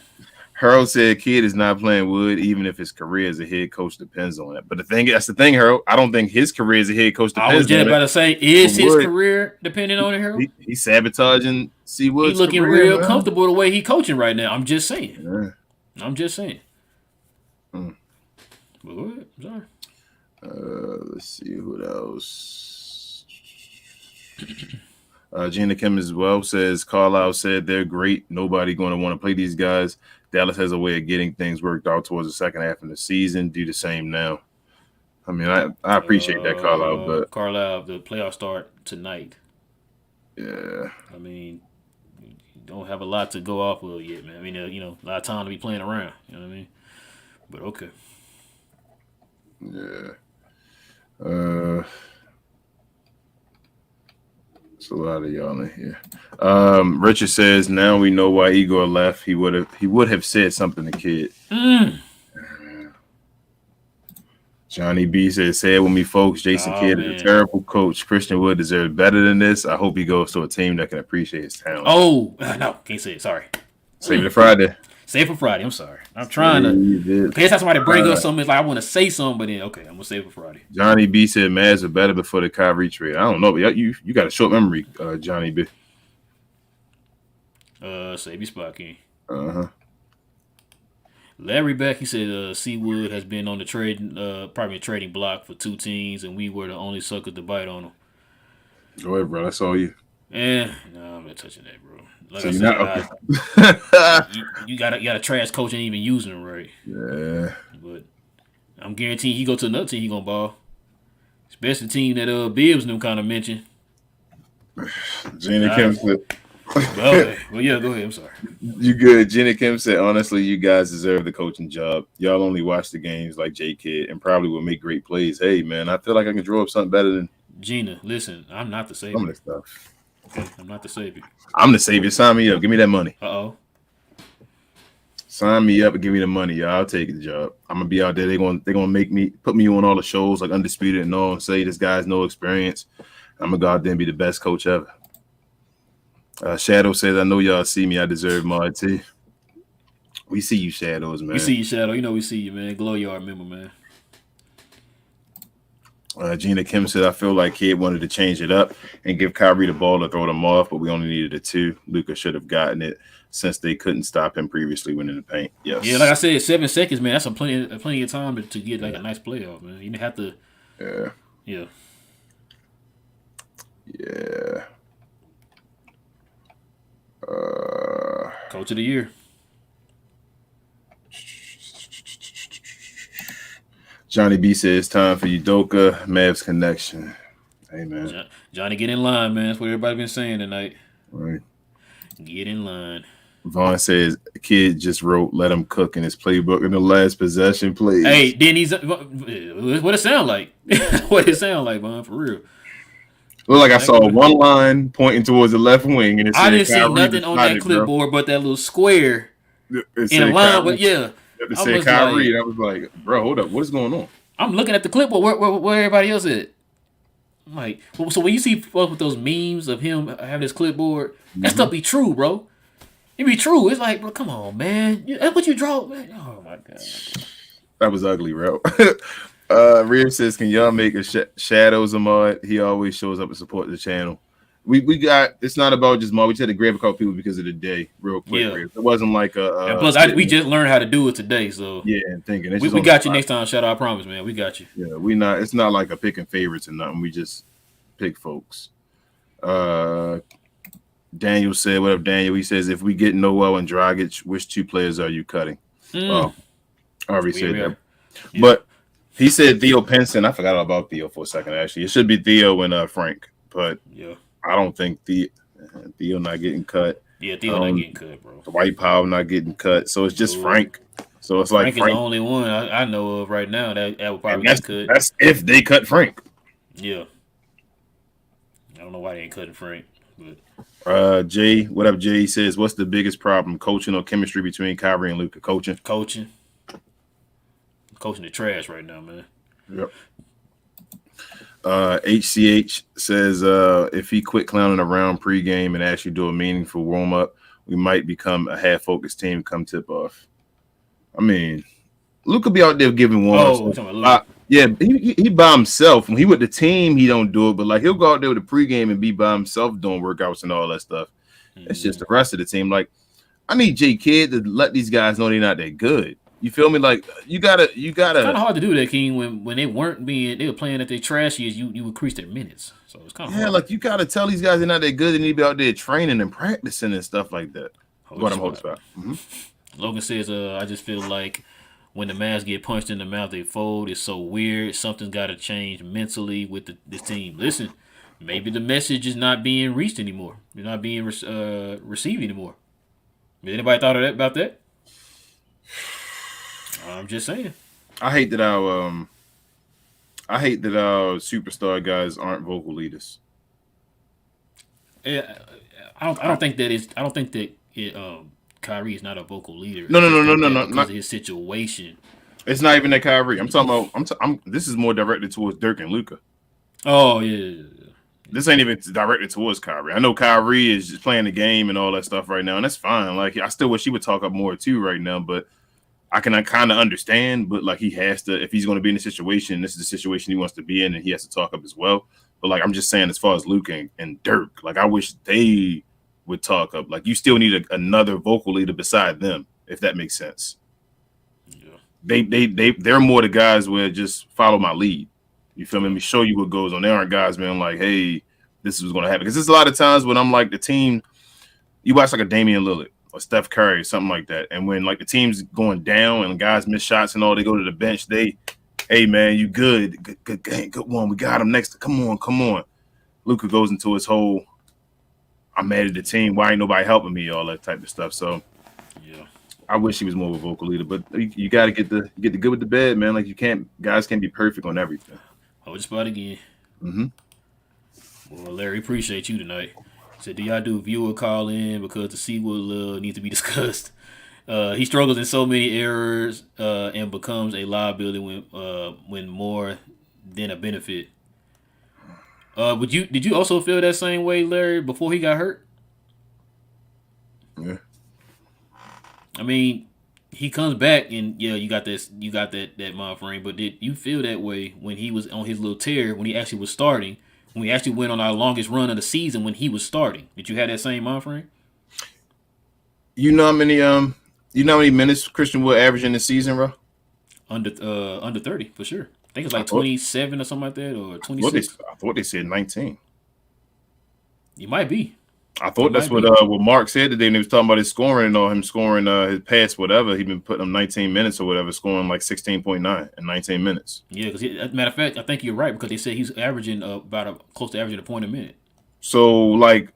Harold said Kid is not playing Wood, even if his career as a head coach depends on it. But that's the thing, Harold. I don't think his career as a head coach depends on it. I was just about to say, is his career depending on it, Harold? He's sabotaging C. Wood's He's looking career, real man. comfortable the way he's coaching right now. I'm just saying. Yeah. I'm just saying. Mm. But go ahead. I'm sorry. Let's see what else. Gina Kim as well says Carlisle said they're great. Nobody going to want to play these guys. Dallas has a way of getting things worked out towards the second half of the season. Do the same now. I mean, I appreciate that, Carlisle, but Carlisle, the playoffs start tonight. Yeah. I mean, you don't have a lot to go off of yet, man. I mean, a lot of time to be playing around. You know what I mean? But okay. Yeah. There's a lot of y'all in here. Richard says now we know why Igor left. He would have said something to Kid. Johnny B says, say it with me, folks. Jason Kidd is a terrible coach. Christian Wood deserves better than this. I hope he goes to a team that can appreciate his talent. Oh, no, can't say it. Sorry. Save it for Friday. Save it for Friday. I'm sorry. I'm trying to. Every time somebody bring up something, it's like I want to say something, but then okay, I'm gonna save it for Friday. Johnny B said Mavs are better before the Kyrie trade. I don't know, but you got a short memory, Johnny B. Save your spot, King. Larry Beck, he said Seawood has been on the probably a trading block for 2 teams, and we were the only suckers to bite on him. Go ahead, bro. That's all you. No, I'm not touching that, bro. Like so I said, okay. you got a trash coach ain't even using him right. Yeah. But I'm guaranteeing he go to another team, he gonna ball. Especially the team that Bibbs knew kind of mentioned. Gina Kim said, Okay. Well, yeah, go ahead. I'm sorry. "You good?" Gina Kim said, "Honestly, you guys deserve the coaching job. Y'all only watch the games like J Kid and probably will make great plays. Hey, man, I feel like I can draw up something better than Gina, listen, I'm not the some savior. of this stuff. Okay, I'm not the savior. I'm the savior. Sign me up. Give me that money. Uh-oh. Sign me up and give me the money. Yeah, I'll take the job. I'm gonna be out there. They're gonna make me put me on all the shows like Undisputed and all, and say this guy's no experience. I'm gonna go out there and be the best coach ever." Shadow says, "I know y'all see me. I deserve mod too." We see you, Shadows, man. We see you, Shadow. You know we see you, man. Glow yard member, man. Gina Kim said, "I feel like Kid wanted to change it up and give Kyrie the ball to throw them off, but we only needed a 2. Luka should have gotten it since they couldn't stop him previously when in the paint." Yes. Yeah, like I said, 7 seconds, man. That's plenty of time to get like a nice playoff, man. You didn't have to. Yeah. Yeah. Yeah. Coach of the year. Johnny B says, "Time for Udoka, Mavs connection." Hey, man. Johnny, get in line, man. That's what everybody been saying tonight. Right. Get in line. Vaughn says, "Kid just wrote, let him cook in his playbook in the last possession, please." Hey, then he's what it sound like. What it sound like, man, for real. Look like I saw one line pointing towards the left wing, and it said, I didn't see Kyrie nothing on that decided, clipboard but that little square It in said a line. Kyrie. But yeah, It said Kyrie, and I was like, bro, hold up. What is going on? I'm looking at the clipboard. Where everybody else at? I'm like, so when you see folks with those memes of him having his clipboard, that stuff be true, bro. It be true. It's like, bro, come on, man. That's what you draw, man. Oh my god. That was ugly, bro. Rear says, "Can y'all make a Shadows a mod? He always shows up and support the channel." We got. It's not about just mod. We just had to grab a couple people because of the day, real quick. Yeah. It wasn't like a. And plus, we just learned how to do it today, so yeah, and thinking we got you next time. Shadow, I promise, man. We got you. Yeah, we not. It's not like a picking favorites or nothing. We just pick folks. Daniel said, "What up, Daniel?" He says, "If we get Noel and Dragic, which 2 players are you cutting?" Oh, I already said that. Yeah. But he said Theo Pinson. I forgot about Theo for a second. Actually, it should be Theo and Frank. But yeah, I don't think Theo not getting cut. Yeah, Theo not getting cut, bro. Dwight Powell not getting cut. So it's just Frank. So it's like Frank is the only one I know of right now that would probably get cut. That's if they cut Frank. Yeah. I don't know why they ain't cutting Frank. But Jay, what up, Jay? He says, "What's the biggest problem, coaching or chemistry between Kyrie and Luka?" Coaching. Coaching the trash right now, man. Yep. HCH says, "If he quit clowning around pregame and actually do a meaningful warm-up, we might become a half-focused team come tip-off." I mean, Luka be out there giving warm-ups. Yeah, he by himself. When he with the team, he don't do it. But like he'll go out there with the pregame and be by himself doing workouts and all that stuff. Mm-hmm. It's just the rest of the team. Like I need J Kid to let these guys know they're not that good. You feel me? Like you gotta. It's kind of hard to do that, King. When they were playing at their trashy, you increase their minutes. So it's kind of hard. Like you gotta tell these guys they're not that good. They need to be out there training and practicing and stuff like that. What I'm hoping about. Mm-hmm. Logan says, "I just feel like." When the Mavs get punched in the mouth, they fold. It's so weird. Something's got to change mentally with this team. Listen, maybe the message is not being reached anymore. It's not being received anymore. Has anybody thought of that about that? I'm just saying. I hate that our superstar guys aren't vocal leaders. Yeah, I don't think that Kyrie is not a vocal leader. No. Because of his situation. It's not even that Kyrie. I'm talking about. This is more directed towards Dirk and Luka. Oh yeah. This ain't even directed towards Kyrie. I know Kyrie is just playing the game and all that stuff right now, and that's fine. Like I still wish he would talk up more too right now, but I can kind of understand. But like he has to, if he's going to be in a situation, this is the situation he wants to be in, and he has to talk up as well. But like I'm just saying, as far as Luka and Dirk, like I wish they would talk up. Like you still need another vocal leader beside them, if that makes sense. Yeah. They're more the guys where just follow my lead. You feel me? Let me show you what goes on. They aren't guys being like, hey, this is what's going to happen. Because there's a lot of times when I'm like the team, you watch like a Damian Lillard or Steph Curry or something like that. And when like the team's going down and guys miss shots and all, they go to the bench, they Hey man, you good game, good one. We got him next. Come on. Luka goes into his whole I'm mad at the team. Why ain't nobody helping me? All that type of stuff. So Yeah. I wish he was more of a vocal leader, but you got to get the good with the bad, man. Like guys can't be perfect on everything. Hold the spot again. Mm-hmm. Well, Larry, appreciate you tonight. Said, do y'all do viewer call in because the Seawood needs to be discussed? He struggles in so many errors and becomes a liability when more than a benefit. Did you also feel that same way, Larry, before he got hurt? Yeah. I mean, he comes back and you got that mind frame. But did you feel that way when he was on his little tear when he actually was starting? When we actually went on our longest run of the season when he was starting, did you have that same mind frame? You know how many minutes Christian Wood averaged in the season, bro? Under 30 for sure. I think it's like 27 or something like that, or 26. I thought they said 19. You might be. I thought that's what Mark said today. And he was talking about his scoring or him scoring his pass, whatever. He'd been putting him 19 minutes or whatever, scoring like 16.9 in 19 minutes. Yeah, because as a matter of fact, I think you're right because they said he's averaging close to averaging a point a minute. So like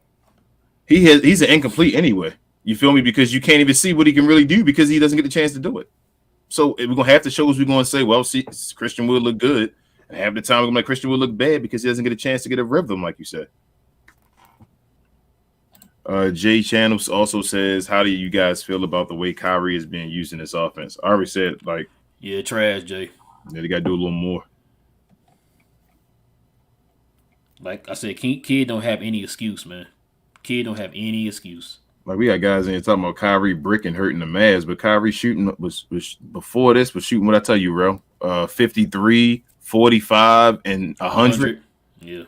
he's an incomplete anyway. You feel me? Because you can't even see what he can really do because he doesn't get the chance to do it. So we're gonna have to shows we're gonna say, well, see, Christian Wood look good, and half the time we're gonna make Christian Wood look bad because he doesn't get a chance to get a rhythm, like you said. Jay Channels also says, how do you guys feel about the way Kyrie is being used in this offense? I already said, like, yeah, trash, Jay. Yeah, they got to do a little more. Like I said, kid don't have any excuse, man. Kid don't have any excuse. Like, we got guys in here talking about Kyrie bricking hurting the Mavs, but Kyrie shooting was before this was shooting what I tell you, bro. 53, 45, and 100. Yeah.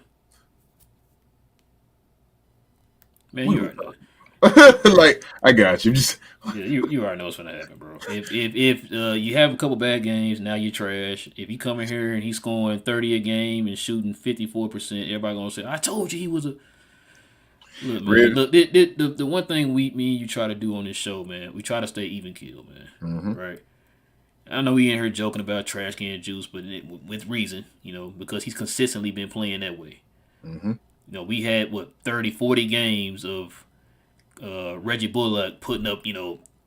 Man, you already know. Like, I got you. You already know what's gonna happen, bro. If you have a couple bad games, now you're trash. If you come in here and he's scoring 30 a game and shooting 54%, everybody gonna say, "I told you he was a." Look, man. Look, the one thing me and you try to do on this show, man, we try to stay even keel, man. Mm-hmm. Right? I know we ain't here joking about trash can juice, but with reason, because he's consistently been playing that way. Mm-hmm. We had 30, 40 games of Reggie Bullock putting up,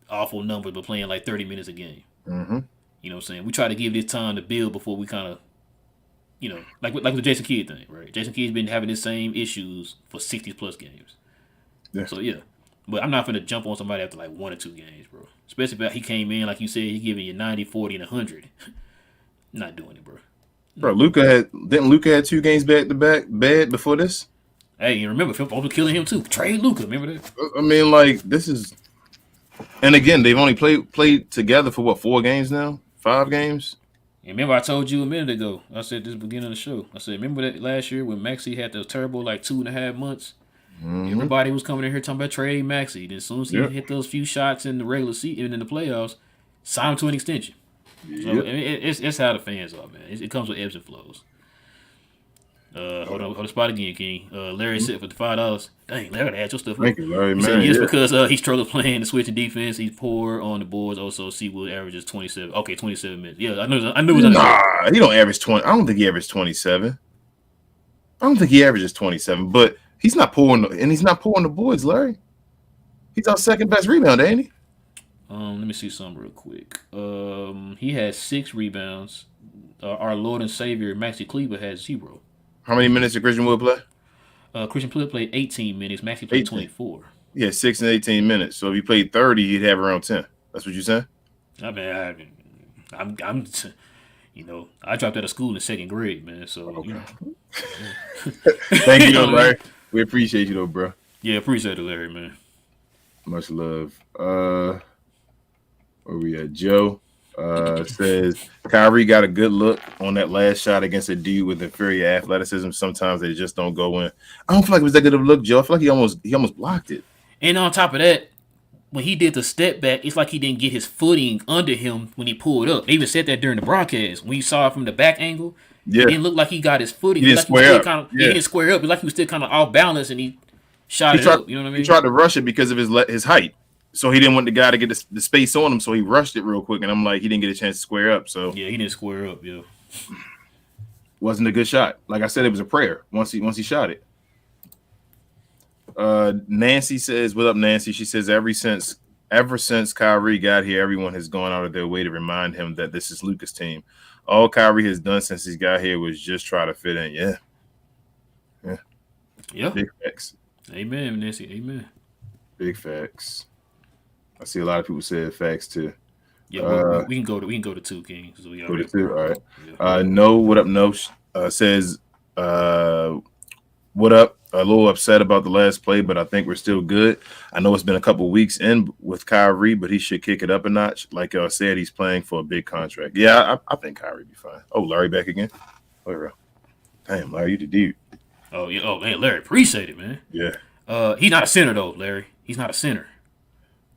awful numbers, but playing like 30 minutes a game. Mm-hmm. You know what I'm saying? We try to give this time to build before we kind of, like with the Jason Kidd thing, right? Jason Kidd's been having the same issues for 60 plus games. Yeah. So yeah, but I'm not gonna jump on somebody after like 1 or 2 games, bro. Especially if he came in like you said, he giving you 90, 40, and 100. Not doing it, bro. Bro, Luka had 2 games back to back bad before this? Hey, you remember Phil was killing him too. Trade Luka, remember that? I mean, like, this is, and again, they've only played together for 4 games now, 5 games. And remember, I told you a minute ago. I said this beginning of the show. I said, remember that last year when Maxi had those terrible 2.5 months. Mm-hmm. Everybody was coming in here talking about trade Maxi. Then as soon as he hit those few shots in the regular season and in the playoffs, sign him to an extension. So it's how the fans are, man. It comes with ebbs and flows. Hold on, spot again, King. Larry said for the $5. Dang, Larry had your stuff. Thank you, Larry. He said yes because he struggled playing the switching defense. He's poor on the boards. Also, Seawood averages 27. Okay, 27 minutes. Yeah, I knew it was Nah, he don't average 20. I don't think he averaged 27. I don't think he averages 27, but he's not poor and he's not poor on the boards, Larry. He's our second best rebounder, ain't he? Let me see something real quick. He has 6 rebounds. Our Lord and Savior Maxi Kleber has 0. How many minutes did Christian Wood play? Christian Wood played 18 minutes. Maxi played 24. Yeah, 6 and 18 minutes. So if he played 30, he'd have around 10. That's what you're saying? I mean, I'm I dropped out of school in 2nd grade, man. So okay. Thank you, Larry. We appreciate you, though, bro. Yeah, appreciate it, Larry, man. Much love. Where we at? Joe says Kyrie got a good look on that last shot against a dude with inferior athleticism. Sometimes they just don't go in. I don't feel like it was that good of a look, Joe. I feel like he almost blocked it. And on top of that, when he did the step back, it's like he didn't get his footing under him when he pulled up. They even said that during the broadcast. When you saw it from the back angle, it didn't look like he got his footing. He didn't square up. He didn't square up. It was like he was still kind of off balance and he shot it up. You know what I mean? He tried to rush it because of his height. So he didn't want the guy to get the space on him, so he rushed it real quick. And I'm like, he didn't get a chance to square up. So Yeah, he didn't square up. Yeah, wasn't a good shot. Like I said, it was a prayer once he shot it. Nancy says, "What up, Nancy?" She says, ever since Kyrie got here, everyone has gone out of their way to remind him that this is Luka's team. All Kyrie has done since he got here was just try to fit in. Yeah. Big facts. Amen, Nancy. Amen. Big facts. I see a lot of people say facts too. Yeah, we can go to 2 Kings. So we go to 2. All right. Yeah. No, what up? No says, what up? A little upset about the last play, but I think we're still good. I know it's been a couple weeks in with Kyrie, but he should kick it up a notch. Like I said, he's playing for a big contract. Yeah, I think Kyrie be fine. Oh, Larry back again. Damn, Larry, you the dude. Oh yeah. Oh man, Larry, appreciate it, man. Yeah. He's not a center though, Larry. He's not a center.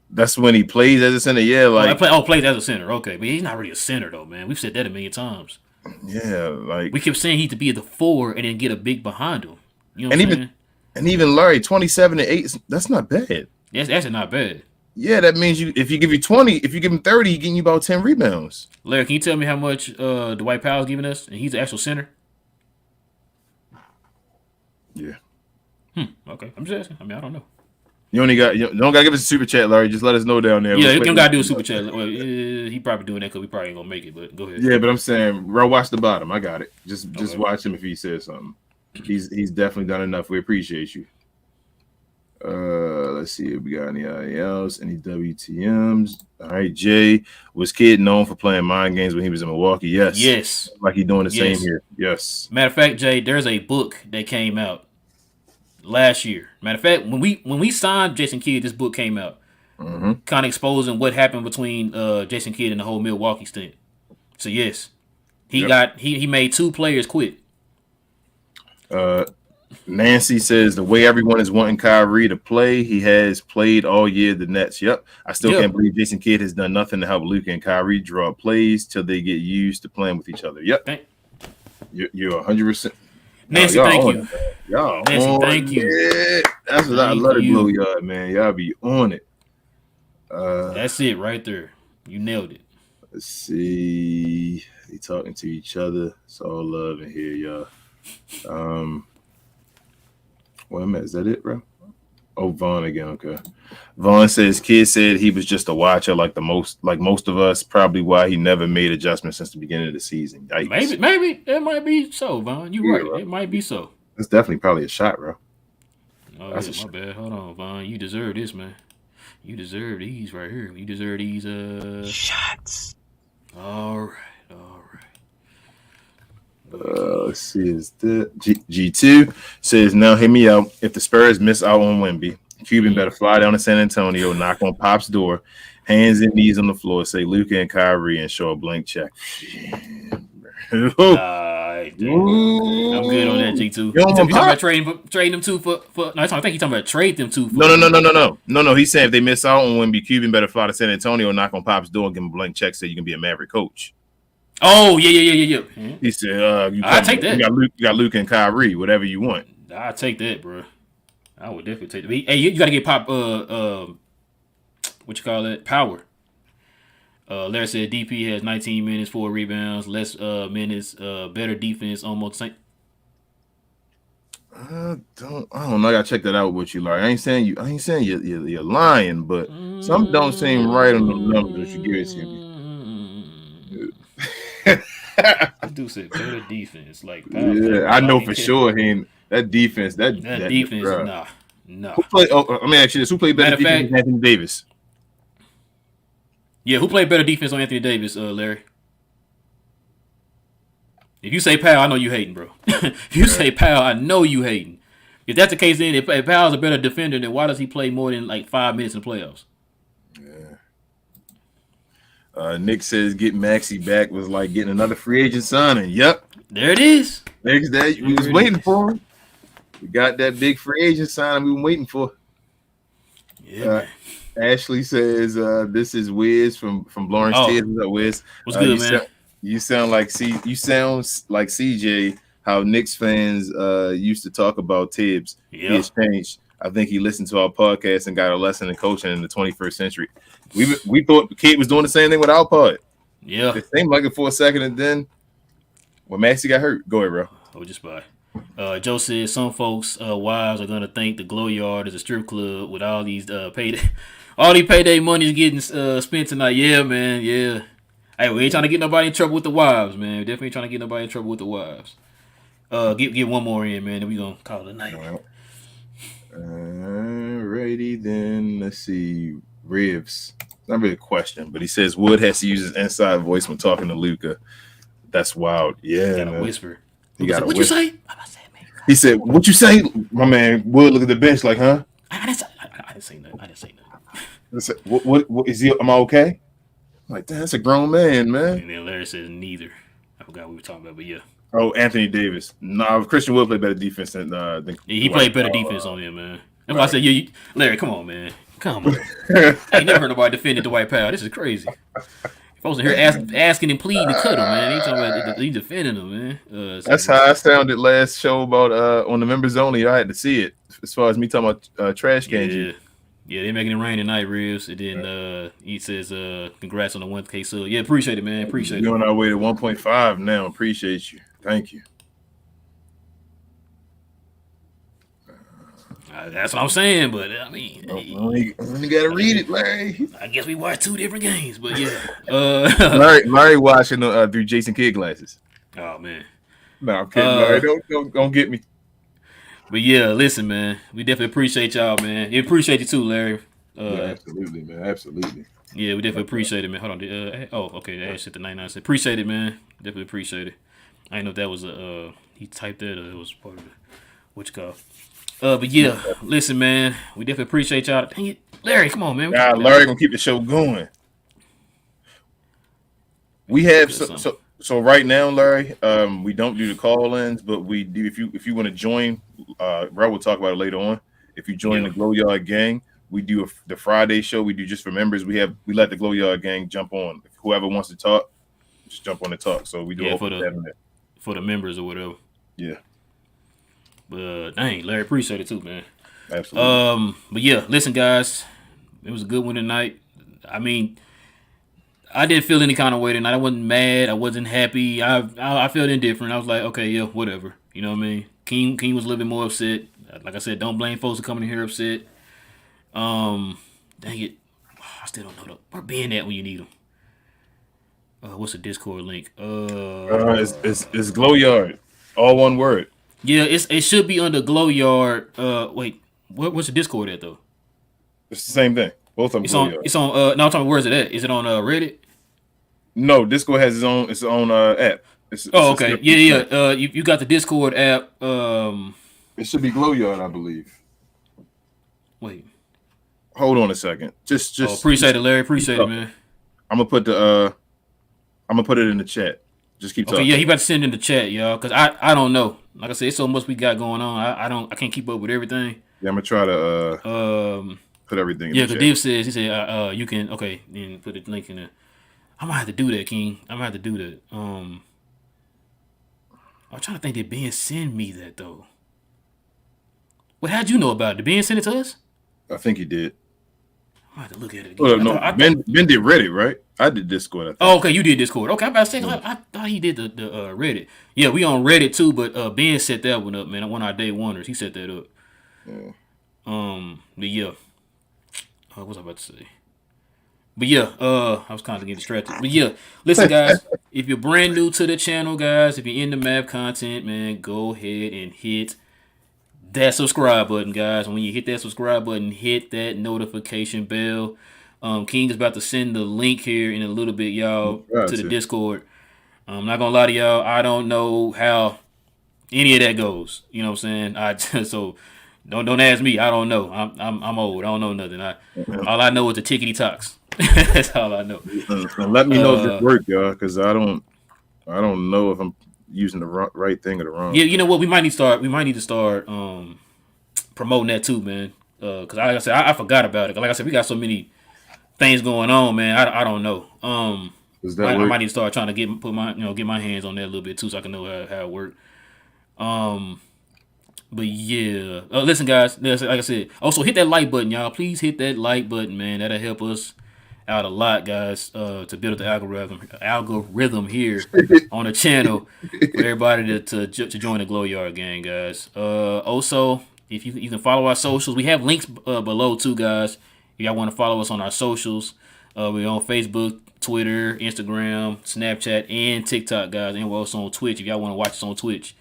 That's when he plays as a center. Yeah, like plays as a center. Okay, but he's not really a center though, man. We've said that a million times. Yeah, like we kept saying he to be the 4 and then get a big behind him. You know what I'm saying? And even Larry, 27 and 8, that's not bad. That's actually not bad. Yeah, that means if you give him 30, he's getting you about 10 rebounds. Larry, can you tell me how much Dwight Powell's giving us? And he's the actual center. Yeah. Okay, I'm just asking. I mean, I don't know. You don't gotta give us a super chat, Larry. Just let us know down there. Yeah, you don't gotta do a super chat. Well, he probably doing that because we probably ain't gonna make it. But go ahead. Yeah, but I'm saying, bro, watch the bottom. I got it. Just watch him if he says something. He's definitely done enough. We appreciate you. Let's see if we got anybody else. Any WTMs? All right, Jay. Was Kid known for playing mind games when he was in Milwaukee? Yes. Like he's doing the same here. Yes. Matter of fact, Jay, there's a book that came out last year. Matter of fact, when we signed Jason Kidd, this book came out, kind of exposing what happened between Jason Kidd and the whole Milwaukee stint. So yes, he made 2 players quit. Nancy says the way everyone is wanting Kyrie to play, he has played all year the Nets. Yep. I still can't believe Jason Kidd has done nothing to help Luka and Kyrie draw plays till they get used to playing with each other. Yep. You're 100%. Nancy, thank you. Y'all Nancy, thank you. That's what I love to blow y'all, man. Y'all be on it. That's it right there. You nailed it. Let's see. They talking to each other. It's all love in here, y'all. Wait a minute, is that it, bro? Oh, Vaughn again. Okay. Vaughn says Kid said he was just a watcher, like most of us. Probably why he never made adjustments since the beginning of the season. Yikes. Maybe it might be so, Vaughn. You're right. Bro. It might be so. That's definitely probably a shot, bro. Oh, that's my bad. Hold on, Vaughn. You deserve this, man. You deserve these right here. You deserve these shots. All right. Let's see, is that G2 says, now hear me out. If the Spurs miss out on Wemby, Cuban better fly down to San Antonio, knock on Pop's door, hands and knees on the floor, say Luka and Kyrie, and show a blank check. I'm good on that, G2. You talking about trading them 2 for no, I think he's talking about trade them 2 for. No. He's saying if they miss out on Wemby, Cuban better fly to San Antonio, knock on Pop's door, give him a blank check, say you can be a Maverick coach. Oh, yeah. He said, I take that. You got Luka and Kyrie, whatever you want. I take that, bro. I would definitely take that. Hey, you got to get Pop, what you call it? Power. Larry said DP has 19 minutes, 4 rebounds, less minutes, better defense, almost same. I don't know. I gotta check that out with you, Larry. I ain't saying you're lying, but something don't seem right on the numbers you give it to me. I do say better defense, like I know for sure. That defense. No. Who played? Let me ask you this: who played better defense than Anthony Davis? Yeah, who played better defense on Anthony Davis, Larry? If you say Powell, I know you hating, bro. If you say Powell, I know you hating. If that's the case, then if Powell's a better defender, then why does he play more than like 5 minutes in the playoffs? Nick says getting Maxi back was like getting another free agent signing. Yep. There it is. Next day, we was waiting for him. We got that big free agent signing we were waiting for. Yeah. Ashley says this is Wiz from Lawrence Tibbs. What's up, Wiz? What's good, man? You sound like CJ, how Knicks fans used to talk about Tibbs. Yeah. He has changed. I think he listened to our podcast and got a lesson in coaching in the 21st century. We thought the kid was doing the same thing with our pod. Yeah. It seemed like it for a second, and then when Maxi got hurt, go ahead, bro. Oh, just by. Joe says some folks' wives are gonna think the Glow Yard is a strip club with all these payday money is getting spent tonight. Yeah, man. Yeah. Hey, we ain't trying to get nobody in trouble with the wives, man. We definitely trying to get nobody in trouble with the wives. Get one more in, man, and we gonna call it a night. Alrighty then. Let's see. Ribs. Not really a question, but he says Wood has to use his inside voice when talking to Luka. That's wild. Yeah, You gotta whisper. You gotta What'd whisper. you say? He said, "What you say?" My man Wood look at the bench like, "Huh?" I didn't say nothing. I said, what is he? Am I okay? I'm like, that's a grown man, man. And then Larry says neither. I forgot what we were talking about, but yeah. Oh, Anthony Davis. Nah, Christian Wood played better defense than He played better defense on him, man. That's why I said, Larry, come on, man. Come on. I ain't never heard nobody defending Dwight Powell. This is crazy. Folks in here asking and pleading to cut him, man. He talking about he defending him, man. That's how I sounded last show about on the members only. I had to see it as far as me talking about trash cans. Yeah, they're making it rain tonight, Ribs. And then he says, congrats on the 1K sub. Yeah, appreciate it, man. Appreciate it. We're on our way to 1.5 now. Appreciate you. Thank you. That's what I'm saying, but I mean, only gotta read it, Larry. I guess we watched 2 different games, but yeah. Larry watching through Jason Kidd glasses. Oh man. No, I'm kidding. Larry, don't get me. But yeah, listen, man. We definitely appreciate y'all, man. We appreciate you too, Larry. Yeah, absolutely, man. Absolutely. Yeah, we definitely appreciate it, man. Hold on. Okay, that shit the 99 cent. Appreciate it, man. Definitely appreciate it. I didn't know if that was he typed that or it was part of the what you call. But yeah, listen, man. We definitely appreciate y'all. Dang it, Larry, come on, man. Larry gonna keep the show going. We have so right now, Larry. We don't do the call-ins, but we do. If you want to join, Rob will talk about it later on. If you join the Glow Yard Gang, we do the Friday show. We do just for members. We let the Glow Yard Gang jump on. Whoever wants to talk, just jump on the talk. So we do for the members or whatever. Yeah. But dang, Larry, appreciate it too, man. Absolutely. But yeah, listen, guys, it was a good one tonight. I mean, I didn't feel any kind of way tonight. I wasn't mad. I wasn't happy. I felt indifferent. I was like, okay, yeah, whatever. You know what I mean? King was a little bit more upset. Like I said, don't blame folks for coming in here upset. Dang it, I still don't know where being at when you need them. What's the Discord link? It's Glow Yard, all one word. Yeah, it should be under Glow Yard. Wait, what's the Discord at though? It's the same thing. Both of them. It's on. No, I'm talking. Where is it at? Is it on Reddit? No, Discord has its own app. Okay. Yeah. You got the Discord app. It should be Glow Yard, I believe. Wait. Hold on a second. Just appreciate it, Larry. Appreciate it, man. I'm gonna put it in the chat. Just keep talking. Okay, yeah, he about to send in the chat, y'all, because I don't know. Like I said, it's so much we got going on. I can't keep up with everything. Yeah, I'm gonna try to put everything in the chat. Yeah, because Div says you can then put the link in there. I might have to do that, King. I might have to do that. I'm trying to think, did Ben send me that though? Well, how'd you know about it? Did Ben send it to us? I think he did. I have to look at it again. Ben did Reddit, right? I did Discord. I think. Oh, okay, you did Discord. Okay, I'm about to say, I thought he did the Reddit. Yeah, we on Reddit too, but Ben set that one up, man. One of our day wonders. He set that up. Yeah. But yeah. What was I about to say? But yeah, I was kind of getting distracted. But yeah, listen, guys. If you're brand new to the channel, guys, if you're into Mav content, man, go ahead and hit that subscribe button, guys. And when you hit that subscribe button, hit that notification bell. King is about to send the link here in a little bit, y'all, to the Discord. I'm not gonna lie to y'all. I don't know how any of that goes. You know what I'm saying? So don't ask me. I don't know. I'm old. I don't know nothing. All I know is the tickety talks. That's all I know. Let me know if it worked, y'all, because I don't know if I'm using the right thing or the wrong. Yeah, you know what? We might need to start promoting that too, man. Because like I said, I forgot about it. Like I said, we got so many things going on, man. I don't know. I might need to start trying to get my hands on that a little bit too, so I can know how it works. But But yeah, listen, guys. Like I said, also hit that like button, y'all. Please hit that like button, man. That'll help us out a lot, guys. To build the algorithm here on the channel for everybody to join the Glow Yard gang, guys. Also, if you can follow our socials, we have links below too, guys. If y'all want to follow us on our socials, we're on Facebook, Twitter, Instagram, Snapchat, and TikTok, guys. And we're also on Twitch. If y'all want to watch us on Twitch.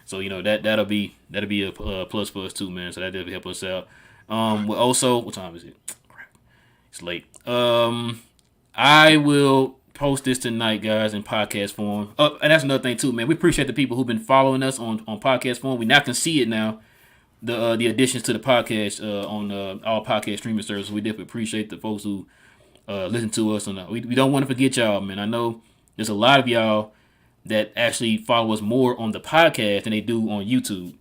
So that'll be a plus for us too, man. So that definitely help us out. We'll also, what time is it? Crap, it's late. I will post this tonight, guys, in podcast form. And that's another thing too, man. We appreciate the people who've been following us on podcast form. We now can see it now. The additions to the podcast on all podcast streaming services. We definitely appreciate the folks who listen to us. And we don't want to forget y'all, man. I know there's a lot of y'all that actually follow us more on the podcast than they do on YouTube.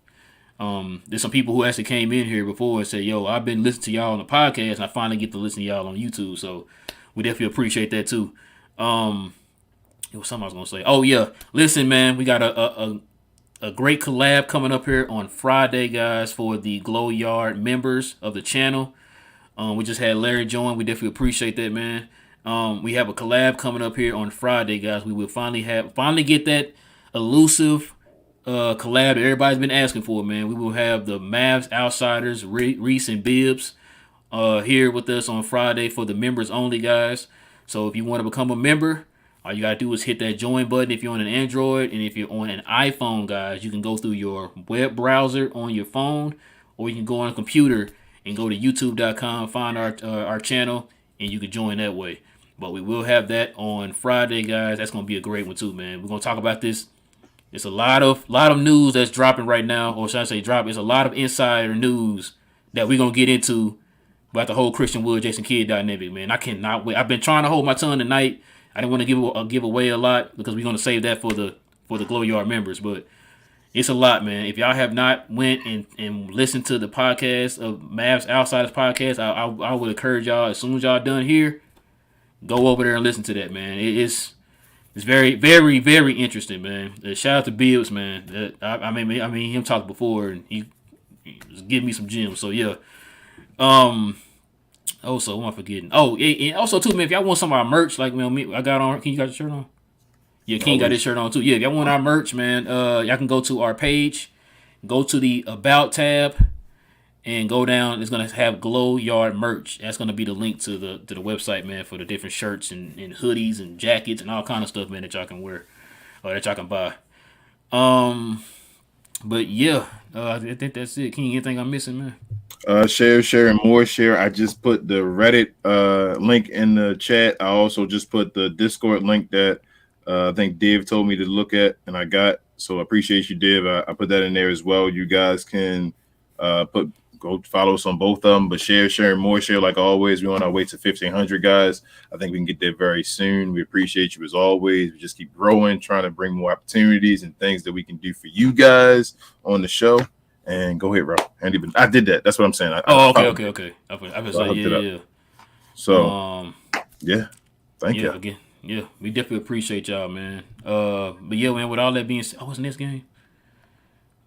There's some people who actually came in here before and said, yo, I've been listening to y'all on the podcast and I finally get to listen to y'all on YouTube. So we definitely appreciate that too. It was something I was going to say. Oh yeah. Listen, man, we got a great collab coming up here on Friday, guys, for the Glow Yard members of the channel. We just had Larry join. We definitely appreciate that, man. We have a collab coming up here on Friday, guys. We will finally get that elusive collab that everybody's been asking for, man. We will have the Mavs Outsiders, Reese and Bibbs, here with us on Friday for the members only, guys. So if you want to become a member, all you gotta do is hit that join button if you're on an Android, and if you're on an iPhone, guys, you can go through your web browser on your phone, or you can go on a computer and go to youtube.com, find our channel, and you can join that way. But we will have that on Friday, guys. That's gonna be a great one too, man. We're gonna talk about this. It's a lot of news that's dropping right now, or should I say drop? It's a lot of insider news that we're gonna get into about the whole Christian Wood, Jason Kidd dynamic, man. I cannot wait. I've been trying to hold my tongue tonight. I didn't want to give away a lot because we're gonna save that for the Glow Yard members, but it's a lot, man. If y'all have not went and listened to the podcast of Mavs Outsiders podcast, I would encourage y'all, as soon as y'all done here, go over there and listen to that, man. It's very, very, very interesting, man. Shout out to Bibbs, man. I mean, him talked before, and he was giving me some gems. So yeah. Also, what am I forgetting? Oh, and also too, man. If y'all want some of our merch, like I got on. Can you got your shirt on? Yeah, King got his shirt on too. Yeah, if y'all want our merch, man, y'all can go to our page, go to the About tab, and go down. It's gonna have Glow Yard merch. That's gonna be the link to the website, man, for the different shirts and hoodies and jackets and all kind of stuff, man, that y'all can wear or that y'all can buy. But yeah, I think that's it. King, anything I'm missing, man? Share, and more share. I just put the Reddit link in the chat. I also just put the Discord link that I think Div told me to look at, and I got. So I appreciate you, Div. I put that in there as well. You guys can go follow us on both of them. But share, and more share. Like always, we're on our way to 1,500, guys. I think we can get there very soon. We appreciate you as always. We just keep growing, trying to bring more opportunities and things that we can do for you guys on the show. And go ahead, bro. I did that. That's what I'm saying. Okay. I yeah. So, yeah. Thank you. Again, yeah, we definitely appreciate y'all, man. But yeah, man. With all that being said, what's the next game?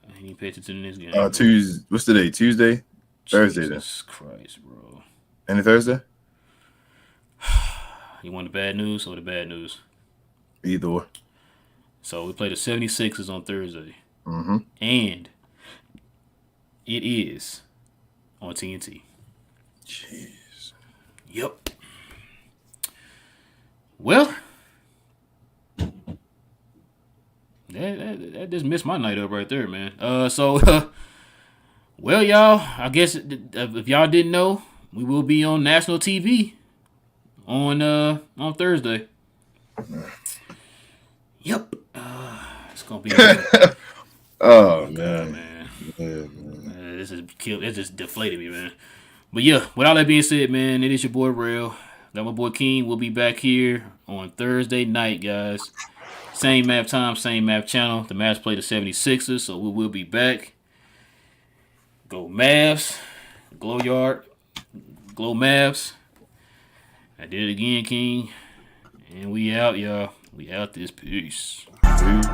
I ain't even pay attention to this game. Tuesday. What's the day? Tuesday, Thursday. Jesus Christ, bro. Any Thursday? You want the bad news or the bad news? Either or. So we play the 76ers on Thursday, and it is on TNT. Jeez. Yep. Well, that just missed my night up right there, man. Well, y'all, I guess if y'all didn't know, we will be on national TV on Thursday. Yep. It's gonna be. Oh man. This is killed. It just deflated me, man. But yeah, with all that being said, man, it is your boy Rail. Got my boy King. We'll be back here on Thursday night, guys. Same map time, same map channel. The Mavs play the 76ers, so we will be back. Go Mavs. Glow Yard. Glow Mavs. I did it again, King. And we out, y'all. We out this piece. Peace.